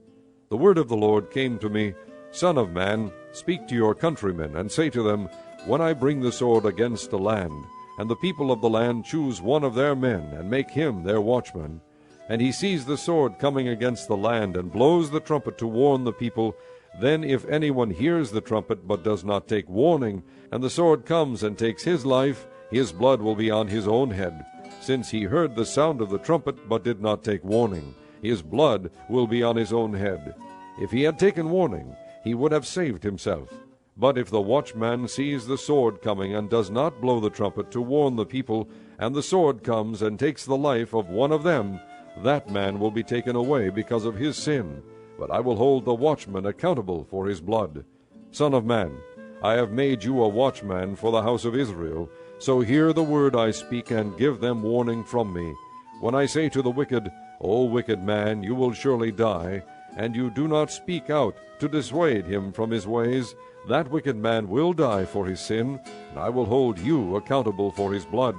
A: The word of the Lord came to me, Son of man, speak to your countrymen, and say to them, When I bring the sword against the land, and the people of the land choose one of their men, and make him their watchman, and he sees the sword coming against the land, and blows the trumpet to warn the people, then if anyone hears the trumpet but does not take warning, and the sword comes and takes his life, his blood will be on his own head. Since he heard the sound of the trumpet but did not take warning, his blood will be on his own head. If he had taken warning, he would have saved himself. But if the watchman sees the sword coming and does not blow the trumpet to warn the people, and the sword comes and takes the life of one of them, that man will be taken away because of his sin. But I will hold the watchman accountable for his blood. Son of man, I have made you a watchman for the house of Israel. So hear the word I speak, and give them warning from me. When I say to the wicked, O wicked man, you will surely die, and you do not speak out to dissuade him from his ways, that wicked man will die for his sin, and I will hold you accountable for his blood.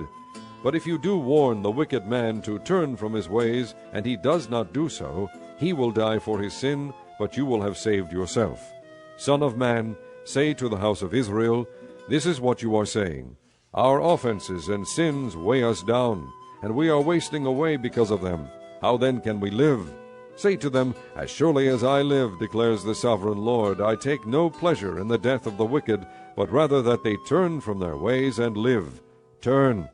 A: But if you do warn the wicked man to turn from his ways, and he does not do so, he will die for his sin, but you will have saved yourself. Son of man, say to the house of Israel, This is what you are saying. Our offenses and sins weigh us down, and we are wasting away because of them. How then can we live? Say to them, As surely as I live, declares the sovereign Lord, I take no pleasure in the death of the wicked, but rather that they turn from their ways and live. Turn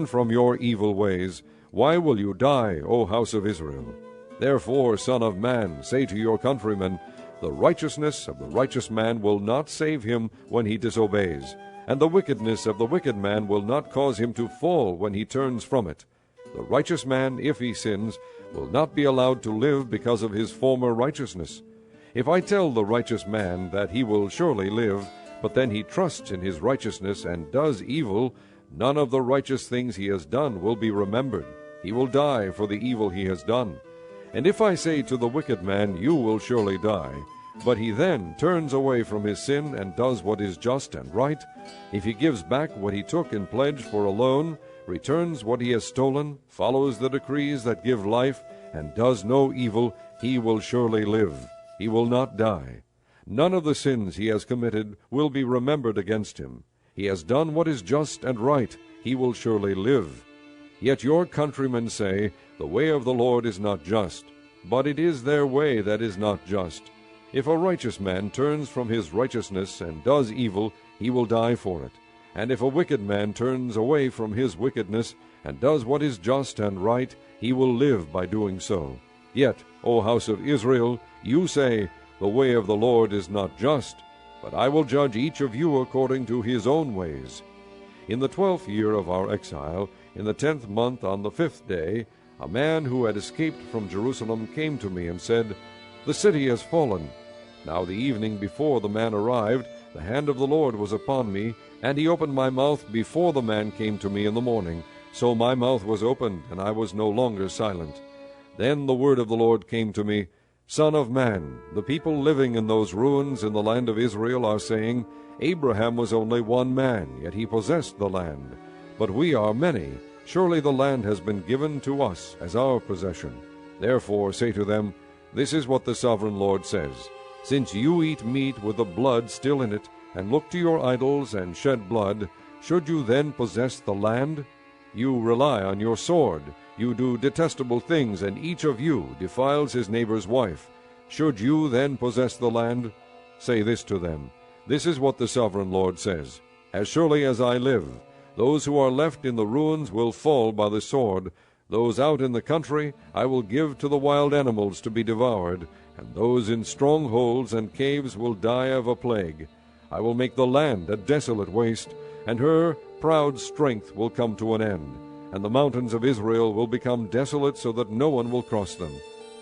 A: from your evil ways. Why will you die, O house of Israel? Therefore, Son of man, say to your countrymen, the righteousness of the righteous man will not save him when he disobeys, and the wickedness of the wicked man will not cause him to fall when he turns from it. The righteous man, if he sins, will not be allowed to live because of his former righteousness. If I tell the righteous man that he will surely live, but then he trusts in his righteousness and does evil, none of the righteous things he has done will be remembered. He will die for the evil he has done. And if I say to the wicked man, you will surely die, but he then turns away from his sin and does what is just and right, if he gives back what he took in pledge for a loan, returns what he has stolen, follows the decrees that give life, and does no evil, he will surely live. He will not die. None of the sins he has committed will be remembered against him. He has done what is just and right. He will surely live. Yet your countrymen say, the way of the Lord is not just, but it is their way that is not just. If a righteous man turns from his righteousness and does evil, he will die for it. And if a wicked man turns away from his wickedness and does what is just and right, he will live by doing so. Yet, O house of Israel, you say, the way of the Lord is not just, but I will judge each of you according to his own ways. In the 12th year of our exile, in the 10th month on the 5th day, a man who had escaped from Jerusalem came to me and said, the city has fallen. Now the evening before the man arrived, the hand of the Lord was upon me, and he opened my mouth before the man came to me in the morning. So my mouth was opened, and I was no longer silent. Then the word of the Lord came to me, Son of man, the people living in those ruins in the land of Israel are saying, Abraham was only one man, yet he possessed the land. But we are many. Surely the land has been given to us as our possession. Therefore say to them, this is what the sovereign Lord says. Since you eat meat with the blood still in it, and look to your idols and shed blood, should you then possess the land? You rely on your sword. You do detestable things, and each of you defiles his neighbor's wife. Should you then possess the land? Say this to them, this is what the sovereign Lord says. As surely as I live, those who are left in the ruins will fall by the sword. Those out in the country I will give to the wild animals to be devoured, and those in strongholds and caves will die of a plague. I will make the land a desolate waste, and her proud strength will come to an end. And the mountains of Israel will become desolate so that no one will cross them.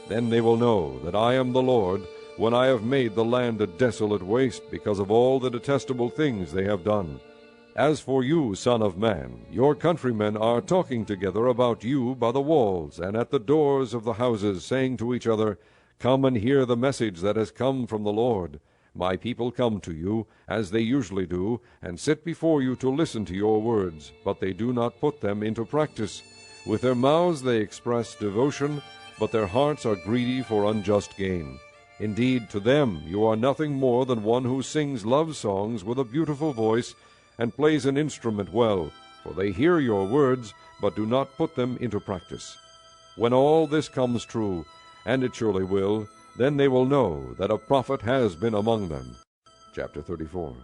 A: Then they will know that I am the Lord, when I have made the land a desolate waste because of all the detestable things they have done. As for you, Son of man, your countrymen are talking together about you by the walls and at the doors of the houses, saying to each other, Come and hear the message that has come from the Lord. My people come to you, as they usually do, and sit before you to listen to your words, but they do not put them into practice. With their mouths they express devotion, but their hearts are greedy for unjust gain. Indeed, to them you are nothing more than one who sings love songs with a beautiful voice, and plays an instrument well, for they hear your words, but do not put them into practice. When all this comes true, and it surely will, then they will know that a prophet has been among them. Chapter 34.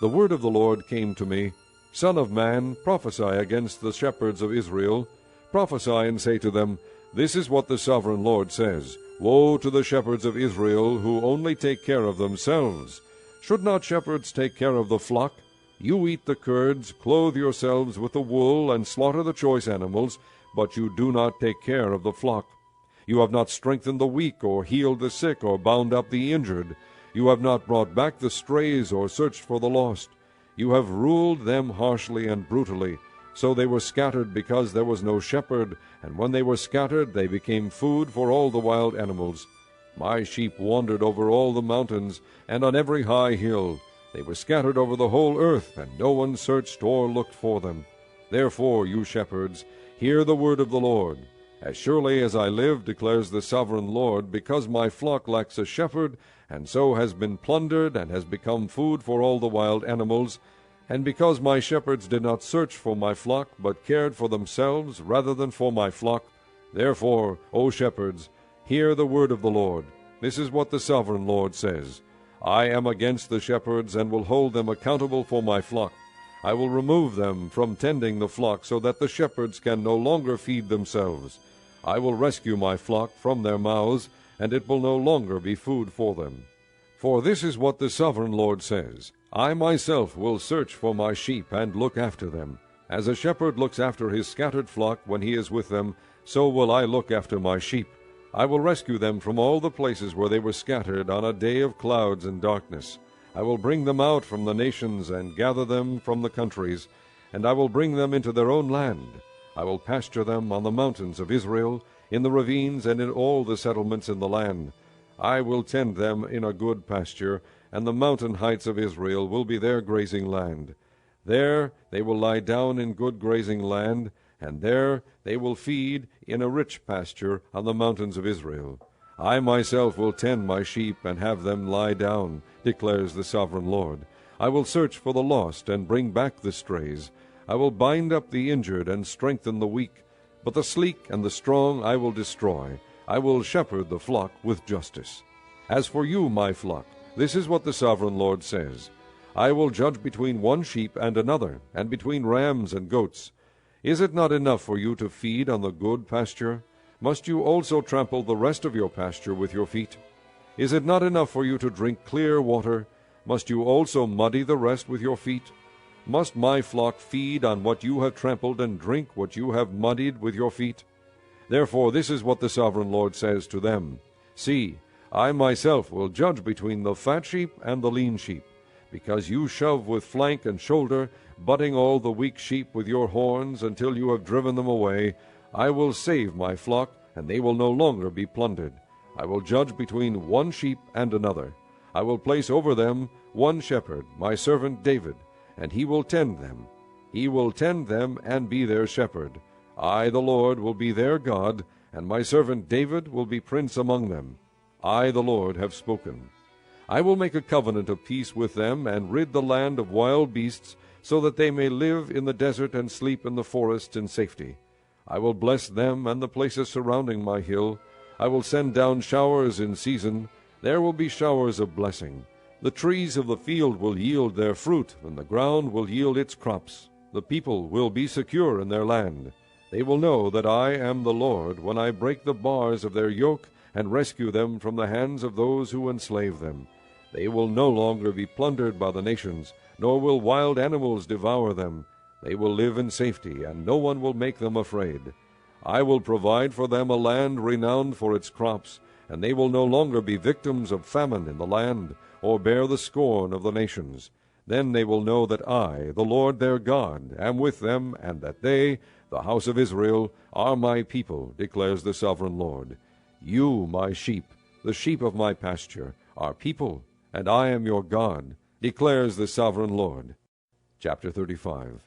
A: The word of the Lord came to me, Son of man, prophesy against the shepherds of Israel. Prophesy and say to them, This is what the sovereign Lord says, Woe to the shepherds of Israel, who only take care of themselves. Should not shepherds take care of the flock? You eat the curds, clothe yourselves with the wool, and slaughter the choice animals, but you do not take care of the flock. You have not strengthened the weak, or healed the sick, or bound up the injured. You have not brought back the strays, or searched for the lost. You have ruled them harshly and brutally. So they were scattered because there was no shepherd, and when they were scattered they became food for all the wild animals. My sheep wandered over all the mountains, and on every high hill. They were scattered over the whole earth, and no one searched or looked for them. Therefore, you shepherds, hear the word of the Lord. As surely as I live, declares the sovereign Lord, because my flock lacks a shepherd, and so has been plundered, and has become food for all the wild animals, and because my shepherds did not search for my flock, but cared for themselves rather than for my flock, therefore, O shepherds, hear the word of the Lord. This is what the sovereign Lord says. I am against the shepherds, and will hold them accountable for my flock. I will remove them from tending the flock, so that the shepherds can no longer feed themselves. I will rescue my flock from their mouths, and it will no longer be food for them. For this is what the sovereign Lord says, I myself will search for my sheep and look after them. As a shepherd looks after his scattered flock when he is with them, so will I look after my sheep. I will rescue them from all the places where they were scattered on a day of clouds and darkness. I will bring them out from the nations and gather them from the countries, and I will bring them into their own land. I will pasture them on the mountains of Israel, in the ravines and in all the settlements in the land. I will tend them in a good pasture, and the mountain heights of Israel will be their grazing land. There they will lie down in good grazing land, and there they will feed in a rich pasture on the mountains of Israel. I myself will tend my sheep and have them lie down, declares the sovereign Lord. I will search for the lost and bring back the strays. I will bind up the injured and strengthen the weak, but the sleek and the strong I will destroy. I will shepherd the flock with justice. As for you, my flock, this is what the sovereign Lord says. I will judge between one sheep and another, and between rams and goats. Is it not enough for you to feed on the good pasture? Must you also trample the rest of your pasture with your feet? Is it not enough for you to drink clear water? Must you also muddy the rest with your feet? Must my flock feed on what you have trampled and drink what you have muddied with your feet? Therefore this is what the sovereign Lord says to them. See, I myself will judge between the fat sheep and the lean sheep, because you shove with flank and shoulder, butting all the weak sheep with your horns until you have driven them away. I will save my flock, and they will no longer be plundered. I will judge between one sheep and another. I will place over them one shepherd, my servant David, and he will tend them. He will tend them and be their shepherd. I, the Lord, will be their God, and my servant David will be prince among them. I, the Lord, have spoken. I will make a covenant of peace with them, and rid the land of wild beasts, so that they may live in the desert and sleep in the forests in safety. I will bless them and the places surrounding my hill. I will send down showers in season. There will be showers of blessing. The trees of the field will yield their fruit, and the ground will yield its crops. The people will be secure in their land. They will know that I am the Lord when I break the bars of their yoke and rescue them from the hands of those who enslave them. They will no longer be plundered by the nations, nor will wild animals devour them. They will live in safety, and no one will make them afraid. I will provide for them a land renowned for its crops, and they will no longer be victims of famine in the land, or bear the scorn of the nations. Then they will know that I, the Lord their God, am with them, and that they, the house of Israel, are my people, declares the sovereign Lord. You, my sheep, the sheep of my pasture, are people, and I am your God, declares the sovereign Lord. Chapter 35.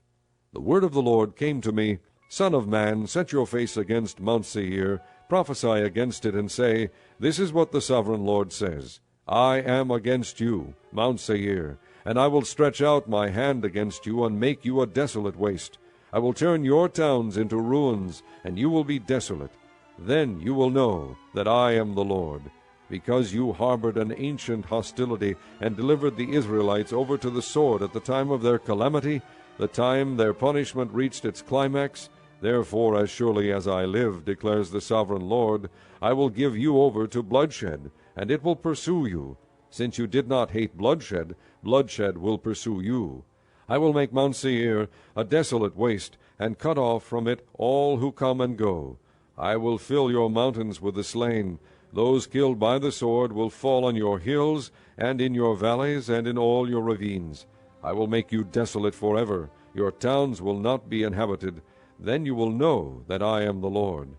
A: The word of the Lord came to me, Son of man, set your face against Mount Seir, prophesy against it, and say, This is what the sovereign Lord says. I am against you, Mount Seir, and I will stretch out my hand against you, and make you a desolate waste. I will turn your towns into ruins, and you will be desolate. Then you will know that I am the Lord. Because you harbored an ancient hostility, and delivered the Israelites over to the sword at the time of their calamity, the time their punishment reached its climax, therefore as surely as I live, declares the sovereign Lord, I will give you over to bloodshed, and it will pursue you. Since you did not hate bloodshed, bloodshed will pursue you. I will make Mount Seir a desolate waste, and cut off from it all who come and go. I will fill your mountains with the slain. Those killed by the sword will fall on your hills, and in your valleys, and in all your ravines. I will make you desolate forever. Your towns will not be inhabited. Then you will know that I am the Lord.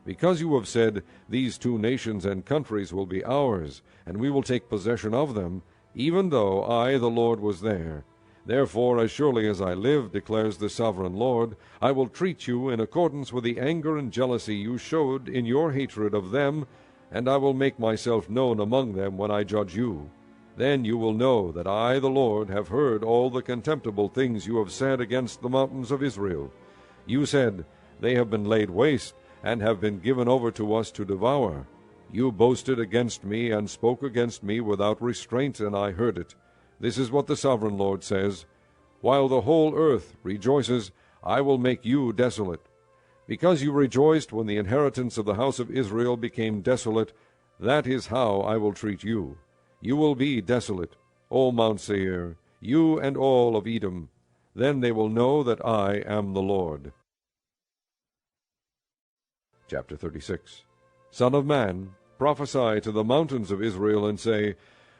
A: Because you have said, These two nations and countries will be ours, and we will take possession of them, even though I, the Lord, was there. Therefore, as surely as I live, declares the sovereign Lord, I will treat you in accordance with the anger and jealousy you showed in your hatred of them, and I will make myself known among them when I judge you. Then you will know that I, the Lord, have heard all the contemptible things you have said against the mountains of Israel. You said, They have been laid waste, and have been given over to us to devour. You boasted against me, and spoke against me without restraint, and I heard it. This is what the sovereign Lord says, While the whole earth rejoices, I will make you desolate. Because you rejoiced when the inheritance of the house of Israel became desolate, that is how I will treat you. You will be desolate, O Mount Seir, you and all of Edom. Then they will know that I am the Lord. Chapter 36. Son of man, prophesy to the mountains of Israel, and say,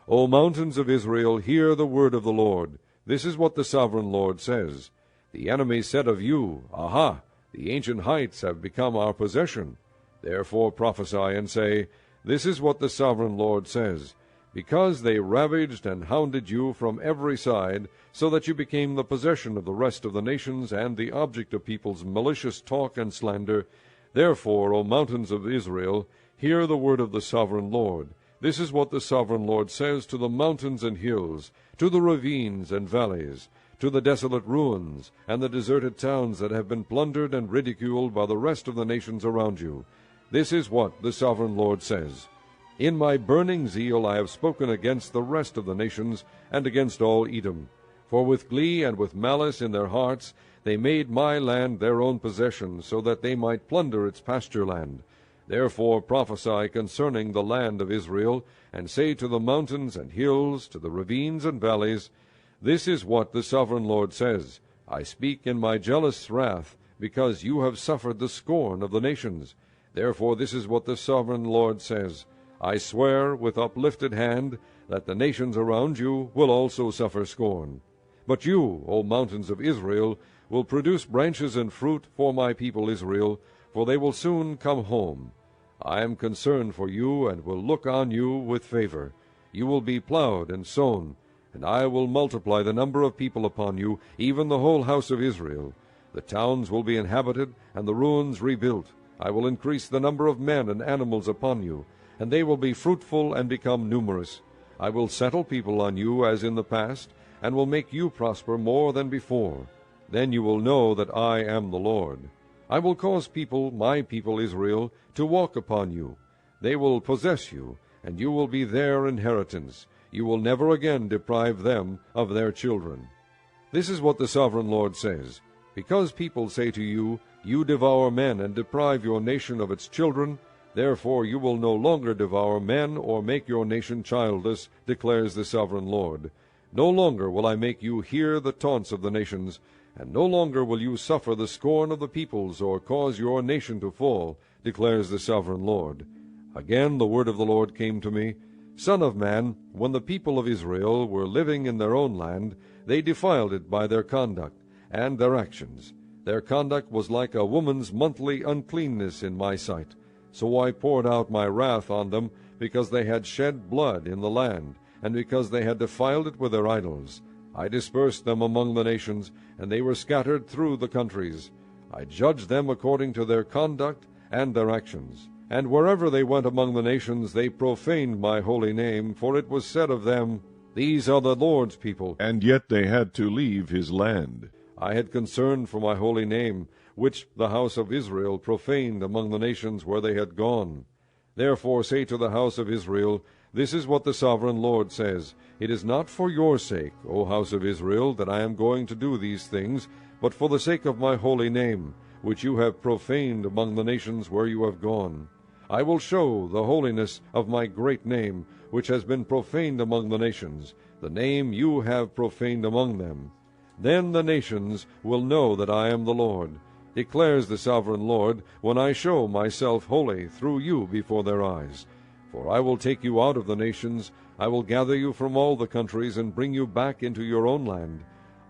A: O mountains of Israel, hear the word of the Lord. This is what the sovereign Lord says. The enemy said of you, Aha! The ancient heights have become our possession. Therefore prophesy and say, This is what the sovereign Lord says. Because they ravaged and hounded you from every side, so that you became the possession of the rest of the nations and the object of people's malicious talk and slander, therefore, O mountains of Israel, hear the word of the sovereign Lord. This is what the sovereign Lord says to the mountains and hills, to the ravines and valleys, to the desolate ruins, and the deserted towns that have been plundered and ridiculed by the rest of the nations around you. This is what the sovereign Lord says. In my burning zeal I have spoken against the rest of the nations, and against all Edom. For with glee and with malice in their hearts they made my land their own possession, so that they might plunder its pasture land. Therefore prophesy concerning the land of Israel, and say to the mountains and hills, to the ravines and valleys, This is what the sovereign Lord says. I speak in my jealous wrath, because you have suffered the scorn of the nations. Therefore this is what the sovereign Lord says. I swear with uplifted hand that the nations around you will also suffer scorn. But you, O mountains of Israel, will produce branches and fruit for my people Israel, for they will soon come home. I am concerned for you, and will look on you with favor. You will be plowed and sown, and I will multiply the number of people upon you, even the whole house of Israel. The towns will be inhabited, and the ruins rebuilt. I will increase the number of men and animals upon you, and they will be fruitful and become numerous. I will settle people on you as in the past, and will make you prosper more than before. Then you will know that I am the Lord. I will cause people, my people Israel, to walk upon you. They will possess you, and you will be their inheritance. You will never again deprive them of their children. This is what the sovereign Lord says. Because people say to you, You devour men and deprive your nation of its children, therefore you will no longer devour men or make your nation childless, declares the sovereign Lord. No longer will I make you hear the taunts of the nations, and no longer will you suffer the scorn of the peoples, or cause your nation to fall, declares the sovereign Lord. Again the word of the Lord came to me, Son of man, when the people of Israel were living in their own land, they defiled it by their conduct and their actions. Their conduct was like a woman's monthly uncleanness in my sight. So I poured out my wrath on them, because they had shed blood in the land, and because they had defiled it with their idols. I dispersed them among the nations, and they were scattered through the countries. I judged them according to their conduct and their actions. And wherever they went among the nations, they profaned my holy name, for it was said of them, These are the Lord's people.
B: And yet they had to leave his land.
A: I had concern for my holy name, which the house of Israel profaned among the nations where they had gone. Therefore say to the house of Israel, This is what the sovereign Lord says, It is not for your sake, O house of Israel, that I am going to do these things, but for the sake of my holy name, which you have profaned among the nations where you have gone. I will show the holiness of my great name, which has been profaned among the nations, the name you have profaned among them. Then the nations will know that I am the Lord, declares the sovereign Lord, when I show myself holy through you before their eyes. For I will take you out of the nations, I will gather you from all the countries, and bring you back into your own land.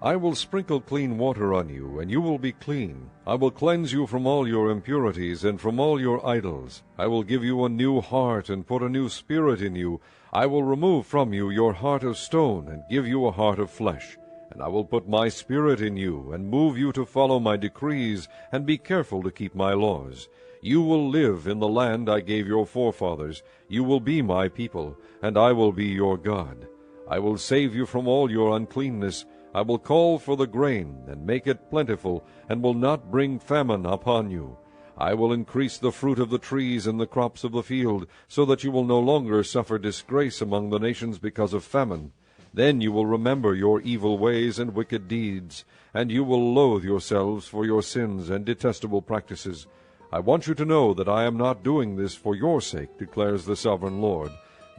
A: I will sprinkle clean water on you, and you will be clean. I will cleanse you from all your impurities and from all your idols. I will give you a new heart, and put a new spirit in you. I will remove from you your heart of stone, and give you a heart of flesh. And I will put my spirit in you, and move you to follow my decrees, and be careful to keep my laws. You will live in the land I gave your forefathers. You will be my people, and I will be your God. I will save you from all your uncleanness. I will call for the grain, and make it plentiful, and will not bring famine upon you. I will increase the fruit of the trees and the crops of the field, so that you will no longer suffer disgrace among the nations because of famine. Then you will remember your evil ways and wicked deeds, and you will loathe yourselves for your sins and detestable practices. I want you to know that I am not doing this for your sake, declares the sovereign Lord.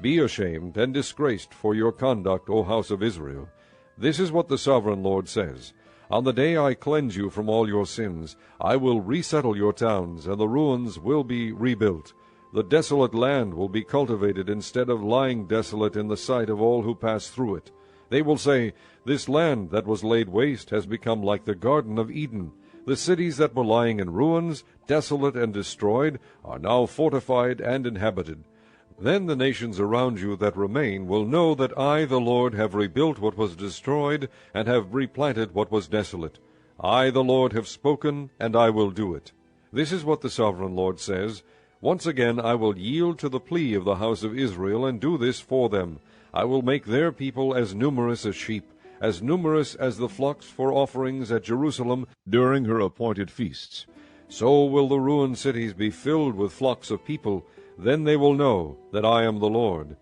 A: Be ashamed and disgraced for your conduct, O house of Israel. This is what the sovereign Lord says. On the day I cleanse you from all your sins, I will resettle your towns, and the ruins will be rebuilt. The desolate land will be cultivated instead of lying desolate in the sight of all who pass through it. They will say, This land that was laid waste has become like the Garden of Eden. The cities that were lying in ruins, desolate and destroyed, are now fortified and inhabited. Then the nations around you that remain will know that I, the Lord, have rebuilt what was destroyed, and have replanted what was desolate. I, the Lord, have spoken, and I will do it. This is what the sovereign Lord says. Once again I will yield to the plea of the house of Israel, and do this for them. I will make their people as numerous as sheep, as numerous as the flocks for offerings at Jerusalem
B: during her appointed feasts.
A: So will the ruined cities be filled with flocks of people. Then they will know that I am the Lord.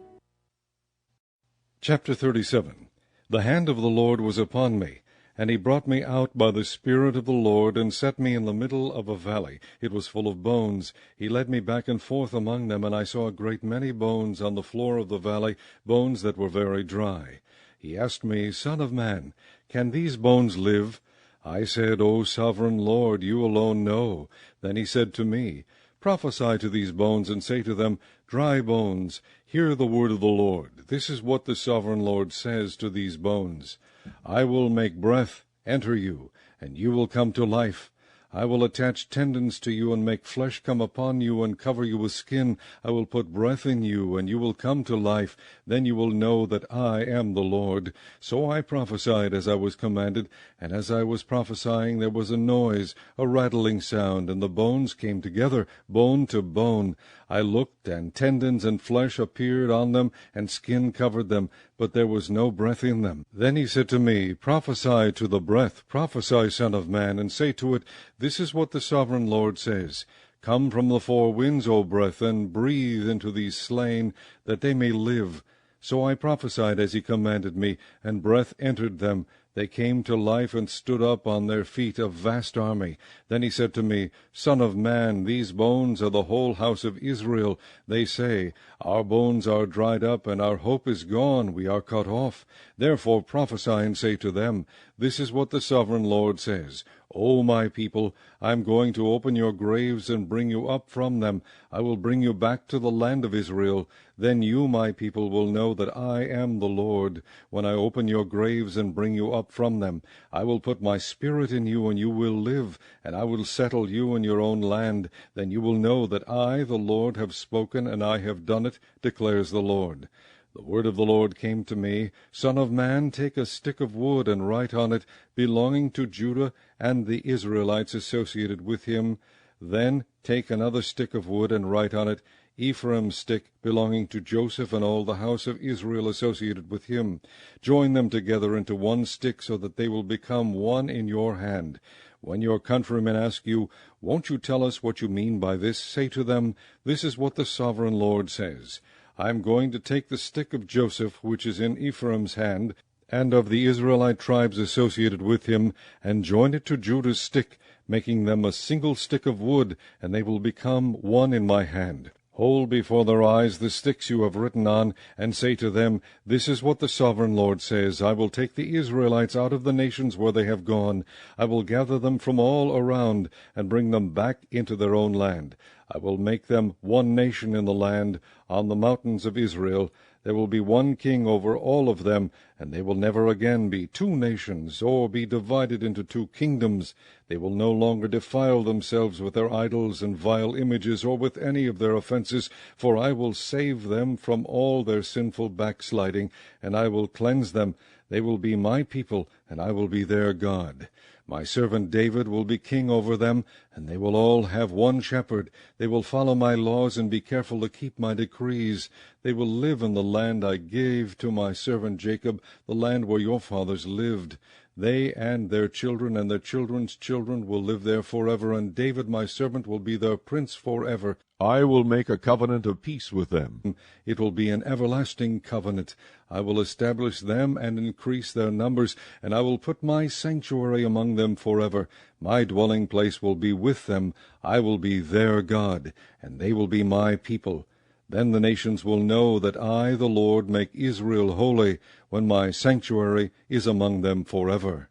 C: Chapter 37. The hand of the Lord was upon me, and he brought me out by the Spirit of the Lord, and set me in the middle of a valley. It was full of bones. He led me back and forth among them, and I saw a great many bones on the floor of the valley, bones that were very dry. He asked me, Son of man, can these bones live? I said, O sovereign Lord, you alone know. Then he said to me, Prophesy to these bones, and say to them, Dry bones, hear the word of the Lord. This is what the sovereign Lord says to these bones. I will make breath enter you, and you will come to life. I will attach tendons to you, and make flesh come upon you, and cover you with skin. I will put breath in you, and you will come to life. Then you will know that I am the Lord. So I prophesied as I was commanded, and as I was prophesying there was a noise, a rattling sound, and the bones came together, bone to bone. I looked, and tendons and flesh appeared on them, and skin covered them, but there was no breath in them. Then he said to me, Prophesy to the breath, prophesy, Son of man, and say to it, This is what the sovereign Lord says. Come from the four winds, O breath, and breathe into these slain, that they may live. So I prophesied as he commanded me, and breath entered them. They came to life and stood up on their feet, a vast army. Then he said to me, Son of man, these bones are the whole house of Israel. They say, Our bones are dried up, and our hope is gone, we are cut off. Therefore prophesy and say to them, This is what the sovereign Lord says. O my people, I am going to open your graves and bring you up from them. I will bring you back to the land of Israel. Then you, my people, will know that I am the Lord, when I open your graves and bring you up from them. I will put my spirit in you, and you will live, and I will settle you in your own land. Then you will know that I, the Lord, have spoken, and I have done it, declares the Lord. The word of the Lord came to me, Son of man, take a stick of wood, and write on it, belonging to Judah and the Israelites associated with him. Then take another stick of wood, and write on it, Ephraim's stick, belonging to Joseph and all the house of Israel associated with him. Join them together into one stick, so that they will become one in your hand. When your countrymen ask you, Won't you tell us what you mean by this? Say to them, This is what the sovereign Lord says. I am going to take the stick of Joseph, which is in Ephraim's hand, and of the Israelite tribes associated with him, and join it to Judah's stick, making them a single stick of wood, and they will become one in my hand. Hold before their eyes the sticks you have written on, and say to them, This is what the sovereign Lord says. I will take the Israelites out of the nations where they have gone. I will gather them from all around, and bring them back into their own land. I will make them one nation in the land, on the mountains of Israel. There will be one king over all of them, and they will never again be two nations, or be divided into two kingdoms. They will no longer defile themselves with their idols and vile images, or with any of their offenses, for I will save them from all their sinful backsliding, and I will cleanse them. They will be my people, and I will be their God. My servant David will be king over them, and they will all have one shepherd. They will follow my laws and be careful to keep my decrees. They will live in the land I gave to my servant Jacob, the land where your fathers lived. They and their children and their children's children will live there forever, and David my servant will be their prince forever.
B: I will make a covenant of peace with them.
C: It will be an everlasting covenant. I will establish them and increase their numbers, and I will put my sanctuary among them forever. My dwelling place will be with them. I will be their God, and they will be my people. Then the nations will know that I, the Lord, make Israel holy, when my sanctuary is among them forever.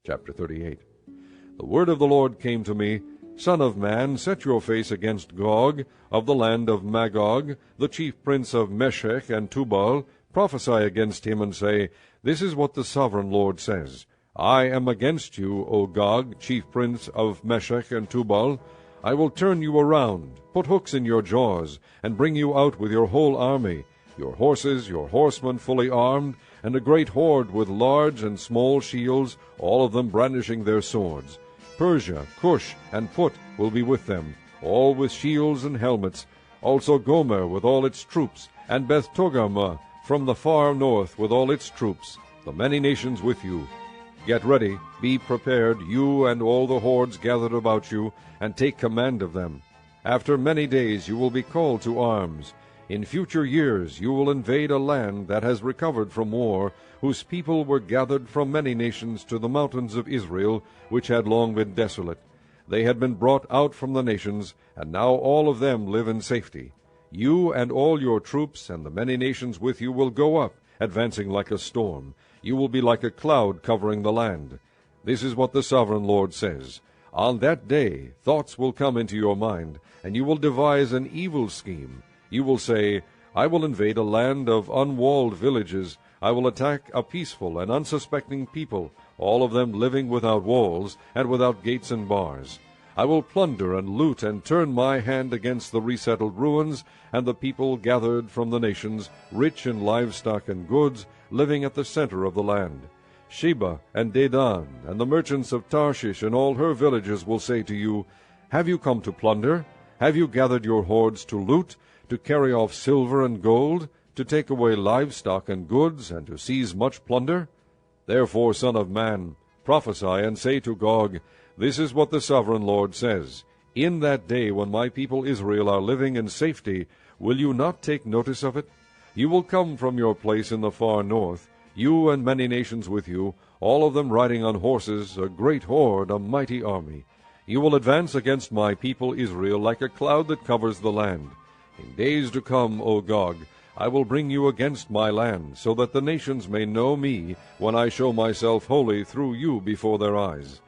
A: Chapter 38. The word of the Lord came to me, Son of man, set your face against Gog, of the land of Magog, the chief prince of Meshech and Tubal. Prophesy against him, and say, This is what the sovereign Lord says. I am against you, O Gog, chief prince of Meshech and Tubal. I will turn you around, put hooks in your jaws, and bring you out with your whole army, your horses, your horsemen fully armed, and a great horde with large and small shields, all of them brandishing their swords. Persia, Cush, and Put will be with them, all with shields and helmets, also Gomer with all its troops, and Beth-togarmah from the far north with all its troops, the many nations with you. Get ready, be prepared, you and all the hordes gathered about you, and take command of them. After many days you will be called to arms. In future years you will invade a land that has recovered from war, whose people were gathered from many nations to the mountains of Israel, which had long been desolate. They had been brought out from the nations, and now all of them live in safety. You and all your troops and the many nations with you will go up, advancing like a storm. You will be like a cloud covering the land. This is what the sovereign Lord says. On that day thoughts will come into your mind, and you will devise an evil scheme. You will say, I will invade a land of unwalled villages. I will attack a peaceful and unsuspecting people, all of them living without walls and without gates and bars. I will plunder and loot and turn my hand against the resettled ruins and the people gathered from the nations, rich in livestock and goods, living at the center of the land. Sheba and Dedan and the merchants of Tarshish and all her villages will say to you, Have you come to plunder? Have you gathered your hordes to loot, to carry off silver and gold, to take away livestock and goods, and to seize much plunder? Therefore, Son of man, prophesy and say to Gog, This is what the sovereign Lord says. In that day when my people Israel are living in safety, will you not take notice of it? You will come from your place in the far north, you and many nations with you, all of them riding on horses, a great horde, a mighty army. You will advance against my people Israel like a cloud that covers the land. In days to come, O Gog, I will bring you against my land, so that the nations may know me when I show myself holy through you before their eyes.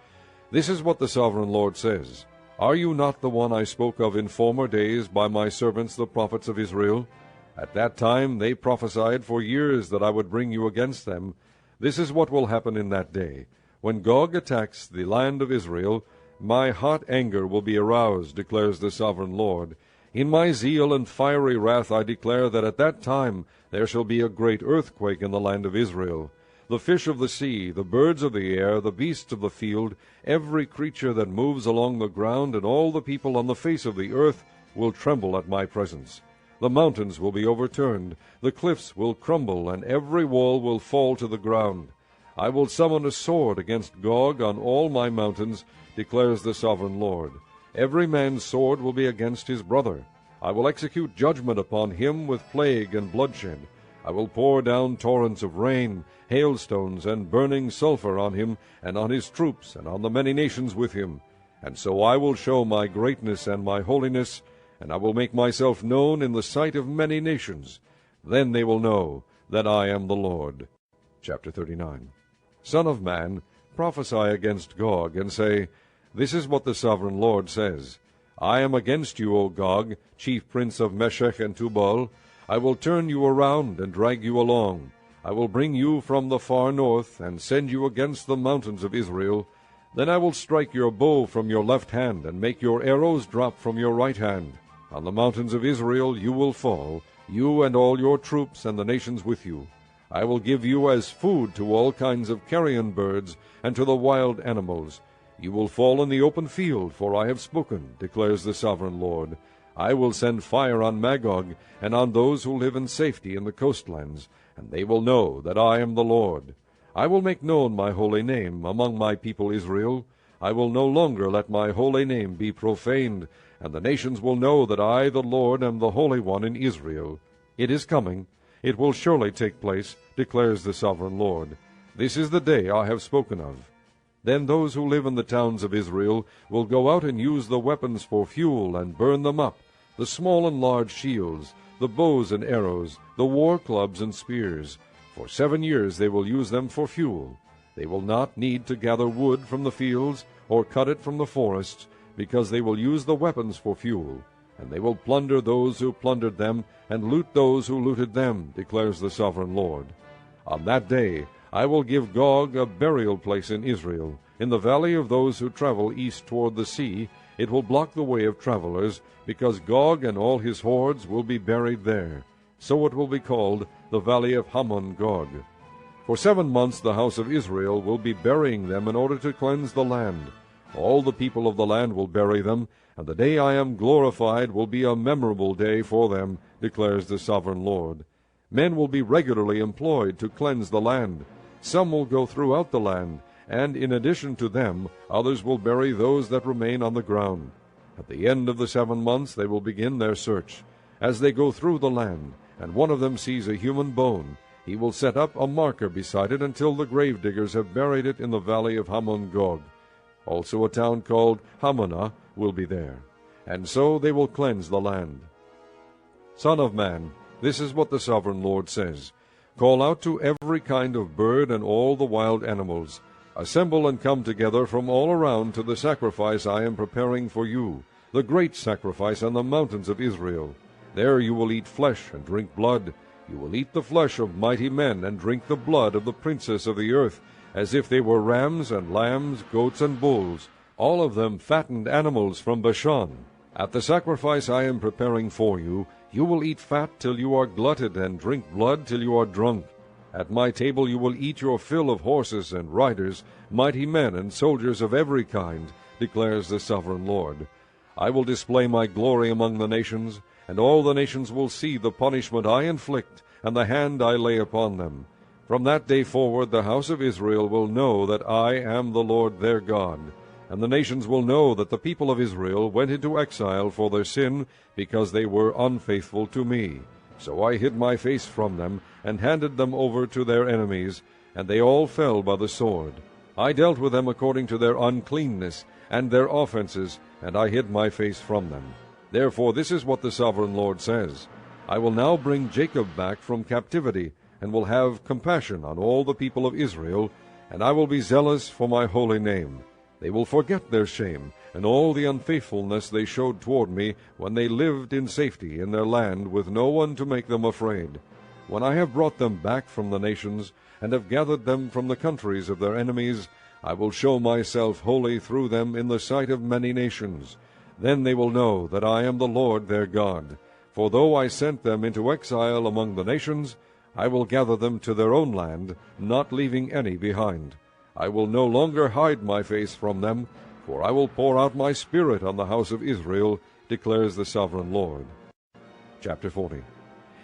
A: This is what the sovereign Lord says. Are you not the one I spoke of in former days by my servants the prophets of Israel? At that time they prophesied for years that I would bring you against them. This is what will happen in that day. When Gog attacks the land of Israel, my hot anger will be aroused, declares the sovereign Lord. In my zeal and fiery wrath I declare that at that time there shall be a great earthquake in the land of Israel. The fish of the sea, the birds of the air, the beasts of the field, every creature that moves along the ground, and all the people on the face of the earth will tremble at my presence. The mountains will be overturned, the cliffs will crumble, and every wall will fall to the ground. I will summon a sword against Gog on all my mountains, declares the sovereign Lord. Every man's sword will be against his brother. I will execute judgment upon him with plague and bloodshed. I will pour down torrents of rain, hailstones, and burning sulfur on him, and on his troops, and on the many nations with him. And so I will show my greatness and my holiness, and I will make myself known in the sight of many nations. Then they will know that I am the Lord. Chapter 39. Son of man, prophesy against Gog, and say, This is what the sovereign Lord says. I am against you, O Gog, chief prince of Meshech and Tubal. I will turn you around and drag you along. I will bring you from the far north, and send you against the mountains of Israel. Then I will strike your bow from your left hand, and make your arrows drop from your right hand. On the mountains of Israel you will fall, you and all your troops and the nations with you. I will give you as food to all kinds of carrion birds, and to the wild animals. You will fall in the open field, for I have spoken, declares the sovereign Lord. I will send fire on Magog, and on those who live in safety in the coastlands, and they will know that I am the Lord. I will make known my holy name among my people Israel. I will no longer let my holy name be profaned, and the nations will know that I, the Lord, am the Holy One in Israel. It is coming. It will surely take place, declares the sovereign Lord. This is the day I have spoken of. Then those who live in the towns of Israel will go out and use the weapons for fuel and burn them up, the small and large shields, the bows and arrows, the war clubs and spears. For 7 years they will use them for fuel. They will not need to gather wood from the fields or cut it from the forests, because they will use the weapons for fuel, and they will plunder those who plundered them, and loot those who looted them, declares the sovereign Lord. On that day I will give Gog a burial place in Israel, in the valley of those who travel east toward the sea. It will block the way of travelers, because Gog and all his hordes will be buried there. So it will be called the valley of Hamon Gog. For 7 months the house of Israel will be burying them in order to cleanse the land. All the people of the land will bury them, and the day I am glorified will be a memorable day for them, declares the sovereign Lord. Men will be regularly employed to cleanse the land. Some will go throughout the land, and in addition to them, others will bury those that remain on the ground. At the end of the 7 months they will begin their search. As they go through the land, and one of them sees a human bone, he will set up a marker beside it until the gravediggers have buried it in the valley of Hamon Gog. Also a town called Hamonah will be there. And so they will cleanse the land. Son of man, this is what the sovereign Lord says. Call out to every kind of bird and all the wild animals. Assemble and come together from all around to the sacrifice I am preparing for you, the great sacrifice on the mountains of Israel. There you will eat flesh and drink blood. You will eat the flesh of mighty men and drink the blood of the princes of the earth, as if they were rams and lambs, goats and bulls, all of them fattened animals from Bashan. At the sacrifice I am preparing for you, you will eat fat till you are glutted, and drink blood till you are drunk. At my table you will eat your fill of horses and riders, mighty men and soldiers of every kind, declares the sovereign Lord. I will display my glory among the nations, and all the nations will see the punishment I inflict, and the hand I lay upon them. From that day forward the house of Israel will know that I am the Lord their God. And the nations will know that the people of Israel went into exile for their sin, because they were unfaithful to me. So I hid my face from them, and handed them over to their enemies, and they all fell by the sword. I dealt with them according to their uncleanness and their offenses, and I hid my face from them. Therefore this is what the sovereign Lord says. I will now bring Jacob back from captivity, and will have compassion on all the people of Israel, and I will be zealous for my holy name. They will forget their shame, and all the unfaithfulness they showed toward me when they lived in safety in their land with no one to make them afraid. When I have brought them back from the nations, and have gathered them from the countries of their enemies, I will show myself holy through them in the sight of many nations. Then they will know that I am the Lord their God. For though I sent them into exile among the nations, I will gather them to their own land, not leaving any behind. I will no longer hide my face from them, for I will pour out my spirit on the house of Israel, declares the sovereign Lord. Chapter 40.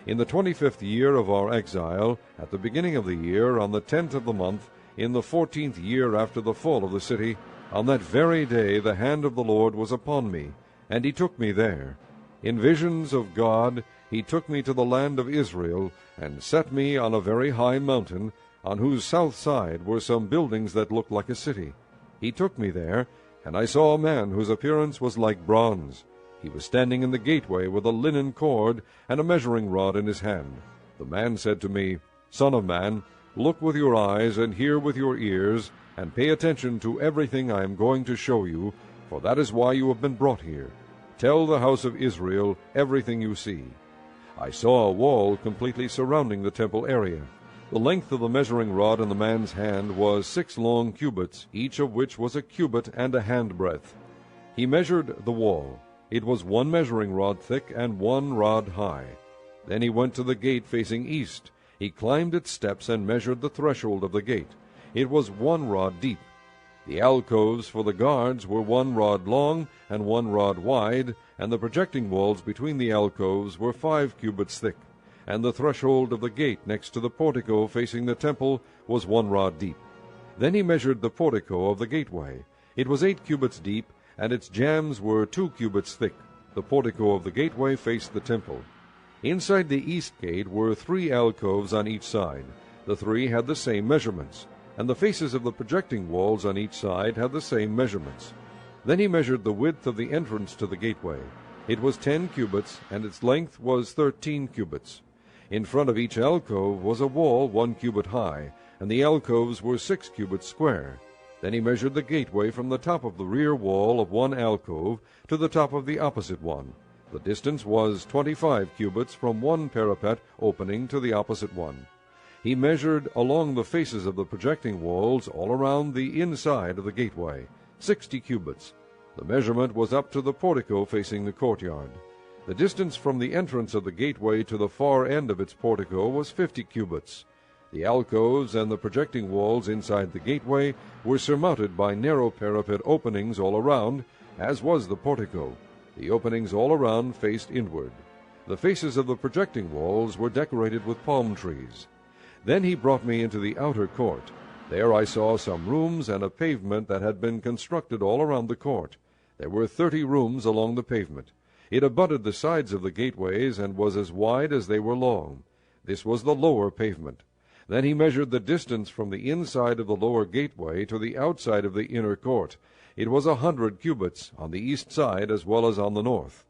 A: In the 25th year of our exile, at the beginning of the year, on the 10th of the month, in the 14th year after the fall of the city, on that very day the hand of the Lord was upon me, and he took me there. In visions of God he took me to the land of Israel, and set me on a very high mountain, on whose south side were some buildings that looked like a city. He took me there, and I saw a man whose appearance was like bronze. He was standing in the gateway with a linen cord and a measuring rod in his hand. The man said to me, Son of man, look with your eyes and hear with your ears, and pay attention to everything I am going to show you, for that is why you have been brought here. Tell the house of Israel everything you see. I saw a wall completely surrounding the temple area. The length of the measuring rod in the man's hand was 6 long cubits, each of which was a cubit and a handbreadth. He measured the wall. It was 1 measuring rod thick and 1 rod high. Then he went to the gate facing east. He climbed its steps and measured the threshold of the gate. It was 1 rod deep. The alcoves for the guards were 1 rod long and 1 rod wide, and the projecting walls between the alcoves were 5 cubits thick. and the threshold of the gate next to the portico facing the temple was 1 rod deep. Then he measured the portico of the gateway. It was 8 cubits deep, and its jambs were 2 cubits thick. The portico of the gateway faced the temple. Inside the east gate were 3 alcoves on each side. The 3 had the same measurements, and the faces of the projecting walls on each side had the same measurements. Then he measured the width of the entrance to the gateway. It was 10 cubits, and its length was 13 cubits. In front of each alcove was a wall 1 cubit high, and the alcoves were 6 cubits square. Then he measured the gateway from the top of the rear wall of one alcove to the top of the opposite one. The distance was 25 cubits from one parapet opening to the opposite one. He measured along the faces of the projecting walls all around the inside of the gateway, 60 cubits. The measurement was up to the portico facing the courtyard. The distance from the entrance of the gateway to the far end of its portico was 50 cubits. The alcoves and the projecting walls inside the gateway were surmounted by narrow parapet openings all around, as was the portico. The openings all around faced inward. The faces of the projecting walls were decorated with palm trees. Then he brought me into the outer court. There I saw some rooms and a pavement that had been constructed all around the court. There were 30 rooms along the pavement. It abutted the sides of the gateways and was as wide as they were long. This was the lower pavement. Then he measured the distance from the inside of the lower gateway to the outside of the inner court. It was 100 cubits, on the east side as well as on the north.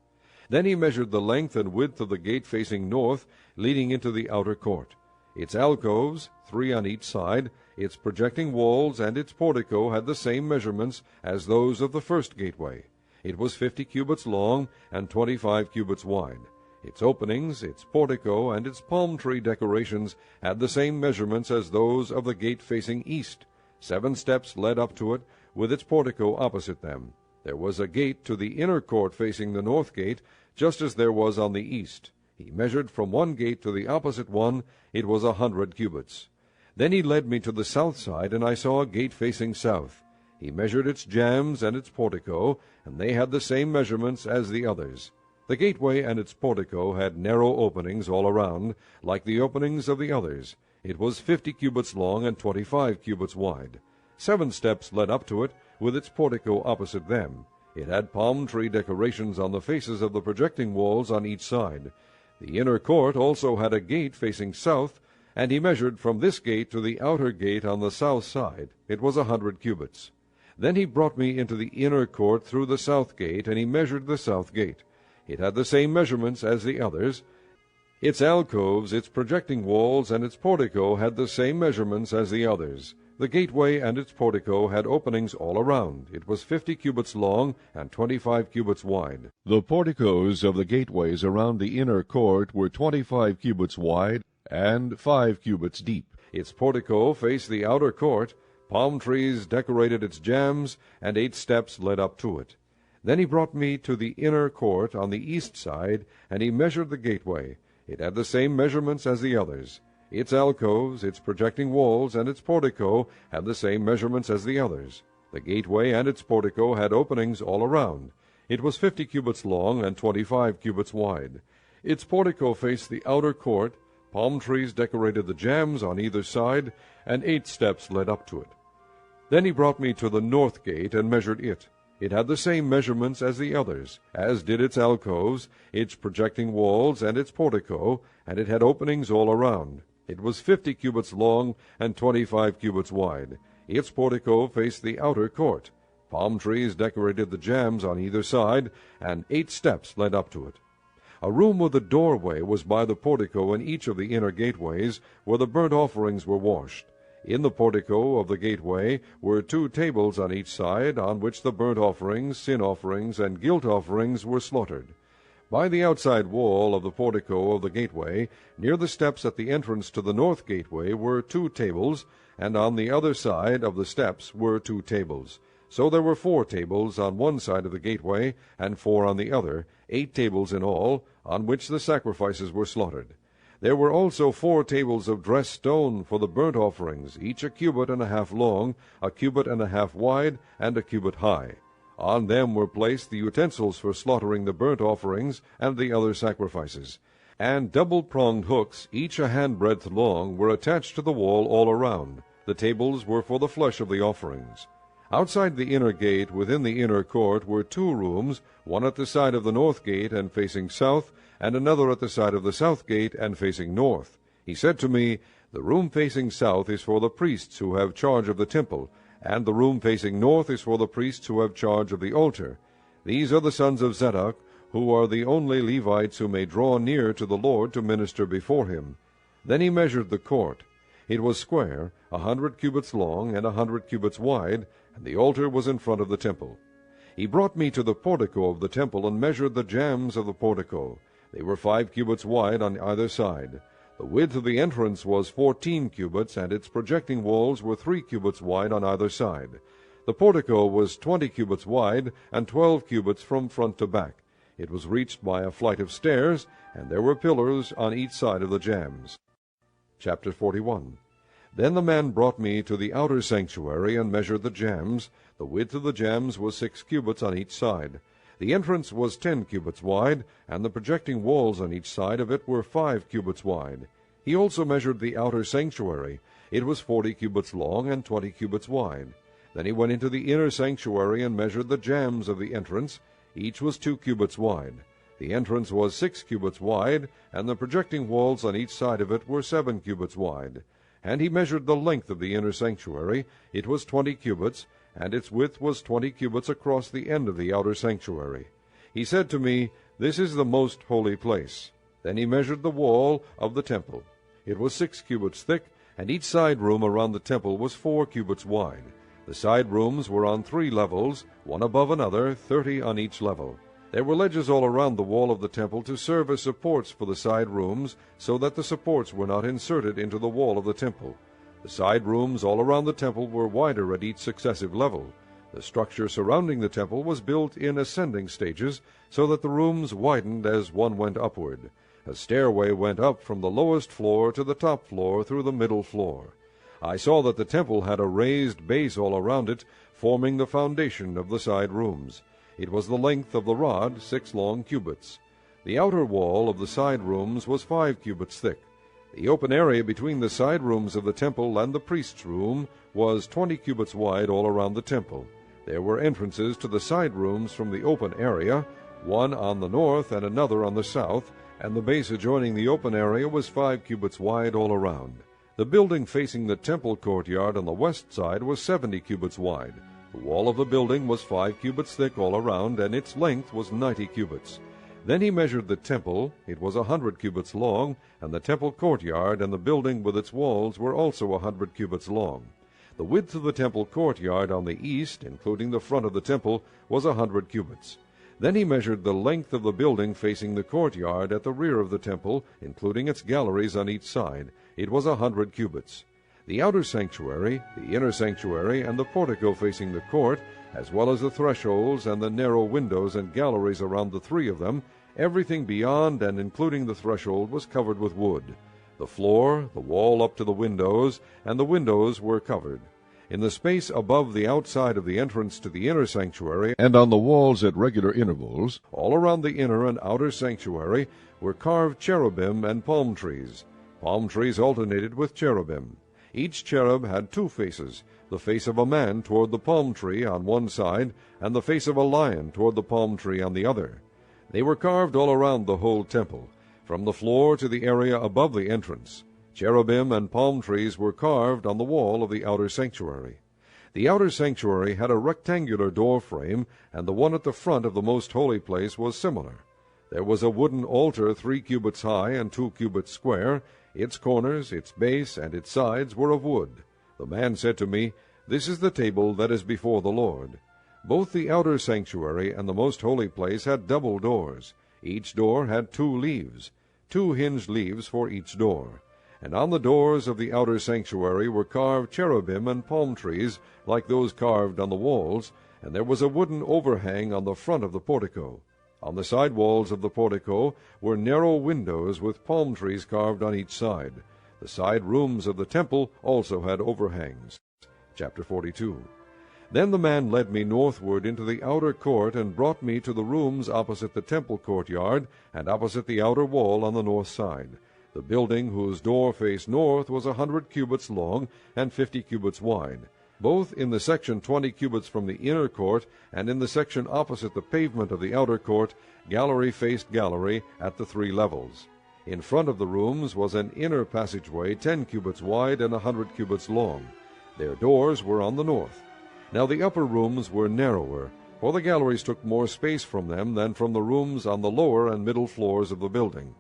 A: Then he measured the length and width of the gate facing north, leading into the outer court. Its alcoves, 3 on each side, its projecting walls, and its portico had the same measurements as those of the first gateway. It was 50 cubits long and 25 cubits wide. Its openings, its portico, and its palm tree decorations had the same measurements as those of the gate facing east. 7 steps led up to it, with its portico opposite them. There was a gate to the inner court facing the north gate, just as there was on the east. He measured from one gate to the opposite one. It was 100 cubits. Then he led me to the south side, and I saw a gate facing south. He measured its jambs and its portico, and they had the same measurements as the others. The gateway and its portico had narrow openings all around, like the openings of the others. It was 50 cubits long and 25 cubits wide. 7 steps led up to it, with its portico opposite them. It had palm tree decorations on the faces of the projecting walls on each side. The inner court also had a gate facing south, and he measured from this gate to the outer gate on the south side. It was 100 cubits. Then he brought me into the inner court through the south gate, and he measured the south gate. It had the same measurements as the others. Its alcoves, its projecting walls, and its portico had the same measurements as the others. The gateway and its portico had openings all around. It was 50 cubits long and 25 cubits wide.
B: The porticos of the gateways around the inner court were 25 cubits wide and 5 cubits deep.
A: Its portico faced the outer court. Palm trees decorated its jambs, and 8 steps led up to it. Then he brought me to the inner court on the east side, and he measured the gateway. It had the same measurements as the others. Its alcoves, its projecting walls, and its portico had the same measurements as the others. The gateway and its portico had openings all around. It was 50 cubits long and 25 cubits wide. Its portico faced the outer court. Palm trees decorated the jambs on either side, and 8 steps led up to it. Then he brought me to the north gate and measured it. It had the same measurements as the others, as did its alcoves, its projecting walls, and its portico, and it had openings all around. It was 50 cubits long and 25 cubits wide. Its portico faced the outer court. Palm trees decorated the jambs on either side, and 8 steps led up to it. A room with a doorway was by the portico in each of the inner gateways, where the burnt offerings were washed. In the portico of the gateway were 2 tables on each side, on which the burnt offerings, sin offerings, and guilt offerings were slaughtered. By the outside wall of the portico of the gateway, near the steps at the entrance to the north gateway, were 2 tables, and on the other side of the steps were 2 tables. So there were 4 tables on one side of the gateway, and 4 on the other, 8 tables in all, on which the sacrifices were slaughtered. There were also 4 tables of dressed stone for the burnt offerings, each a cubit and a half long, a cubit and a half wide, and a cubit high. On them were placed the utensils for slaughtering the burnt offerings and the other sacrifices. and double-pronged hooks, each a handbreadth long, were attached to the wall all around. The tables were for the flesh of the offerings. Outside the inner gate, within the inner court, were 2 rooms, one at the side of the north gate and facing south, and another at the side of the south gate and facing north. He said to me, "The room facing south is for the priests who have charge of the temple, and the room facing north is for the priests who have charge of the altar. These are the sons of Zadok, who are the only Levites who may draw near to the Lord to minister before him." Then he measured the court. It was square, 100 cubits long, and 100 cubits wide, and the altar was in front of the temple. He brought me to the portico of the temple, and measured the jambs of the portico. They were 5 cubits wide on either side. The width of the entrance was 14 cubits, and its projecting walls were 3 cubits wide on either side. The portico was 20 cubits wide, and 12 cubits from front to back. It was reached by a flight of stairs, and there were pillars on each side of the jambs. Chapter 41. Then the man brought me to the outer sanctuary, and measured the jambs. The width of the jambs was 6 cubits on each side. The entrance was 10 cubits wide, and the projecting walls on each side of it were 5 cubits wide. He also measured the outer sanctuary. It was 40 cubits long and 20 cubits wide. Then he went into the inner sanctuary, and measured the jambs of the entrance. Each was 2 cubits wide. The entrance was 6 cubits wide, and the projecting walls on each side of it were 7 cubits wide. And he measured the length of the inner sanctuary. It was 20 cubits, and its width was 20 cubits across the end of the outer sanctuary. He said to me, "This is the most holy place." Then he measured the wall of the temple. It was 6 cubits thick, and each side room around the temple was 4 cubits wide. The side rooms were on 3 levels, one above another, 30 on each level. There were ledges all around the wall of the temple to serve as supports for the side rooms, so that the supports were not inserted into the wall of the temple. The side rooms all around the temple were wider at each successive level. The structure surrounding the temple was built in ascending stages, so that the rooms widened as one went upward. A stairway went up from the lowest floor to the top floor through the middle floor. I saw that the temple had a raised base all around it, forming the foundation of the side rooms. It was the length of the rod, 6 long cubits. The outer wall of the side rooms was 5 cubits thick. The open area between the side rooms of the temple and the priest's room was 20 cubits wide all around the temple. There were entrances to the side rooms from the open area, one on the north and another on the south, and the base adjoining the open area was 5 cubits wide all around. The building facing the temple courtyard on the west side was 70 cubits wide. The wall of the building was 5 cubits thick all around, and its length was 90 cubits. Then he measured the temple. It was 100 cubits long, and the temple courtyard and the building with its walls were also 100 cubits long. The width of the temple courtyard on the east, including the front of the temple, was 100 cubits. Then he measured the length of the building facing the courtyard at the rear of the temple, including its galleries on each side. It was 100 cubits. The outer sanctuary, the inner sanctuary, and the portico facing the court, as well as the thresholds and the narrow windows and galleries around the 3 of them, everything beyond and including the threshold was covered with wood. The floor, the wall up to the windows, and the windows were covered. In the space above the outside of the entrance to the inner sanctuary,
B: And on the walls at regular intervals,
A: all around the inner and outer sanctuary, were carved cherubim and palm trees. Palm trees alternated with cherubim. Each cherub had 2 faces, the face of a man toward the palm tree on one side, and the face of a lion toward the palm tree on the other. They were carved all around the whole temple, from the floor to the area above the entrance. Cherubim and palm trees were carved on the wall of the outer sanctuary. The outer sanctuary had a rectangular door frame, and the one at the front of the most holy place was similar. There was a wooden altar 3 cubits high and 2 cubits square. Its corners, its base, and its sides were of wood. The man said to me, "This is the table that is before the Lord." Both the outer sanctuary and the most holy place had double doors. Each door had 2 leaves, 2 hinged leaves for each door. And on the doors of the outer sanctuary were carved cherubim and palm trees, like those carved on the walls, and there was a wooden overhang on the front of the portico. On the side walls of the portico were narrow windows with palm trees carved on each side. The side rooms of the temple also had overhangs. Chapter 42. Then the man led me northward into the outer court, and brought me to the rooms opposite the temple courtyard, and opposite the outer wall on the north side. The building whose door faced north was 100 cubits long, and 50 cubits wide. Both in the section 20 cubits from the inner court, and in the section opposite the pavement of the outer court, gallery faced gallery at the 3 levels. In front of the rooms was an inner passageway 10 cubits wide and 100 cubits long. Their doors were on the north. Now the upper rooms were narrower, for the galleries took more space from them than from the rooms on the lower and middle floors of the building.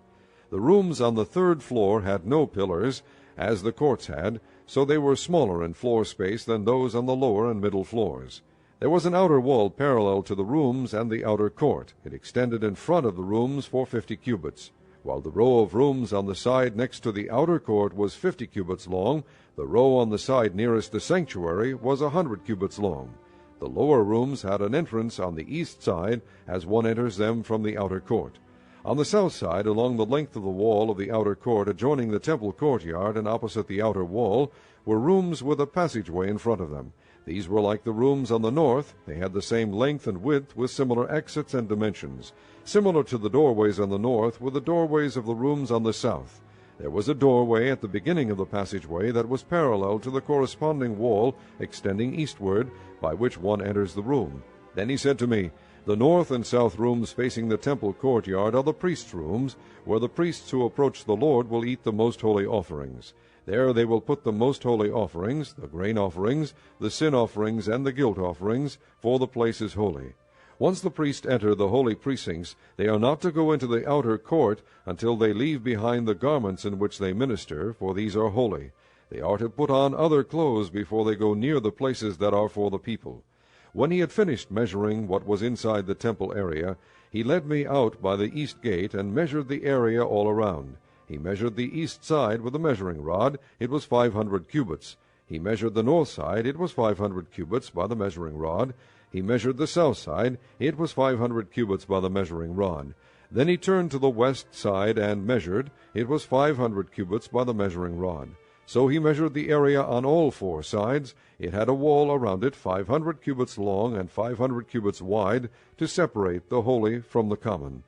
A: The rooms on the 3rd floor had no pillars, as the courts had, so they were smaller in floor space than those on the lower and middle floors. There was an outer wall parallel to the rooms and the outer court. It extended in front of the rooms for 50 cubits. While the row of rooms on the side next to the outer court was 50 cubits long, the row on the side nearest the sanctuary was 100 cubits long. The lower rooms had an entrance on the east side, as one enters them from the outer court. On the south side, along the length of the wall of the outer court adjoining the temple courtyard and opposite the outer wall, were rooms with a passageway in front of them. These were like the rooms on the north. They had the same length and width, with similar exits and dimensions. Similar to the doorways on the north were the doorways of the rooms on the south. There was a doorway at the beginning of the passageway that was parallel to the corresponding wall extending eastward, by which one enters the room. Then he said to me, "The north and south rooms facing the temple courtyard are the priests' rooms, where the priests who approach the Lord will eat the most holy offerings. There they will put the most holy offerings, the grain offerings, the sin offerings, and the guilt offerings, for the place is holy. Once the priests enter the holy precincts, they are not to go into the outer court until they leave behind the garments in which they minister, for these are holy. They are to put on other clothes before they go near the places that are for the people." When he had finished measuring what was inside the temple area, he led me out by the east gate and measured the area all around. He measured the east side with a measuring rod. It was 500 cubits. He measured the north side. It was 500 cubits by the measuring rod. He measured the south side. It was 500 cubits by the measuring rod. Then he turned to the west side and measured. It was 500 cubits by the measuring rod. So he measured the area on all 4 sides. It had a wall around it 500 cubits long and 500 cubits wide, to separate the holy from the common.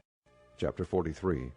A: Chapter 43.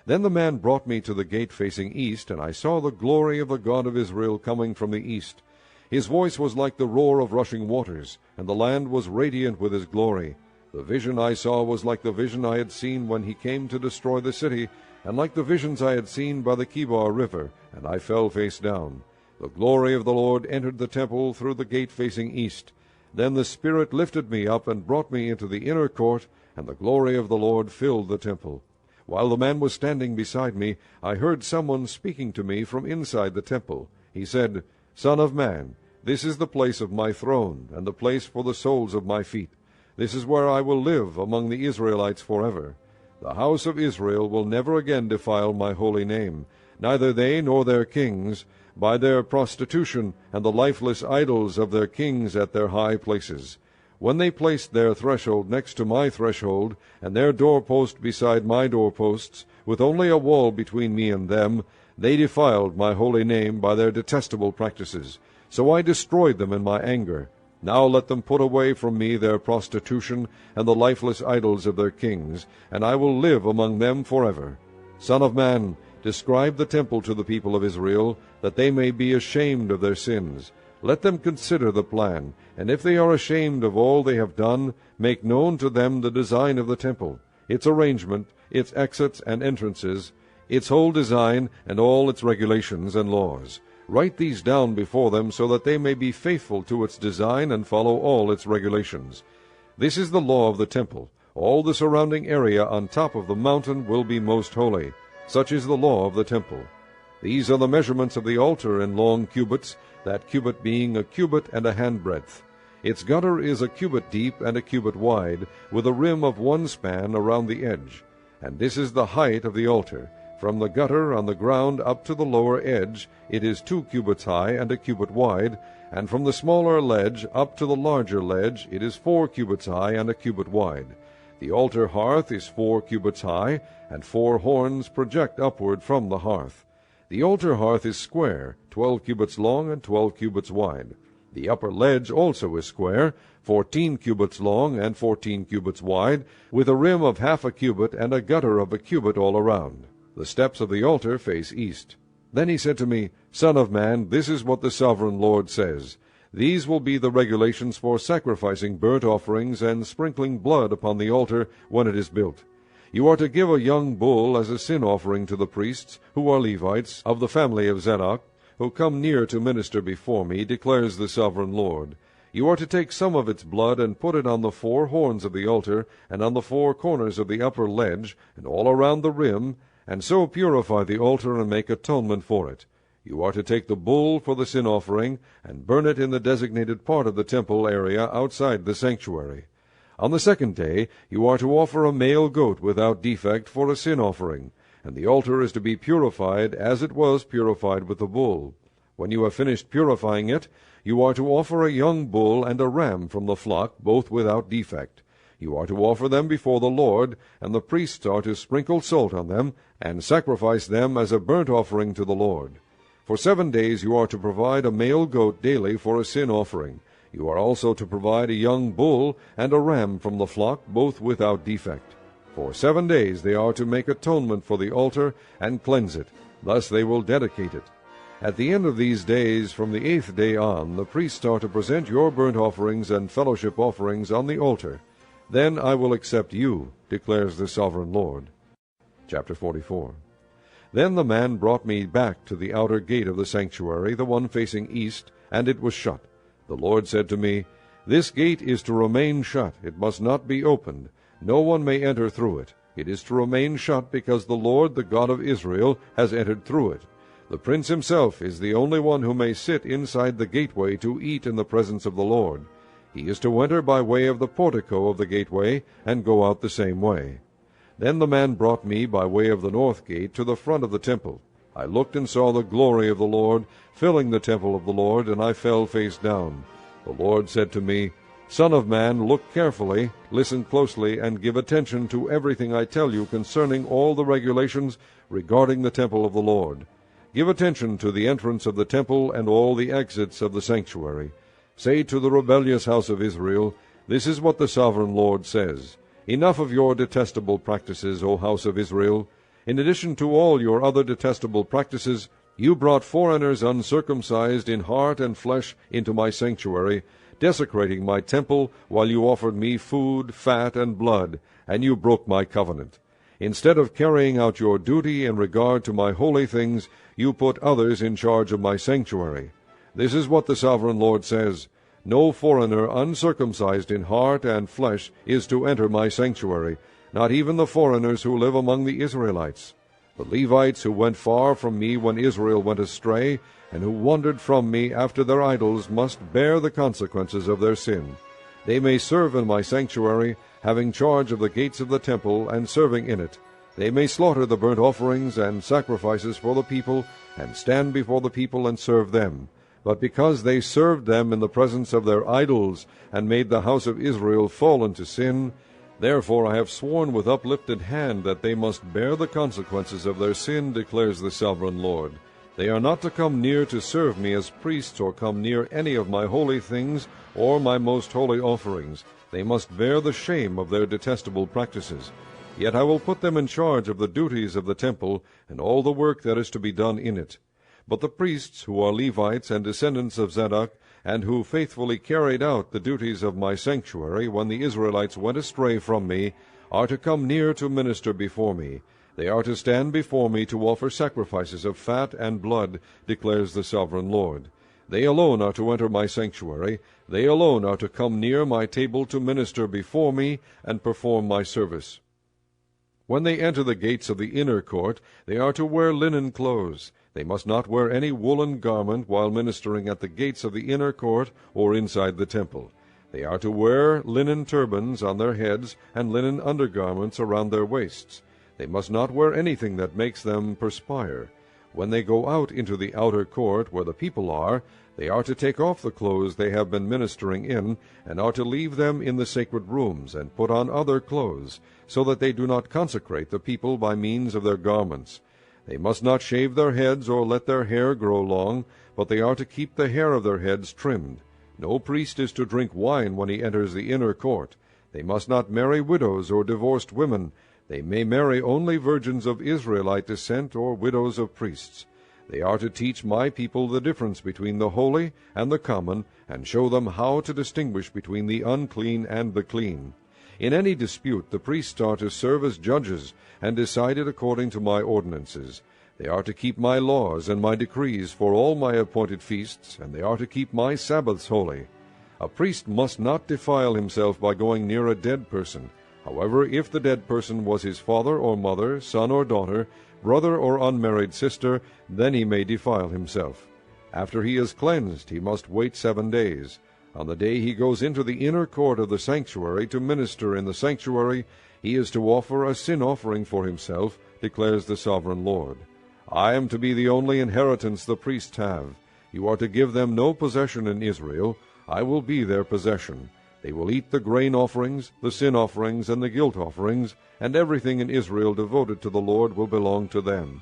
A: Then the man brought me to the gate facing east, and I saw the glory of the God of Israel coming from the east. His voice was like the roar of rushing waters, and the land was radiant with his glory. The vision I saw was like the vision I had seen when he came to destroy the city, and like the visions I had seen by the Kibar River, and I fell face down. The glory of the Lord entered the temple through the gate facing east. Then the Spirit lifted me up and brought me into the inner court, and the glory of the Lord filled the temple. While the man was standing beside me, I heard someone speaking to me from inside the temple. He said, "Son of man, this is the place of my throne, and the place for the soles of my feet. This is where I will live among the Israelites forever. The house of Israel will never again defile my holy name, neither they nor their kings, by their prostitution and the lifeless idols of their kings at their high places. When they placed their threshold next to my threshold, and their doorpost beside my doorposts, with only a wall between me and them, they defiled my holy name by their detestable practices. So I destroyed them in my anger. Now let them put away from me their prostitution and the lifeless idols of their kings, and I will live among them forever. Son of man, describe the temple to the people of Israel, that they may be ashamed of their sins. Let them consider the plan, and if they are ashamed of all they have done, make known to them the design of the temple, its arrangement, its exits and entrances, its whole design, and all its regulations and laws. Write these down before them, so that they may be faithful to its design and follow all its regulations. This is the law of the temple. All the surrounding area on top of the mountain will be most holy. Such is the law of the temple. These are the measurements of the altar in long cubits, that cubit being a cubit and a handbreadth. Its gutter is a cubit deep and a cubit wide, with a rim of 1 span around the edge. And this is the height of the altar. From the gutter on the ground up to the lower edge, it is 2 cubits high and a cubit wide, and from the smaller ledge up to the larger ledge, it is 4 cubits high and a cubit wide. The altar hearth is 4 cubits high, and 4 horns project upward from the hearth. The altar hearth is square, 12 cubits long and 12 cubits wide. The upper ledge also is square, 14 cubits long and 14 cubits wide, with a rim of half a cubit and a gutter of a cubit all around. The steps of the altar face east. Then he said to me, Son of man, this is what the sovereign Lord says. These will be the regulations for sacrificing burnt offerings and sprinkling blood upon the altar when it is built. You are to give a young bull as a sin offering to the priests, who are Levites, of the family of Zadok, who come near to minister before me, declares the sovereign Lord. You are to take some of its blood and put it on the 4 horns of the altar, and on the 4 corners of the upper ledge, and all around the rim, and so purify the altar and make atonement for it. You are to take the bull for the sin offering, and burn it in the designated part of the temple area outside the sanctuary. On the 2nd day you are to offer a male goat without defect for a sin offering, and the altar is to be purified as it was purified with the bull. When you have finished purifying it, you are to offer a young bull and a ram from the flock, both without defect. You are to offer them before the Lord, and the priests are to sprinkle salt on them, and sacrifice them as a burnt offering to the Lord. For 7 days you are to provide a male goat daily for a sin offering. You are also to provide a young bull and a ram from the flock, both without defect. For 7 days they are to make atonement for the altar and cleanse it. Thus they will dedicate it. At the end of these days, from the 8th day on, the priests are to present your burnt offerings and fellowship offerings on the altar. Then I will accept you, declares the sovereign Lord. Chapter 44. Then the man brought me back to the outer gate of the sanctuary, the one facing east, and it was shut. The Lord said to me, This gate is to remain shut, it must not be opened. No one may enter through it. It is to remain shut because the Lord, the God of Israel, has entered through it. The prince himself is the only one who may sit inside the gateway to eat in the presence of the Lord. He is to enter by way of the portico of the gateway, and go out the same way. Then the man brought me by way of the north gate to the front of the temple. I looked and saw the glory of the Lord filling the temple of the Lord, and I fell face down. The Lord said to me, Son of man, look carefully, listen closely, and give attention to everything I tell you concerning all the regulations regarding the temple of the Lord. Give attention to the entrance of the temple and all the exits of the sanctuary. Say to the rebellious house of Israel, This is what the sovereign Lord says. Enough of your detestable practices, O house of Israel. In addition to all your other detestable practices, you brought foreigners uncircumcised in heart and flesh into my sanctuary, desecrating my temple while you offered me food, fat, and blood, and you broke my covenant. Instead of carrying out your duty in regard to my holy things, you put others in charge of my sanctuary. This is what the sovereign Lord says. No foreigner uncircumcised in heart and flesh is to enter my sanctuary, not even the foreigners who live among the Israelites. The Levites who went far from me when Israel went astray, and who wandered from me after their idols, must bear the consequences of their sin. They may serve in my sanctuary, having charge of the gates of the temple, and serving in it. They may slaughter the burnt offerings and sacrifices for the people, and stand before the people and serve them. But because they served them in the presence of their idols, and made the house of Israel fall into sin, therefore I have sworn with uplifted hand that they must bear the consequences of their sin, declares the sovereign Lord. They are not to come near to serve me as priests, or come near any of my holy things, or my most holy offerings. They must bear the shame of their detestable practices. Yet I will put them in charge of the duties of the temple, and all the work that is to be done in it. But the priests, who are Levites and descendants of Zadok, and who faithfully carried out the duties of my sanctuary when the Israelites went astray from me, are to come near to minister before me. They are to stand before me to offer sacrifices of fat and blood, declares the sovereign Lord. They alone are to enter my sanctuary. They alone are to come near my table to minister before me and perform my service. When they enter the gates of the inner court, they are to wear linen clothes. They must not wear any woolen garment while ministering at the gates of the inner court or inside the temple. They are to wear linen turbans on their heads and linen undergarments around their waists. They must not wear anything that makes them perspire. When they go out into the outer court where the people are, they are to take off the clothes they have been ministering in, and are to leave them in the sacred rooms, and put on other clothes, so that they do not consecrate the people by means of their garments. They must not shave their heads or let their hair grow long, but they are to keep the hair of their heads trimmed. No priest is to drink wine when he enters the inner court. They must not marry widows or divorced women. They may marry only virgins of Israelite descent or widows of priests. They are to teach my people the difference between the holy and the common, and show them how to distinguish between the unclean and the clean. In any dispute the priests are to serve as judges, and decide it according to my ordinances. They are to keep my laws and my decrees for all my appointed feasts, and they are to keep my Sabbaths holy. A priest must not defile himself by going near a dead person. However, if the dead person was his father or mother, son or daughter, brother or unmarried sister, then he may defile himself. After he is cleansed, he must wait 7 days. On the day he goes into the inner court of the sanctuary to minister in the sanctuary, he is to offer a sin offering for himself, declares the sovereign Lord. I am to be the only inheritance the priests have. You are to give them no possession in Israel. I will be their possession. They will eat the grain offerings, the sin offerings, and the guilt offerings, and everything in Israel devoted to the Lord will belong to them.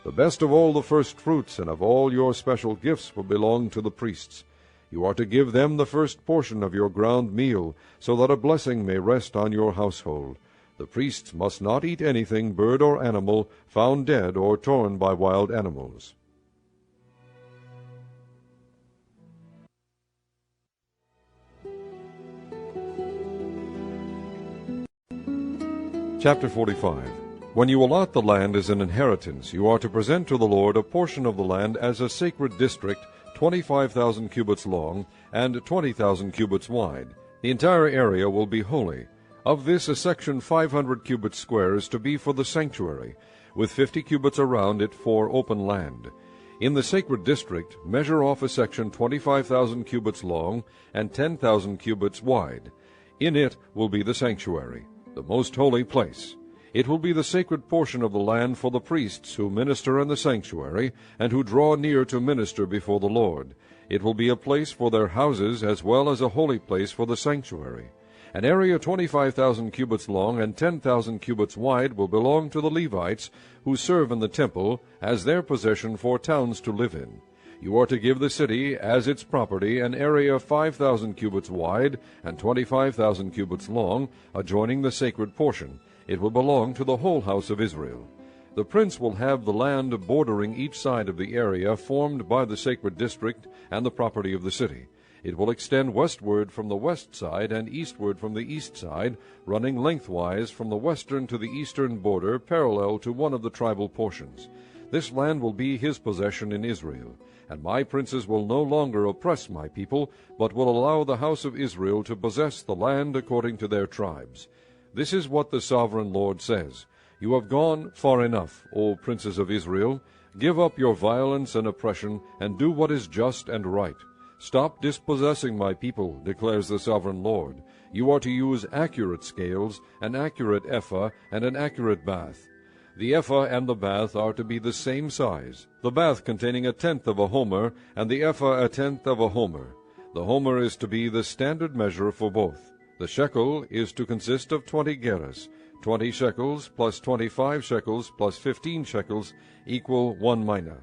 A: The best of all the first fruits and of all your special gifts will belong to the priests. You are to give them the first portion of your ground meal, so that a blessing may rest on your household. The priests must not eat anything, bird or animal, found dead or torn by wild animals. Chapter 45. When you allot the land as an inheritance, you are to present to the Lord a portion of the land as a sacred district, 25,000 cubits long and 20,000 cubits wide. The entire area will be holy. Of this, a section 500 cubits square is to be for the sanctuary, with 50 cubits around it for open land. In the sacred district, measure off a section 25,000 cubits long and 10,000 cubits wide. In it will be the sanctuary, the most holy place. It will be the sacred portion of the land for the priests who minister in the sanctuary and who draw near to minister before the Lord. It will be a place for their houses as well as a holy place for the sanctuary. An area 25,000 cubits long and 10,000 cubits wide will belong to the Levites who serve in the temple as their possession for towns to live in. You are to give the city as its property an area 5,000 cubits wide and 25,000 cubits long, adjoining the sacred portion. It will belong to the whole house of Israel. The prince will have the land bordering each side of the area formed by the sacred district and the property of the city. It will extend westward from the west side and eastward from the east side, running lengthwise from the western to the eastern border parallel to one of the tribal portions. This land will be his possession in Israel, and my princes will no longer oppress my people, but will allow the house of Israel to possess the land according to their tribes. This is what the sovereign Lord says. You have gone far enough, O princes of Israel. Give up your violence and oppression, and do what is just and right. Stop dispossessing my people, declares the sovereign Lord. You are to use accurate scales, an accurate ephah, and an accurate bath. The ephah and the bath are to be the same size, the bath containing 1/10 of a homer, and the ephah 1/10 of a homer. The homer is to be the standard measure for both. The shekel is to consist of 20 gerahs. 20 shekels plus 25 shekels plus 15 shekels equal 1 mina.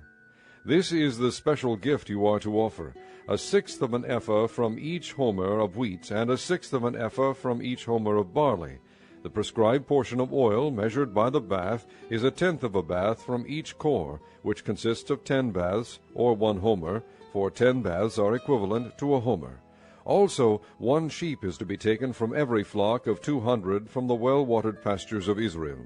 A: This is the special gift you are to offer, 1/6 of an ephah from each homer of wheat, and 1/6 of an ephah from each homer of barley. The prescribed portion of oil measured by the bath is 1/10 of a bath from each core, which consists of 10 baths, or 1 homer, for 10 baths are equivalent to a homer. Also 1 sheep is to be taken from every flock of 200 from the well-watered pastures of Israel.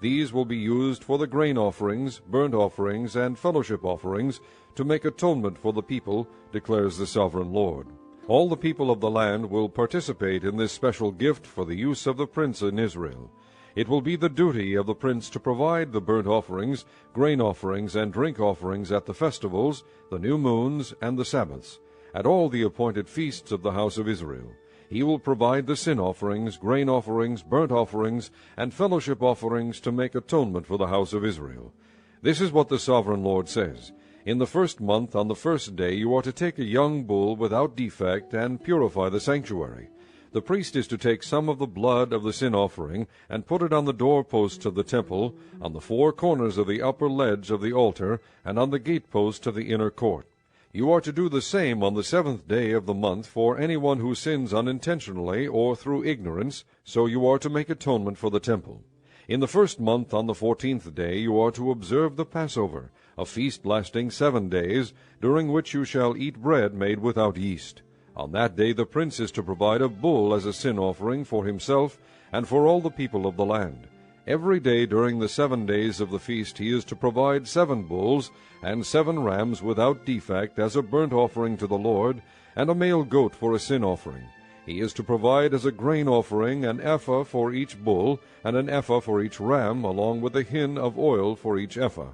A: These will be used for the grain offerings, burnt offerings, and fellowship offerings, to make atonement for the people, declares the sovereign Lord. All the people of the land will participate in this special gift for the use of the prince in Israel. It will be the duty of the prince to provide the burnt offerings, grain offerings, and drink offerings at the festivals, the new moons, and the Sabbaths, at all the appointed feasts of the house of Israel. He will provide the sin offerings, grain offerings, burnt offerings, and fellowship offerings to make atonement for the house of Israel. This is what the sovereign Lord says. In the first month, on the first day, you are to take a young bull without defect and purify the sanctuary. The priest is to take some of the blood of the sin offering and put it on the doorposts of the temple, on the 4 corners of the upper ledge of the altar, and on the gateposts of the inner court. You are to do the same on the 7th day of the month for anyone who sins unintentionally or through ignorance, so you are to make atonement for the temple. In the 1st month on the 14th day you are to observe the Passover, a feast lasting 7 days, during which you shall eat bread made without yeast. On that day the prince is to provide a bull as a sin offering for himself and for all the people of the land. Every day during the 7 days of the feast he is to provide 7 bulls and 7 rams without defect as a burnt offering to the Lord, and a male goat for a sin offering. He is to provide as a grain offering an ephah for each bull, and an ephah for each ram, along with a hin of oil for each ephah.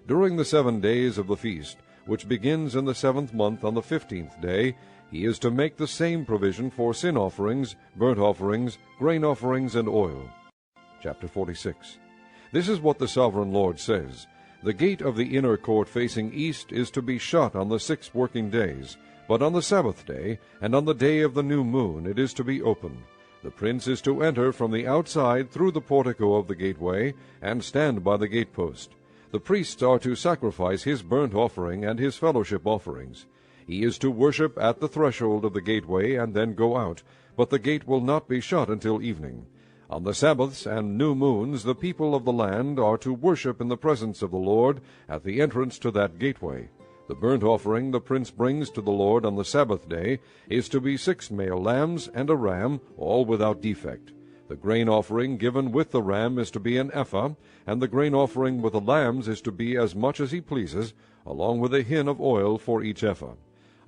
A: During the 7 days of the feast, which begins in the 7th month on the 15th day, he is to make the same provision for sin offerings, burnt offerings, grain offerings, and oil. Chapter 46. This is what the Sovereign Lord says. The gate of the inner court facing east is to be shut on the 6 working days, but on the Sabbath day, and on the day of the new moon, it is to be open. The prince is to enter from the outside through the portico of the gateway, and stand by the gatepost. The priests are to sacrifice his burnt offering and his fellowship offerings. He is to worship at the threshold of the gateway, and then go out, but the gate will not be shut until evening. On the Sabbaths and new moons the people of the land are to worship in the presence of the Lord at the entrance to that gateway. The burnt offering the prince brings to the Lord on the Sabbath day is to be 6 male lambs and a ram, all without defect. The grain offering given with the ram is to be an ephah, and the grain offering with the lambs is to be as much as he pleases, along with a hin of oil for each ephah.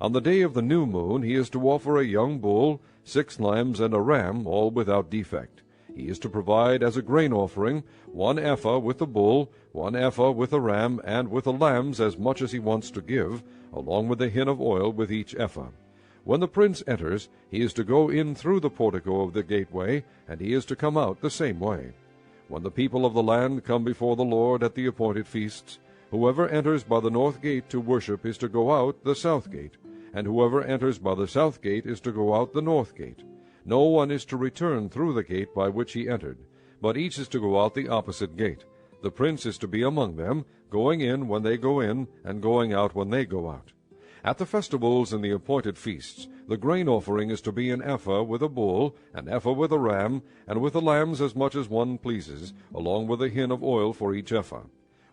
A: On the day of the new moon he is to offer a young bull, 6 lambs, and a ram, all without defect. He is to provide as a grain offering 1 ephah with the bull, 1 ephah with the ram, and with the lambs as much as he wants to give, along with a hin of oil with each ephah. When the prince enters, he is to go in through the portico of the gateway, and he is to come out the same way. When the people of the land come before the Lord at the appointed feasts, whoever enters by the north gate to worship is to go out the south gate, and whoever enters by the south gate is to go out the north gate. No one is to return through the gate by which he entered, but each is to go out the opposite gate. The prince is to be among them, going in when they go in, and going out when they go out. At the festivals and the appointed feasts, the grain offering is to be an ephah with a bull, an ephah with a ram, and with the lambs as much as one pleases, along with a hin of oil for each ephah.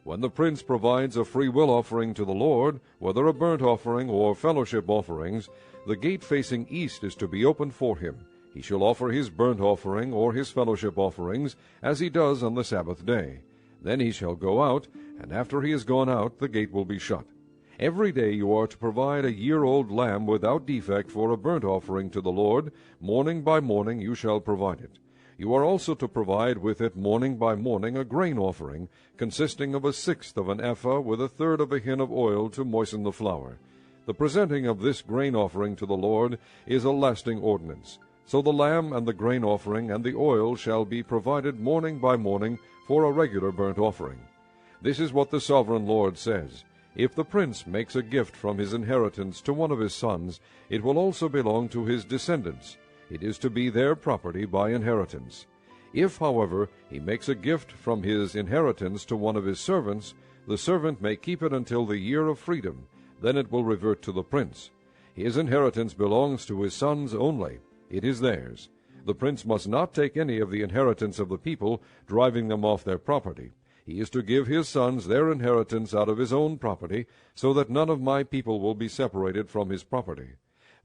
A: When the prince provides a free-will offering to the Lord, whether a burnt offering or fellowship offerings, the gate facing east is to be opened for him. He shall offer his burnt offering or his fellowship offerings, as he does on the Sabbath day. Then he shall go out, and after he has gone out, the gate will be shut. Every day you are to provide a year-old lamb without defect for a burnt offering to the Lord. Morning by morning you shall provide it. You are also to provide with it morning by morning a grain offering, consisting of 1/6 of an ephah with 1/3 of a hin of oil to moisten the flour. The presenting of this grain offering to the Lord is a lasting ordinance. So the lamb and the grain offering and the oil shall be provided morning by morning for a regular burnt offering. This is what the Sovereign Lord says. If the prince makes a gift from his inheritance to one of his sons, it will also belong to his descendants. It is to be their property by inheritance. If, however, he makes a gift from his inheritance to one of his servants, the servant may keep it until the year of freedom. Then it will revert to the prince. His inheritance belongs to his sons only. It is theirs. The prince must not take any of the inheritance of the people, driving them off their property. He is to give his sons their inheritance out of his own property, so that none of my people will be separated from his property.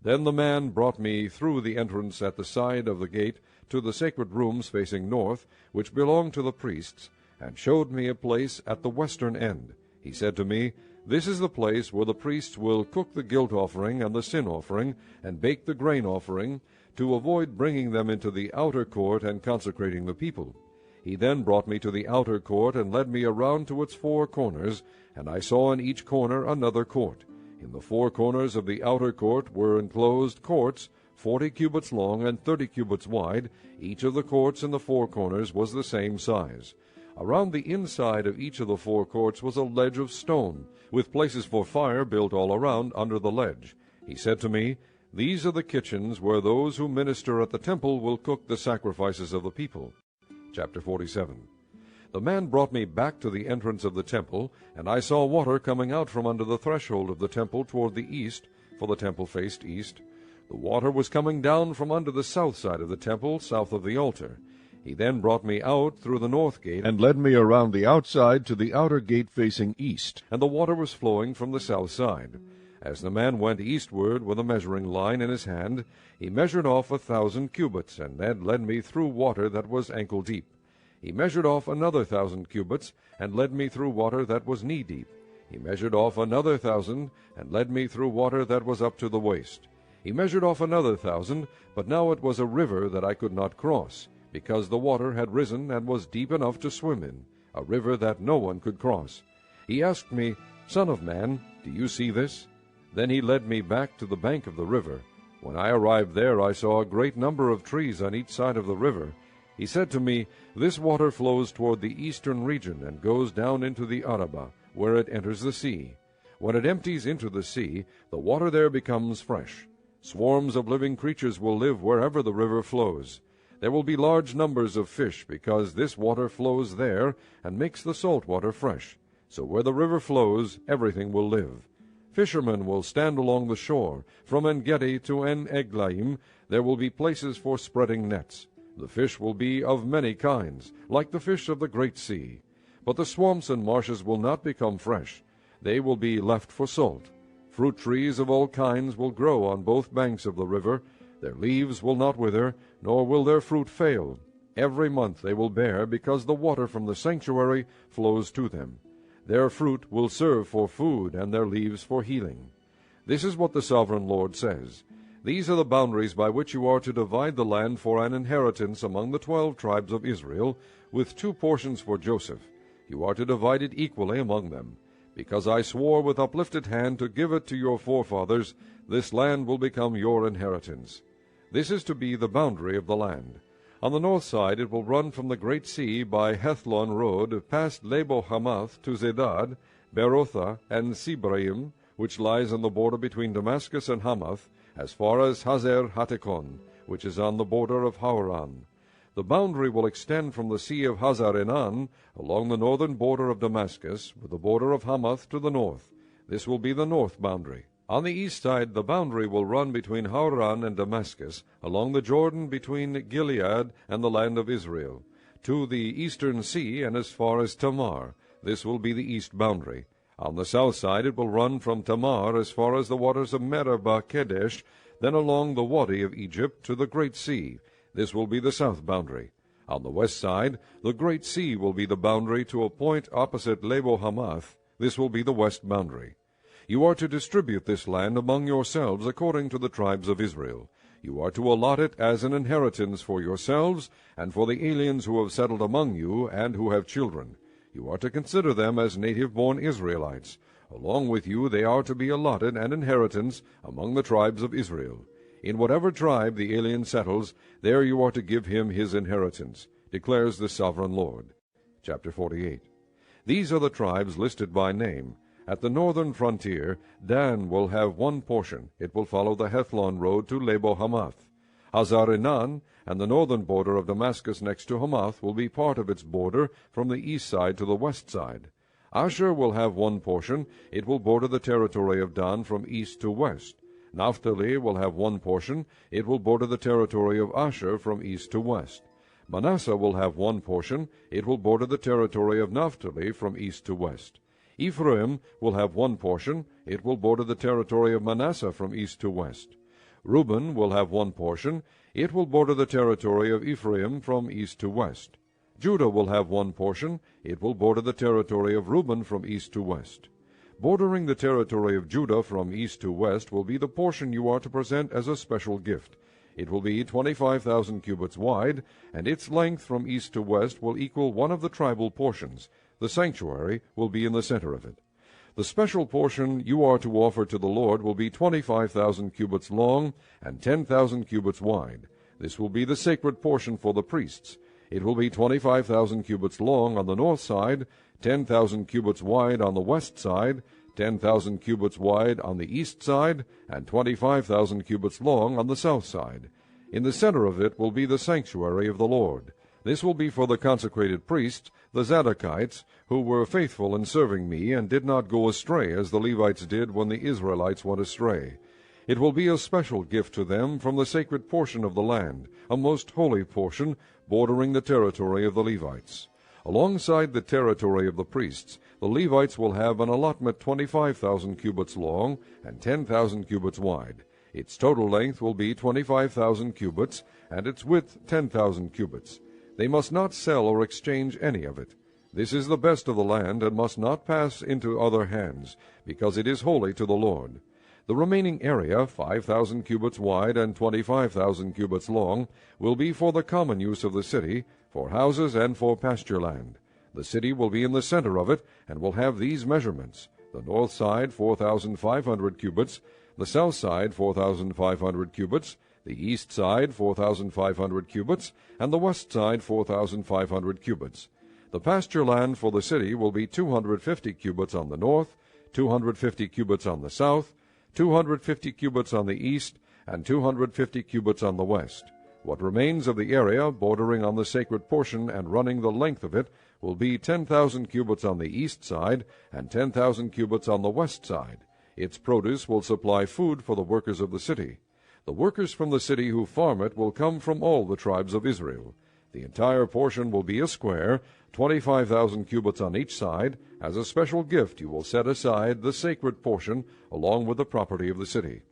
A: Then the man brought me through the entrance at the side of the gate to the sacred rooms facing north, which belong to the priests, and showed me a place at the western end. He said to me, "This is the place where the priests will cook the guilt offering and the sin offering, and bake the grain offering, to avoid bringing them into the outer court and consecrating the people." He then brought me to the outer court and led me around to its 4 corners, and I saw in each corner another court. In the 4 corners of the outer court were enclosed courts, 40 cubits long and 30 cubits wide. Each of the courts in the 4 corners was the same size. Around the inside of each of the 4 courts was a ledge of stone, with places for fire built all around under the ledge. He said to me, "These are the kitchens where those who minister at the temple will cook the sacrifices of the people." Chapter 47. The man brought me back to the entrance of the temple, and I saw water coming out from under the threshold of the temple toward the east, for the temple faced east. The water was coming down from under the south side of the temple, south of the altar. He then brought me out through the north gate,
B: and led me around the outside to the outer gate facing east.
A: and the water was flowing from the south side. As the man went eastward with a measuring line in his hand, he measured off 1,000 cubits, and then led me through water that was ankle deep. He measured off another 1,000 cubits, and led me through water that was knee deep. He measured off another 1,000, and led me through water that was up to the waist. He measured off another 1,000, but now it was a river that I could not cross, because the water had risen and was deep enough to swim in, a river that no one could cross. He asked me, Son of man, do you see this? Then he led me back to the bank of the river. When I arrived there, I saw a great number of trees on each side of the river. He said to me, This water flows toward the eastern region and goes down into the Arabah, where it enters the sea. When it empties into the sea, the water there becomes fresh. Swarms of living creatures will live wherever the river flows. There will be large numbers of fish, because this water flows there and makes the salt water fresh. So where the river flows, everything will live. Fishermen will stand along the shore. From En-Gedi to En-Eglaim there will be places for spreading nets. The fish will be of many kinds, like the fish of the great sea. But the swamps and marshes will not become fresh. They will be left for salt. Fruit trees of all kinds will grow on both banks of the river. Their leaves will not wither, nor will their fruit fail. Every month they will bear, because the water from the sanctuary flows to them. Their fruit will serve for food, and their leaves for healing. This is what the Sovereign Lord says. These are the boundaries by which you are to divide the land for an inheritance among the 12 tribes of Israel, with 2 portions for Joseph. You are to divide it equally among them. Because I swore with uplifted hand to give it to your forefathers, this land will become your inheritance. This is to be the boundary of the land. On the north side it will run from the great sea by Hethlon road, past Lebo-Hamath to Zedad, Berotha, and Sibraim, which lies on the border between Damascus and Hamath, as far as Hazer Hatekon, which is on the border of Hauran. The boundary will extend from the sea of Hazar-Enan along the northern border of Damascus, with the border of Hamath to the north. This will be the north boundary. On the east side the boundary will run between Hauran and Damascus, along the Jordan between Gilead and the land of Israel, to the eastern sea and as far as Tamar. This will be the east boundary. On the south side it will run from Tamar as far as the waters of Meribah Kadesh, then along the Wadi of Egypt to the Great Sea. This will be the south boundary. On the west side, the Great Sea will be the boundary to a point opposite Lebo-Hamath. This will be the west boundary. You are to distribute this land among yourselves according to the tribes of Israel. You are to allot it as an inheritance for yourselves and for the aliens who have settled among you and who have children. You are to consider them as native-born Israelites. Along with you they are to be allotted an inheritance among the tribes of Israel. In whatever tribe the alien settles, there you are to give him his inheritance, declares the Sovereign Lord. Chapter 48. These are the tribes listed by name. At the northern frontier, Dan will have 1 portion. It will follow the Hethlon road to Lebo-Hamath. Hazar-Enan and the northern border of Damascus next to Hamath will be part of its border from the east side to the west side. Asher will have 1 portion. It will border the territory of Dan from east to west. Naphtali will have 1 portion. It will border the territory of Asher from east to west. Manasseh will have 1 portion. It will border the territory of Naphtali from east to west. Ephraim will have 1 portion. It will border the territory of Manasseh from east to west. Reuben will have 1 portion. It will border the territory of Ephraim from east to west. Judah will have 1 portion. It will border the territory of Reuben from east to west. Bordering the territory of Judah from east to west will be the portion you are to present as a special gift. It will be 25,000 cubits wide, and its length from east to west will equal one of the tribal portions. The sanctuary will be in the center of it. The special portion you are to offer to the Lord will be 25,000 cubits long and 10,000 cubits wide. This will be the sacred portion for the priests. It will be 25,000 cubits long on the north side, 10,000 cubits wide on the west side, 10,000 cubits wide on the east side, and 25,000 cubits long on the south side. In the center of it will be the sanctuary of the Lord. This will be for the consecrated priests, the Zadokites, who were faithful in serving me, and did not go astray as the Levites did when the Israelites went astray. It will be a special gift to them from the sacred portion of the land, a most holy portion, bordering the territory of the Levites. Alongside the territory of the priests, the Levites will have an allotment 25,000 cubits long and 10,000 cubits wide. Its total length will be 25,000 cubits, and its width 10,000 cubits. They must not sell or exchange any of it. This is the best of the land, and must not pass into other hands, because it is holy to the Lord. The remaining area, 5,000 cubits wide and 25,000 cubits long, will be for the common use of the city, for houses and for pasture land. The city will be in the center of it, and will have these measurements: the north side 4,500 cubits, the south side 4,500 cubits, the east side 4,500 cubits, and the west side 4,500 cubits. The pasture land for the city will be 250 cubits on the north, 250 cubits on the south, 250 cubits on the east, and 250 cubits on the west. What remains of the area bordering on the sacred portion and running the length of it will be 10,000 cubits on the east side and 10,000 cubits on the west side. Its produce will supply food for the workers of the city. The workers from the city who farm it will come from all the tribes of Israel. The entire portion will be a square, 25,000 cubits on each side. As a special gift you will set aside the sacred portion along with the property of the city.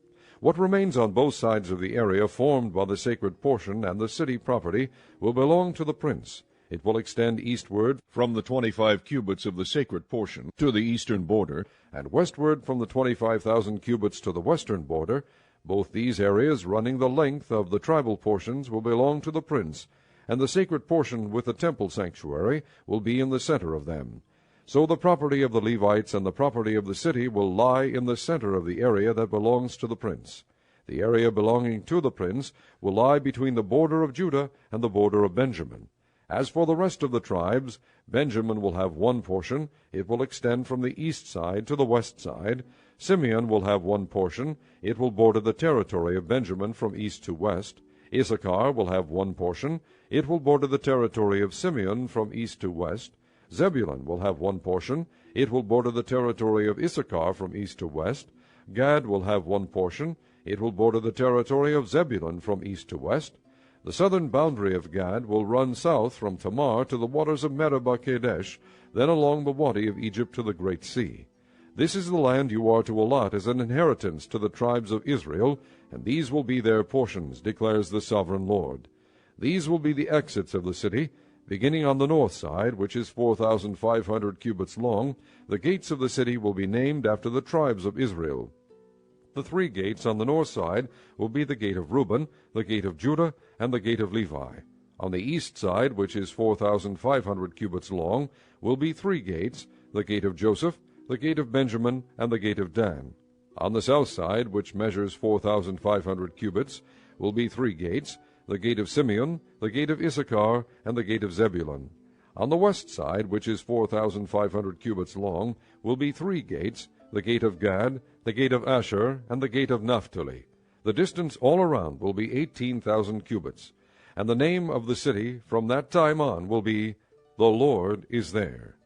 A: What remains on both sides of the area formed by the sacred portion and the city property will belong to the prince. It will extend eastward
B: From the 25 cubits of the sacred portion to the eastern border,
A: and westward from the 25,000 cubits to the western border. Both these areas running the length of the tribal portions will belong to the prince, and the sacred portion with the temple sanctuary will be in the center of them. So the property of the Levites and the property of the city will lie in the center of the area that belongs to the prince. The area belonging to the prince will lie between the border of Judah and the border of Benjamin. As for the rest of the tribes, Benjamin will have one portion. It will extend from the east side to the west side. Simeon will have one portion. It will border the territory of Benjamin from east to west. Issachar will have one portion. It will border the territory of Simeon from east to west. Zebulun will have one portion. It will border the territory of Issachar from east to west. Gad will have one portion. It will border the territory of Zebulun from east to west. The southern boundary of Gad will run south from Tamar to the waters of Meribah Kadesh, then along the Wadi of Egypt to the Great Sea. This is the land you are to allot as an inheritance to the tribes of Israel, and these will be their portions, declares the sovereign Lord. These will be the exits of the city, beginning on the north side, which is 4,500 cubits long. The gates of the city will be named after the tribes of Israel. The three gates on the north side will be the gate of Reuben, the gate of Judah, and the gate of Levi. On the east side, which is 4,500 cubits long, will be three gates: the gate of Joseph, the gate of Benjamin, and the gate of Dan. On the south side, which measures 4,500 cubits, will be three gates: the gate of Simeon, the gate of Issachar, and the gate of Zebulun. On the west side, which is 4,500 cubits long, will be three gates: the gate of Gad, the gate of Asher, and the gate of Naphtali. The distance all around will be 18,000 cubits. And the name of the city from that time on will be, "The Lord is there."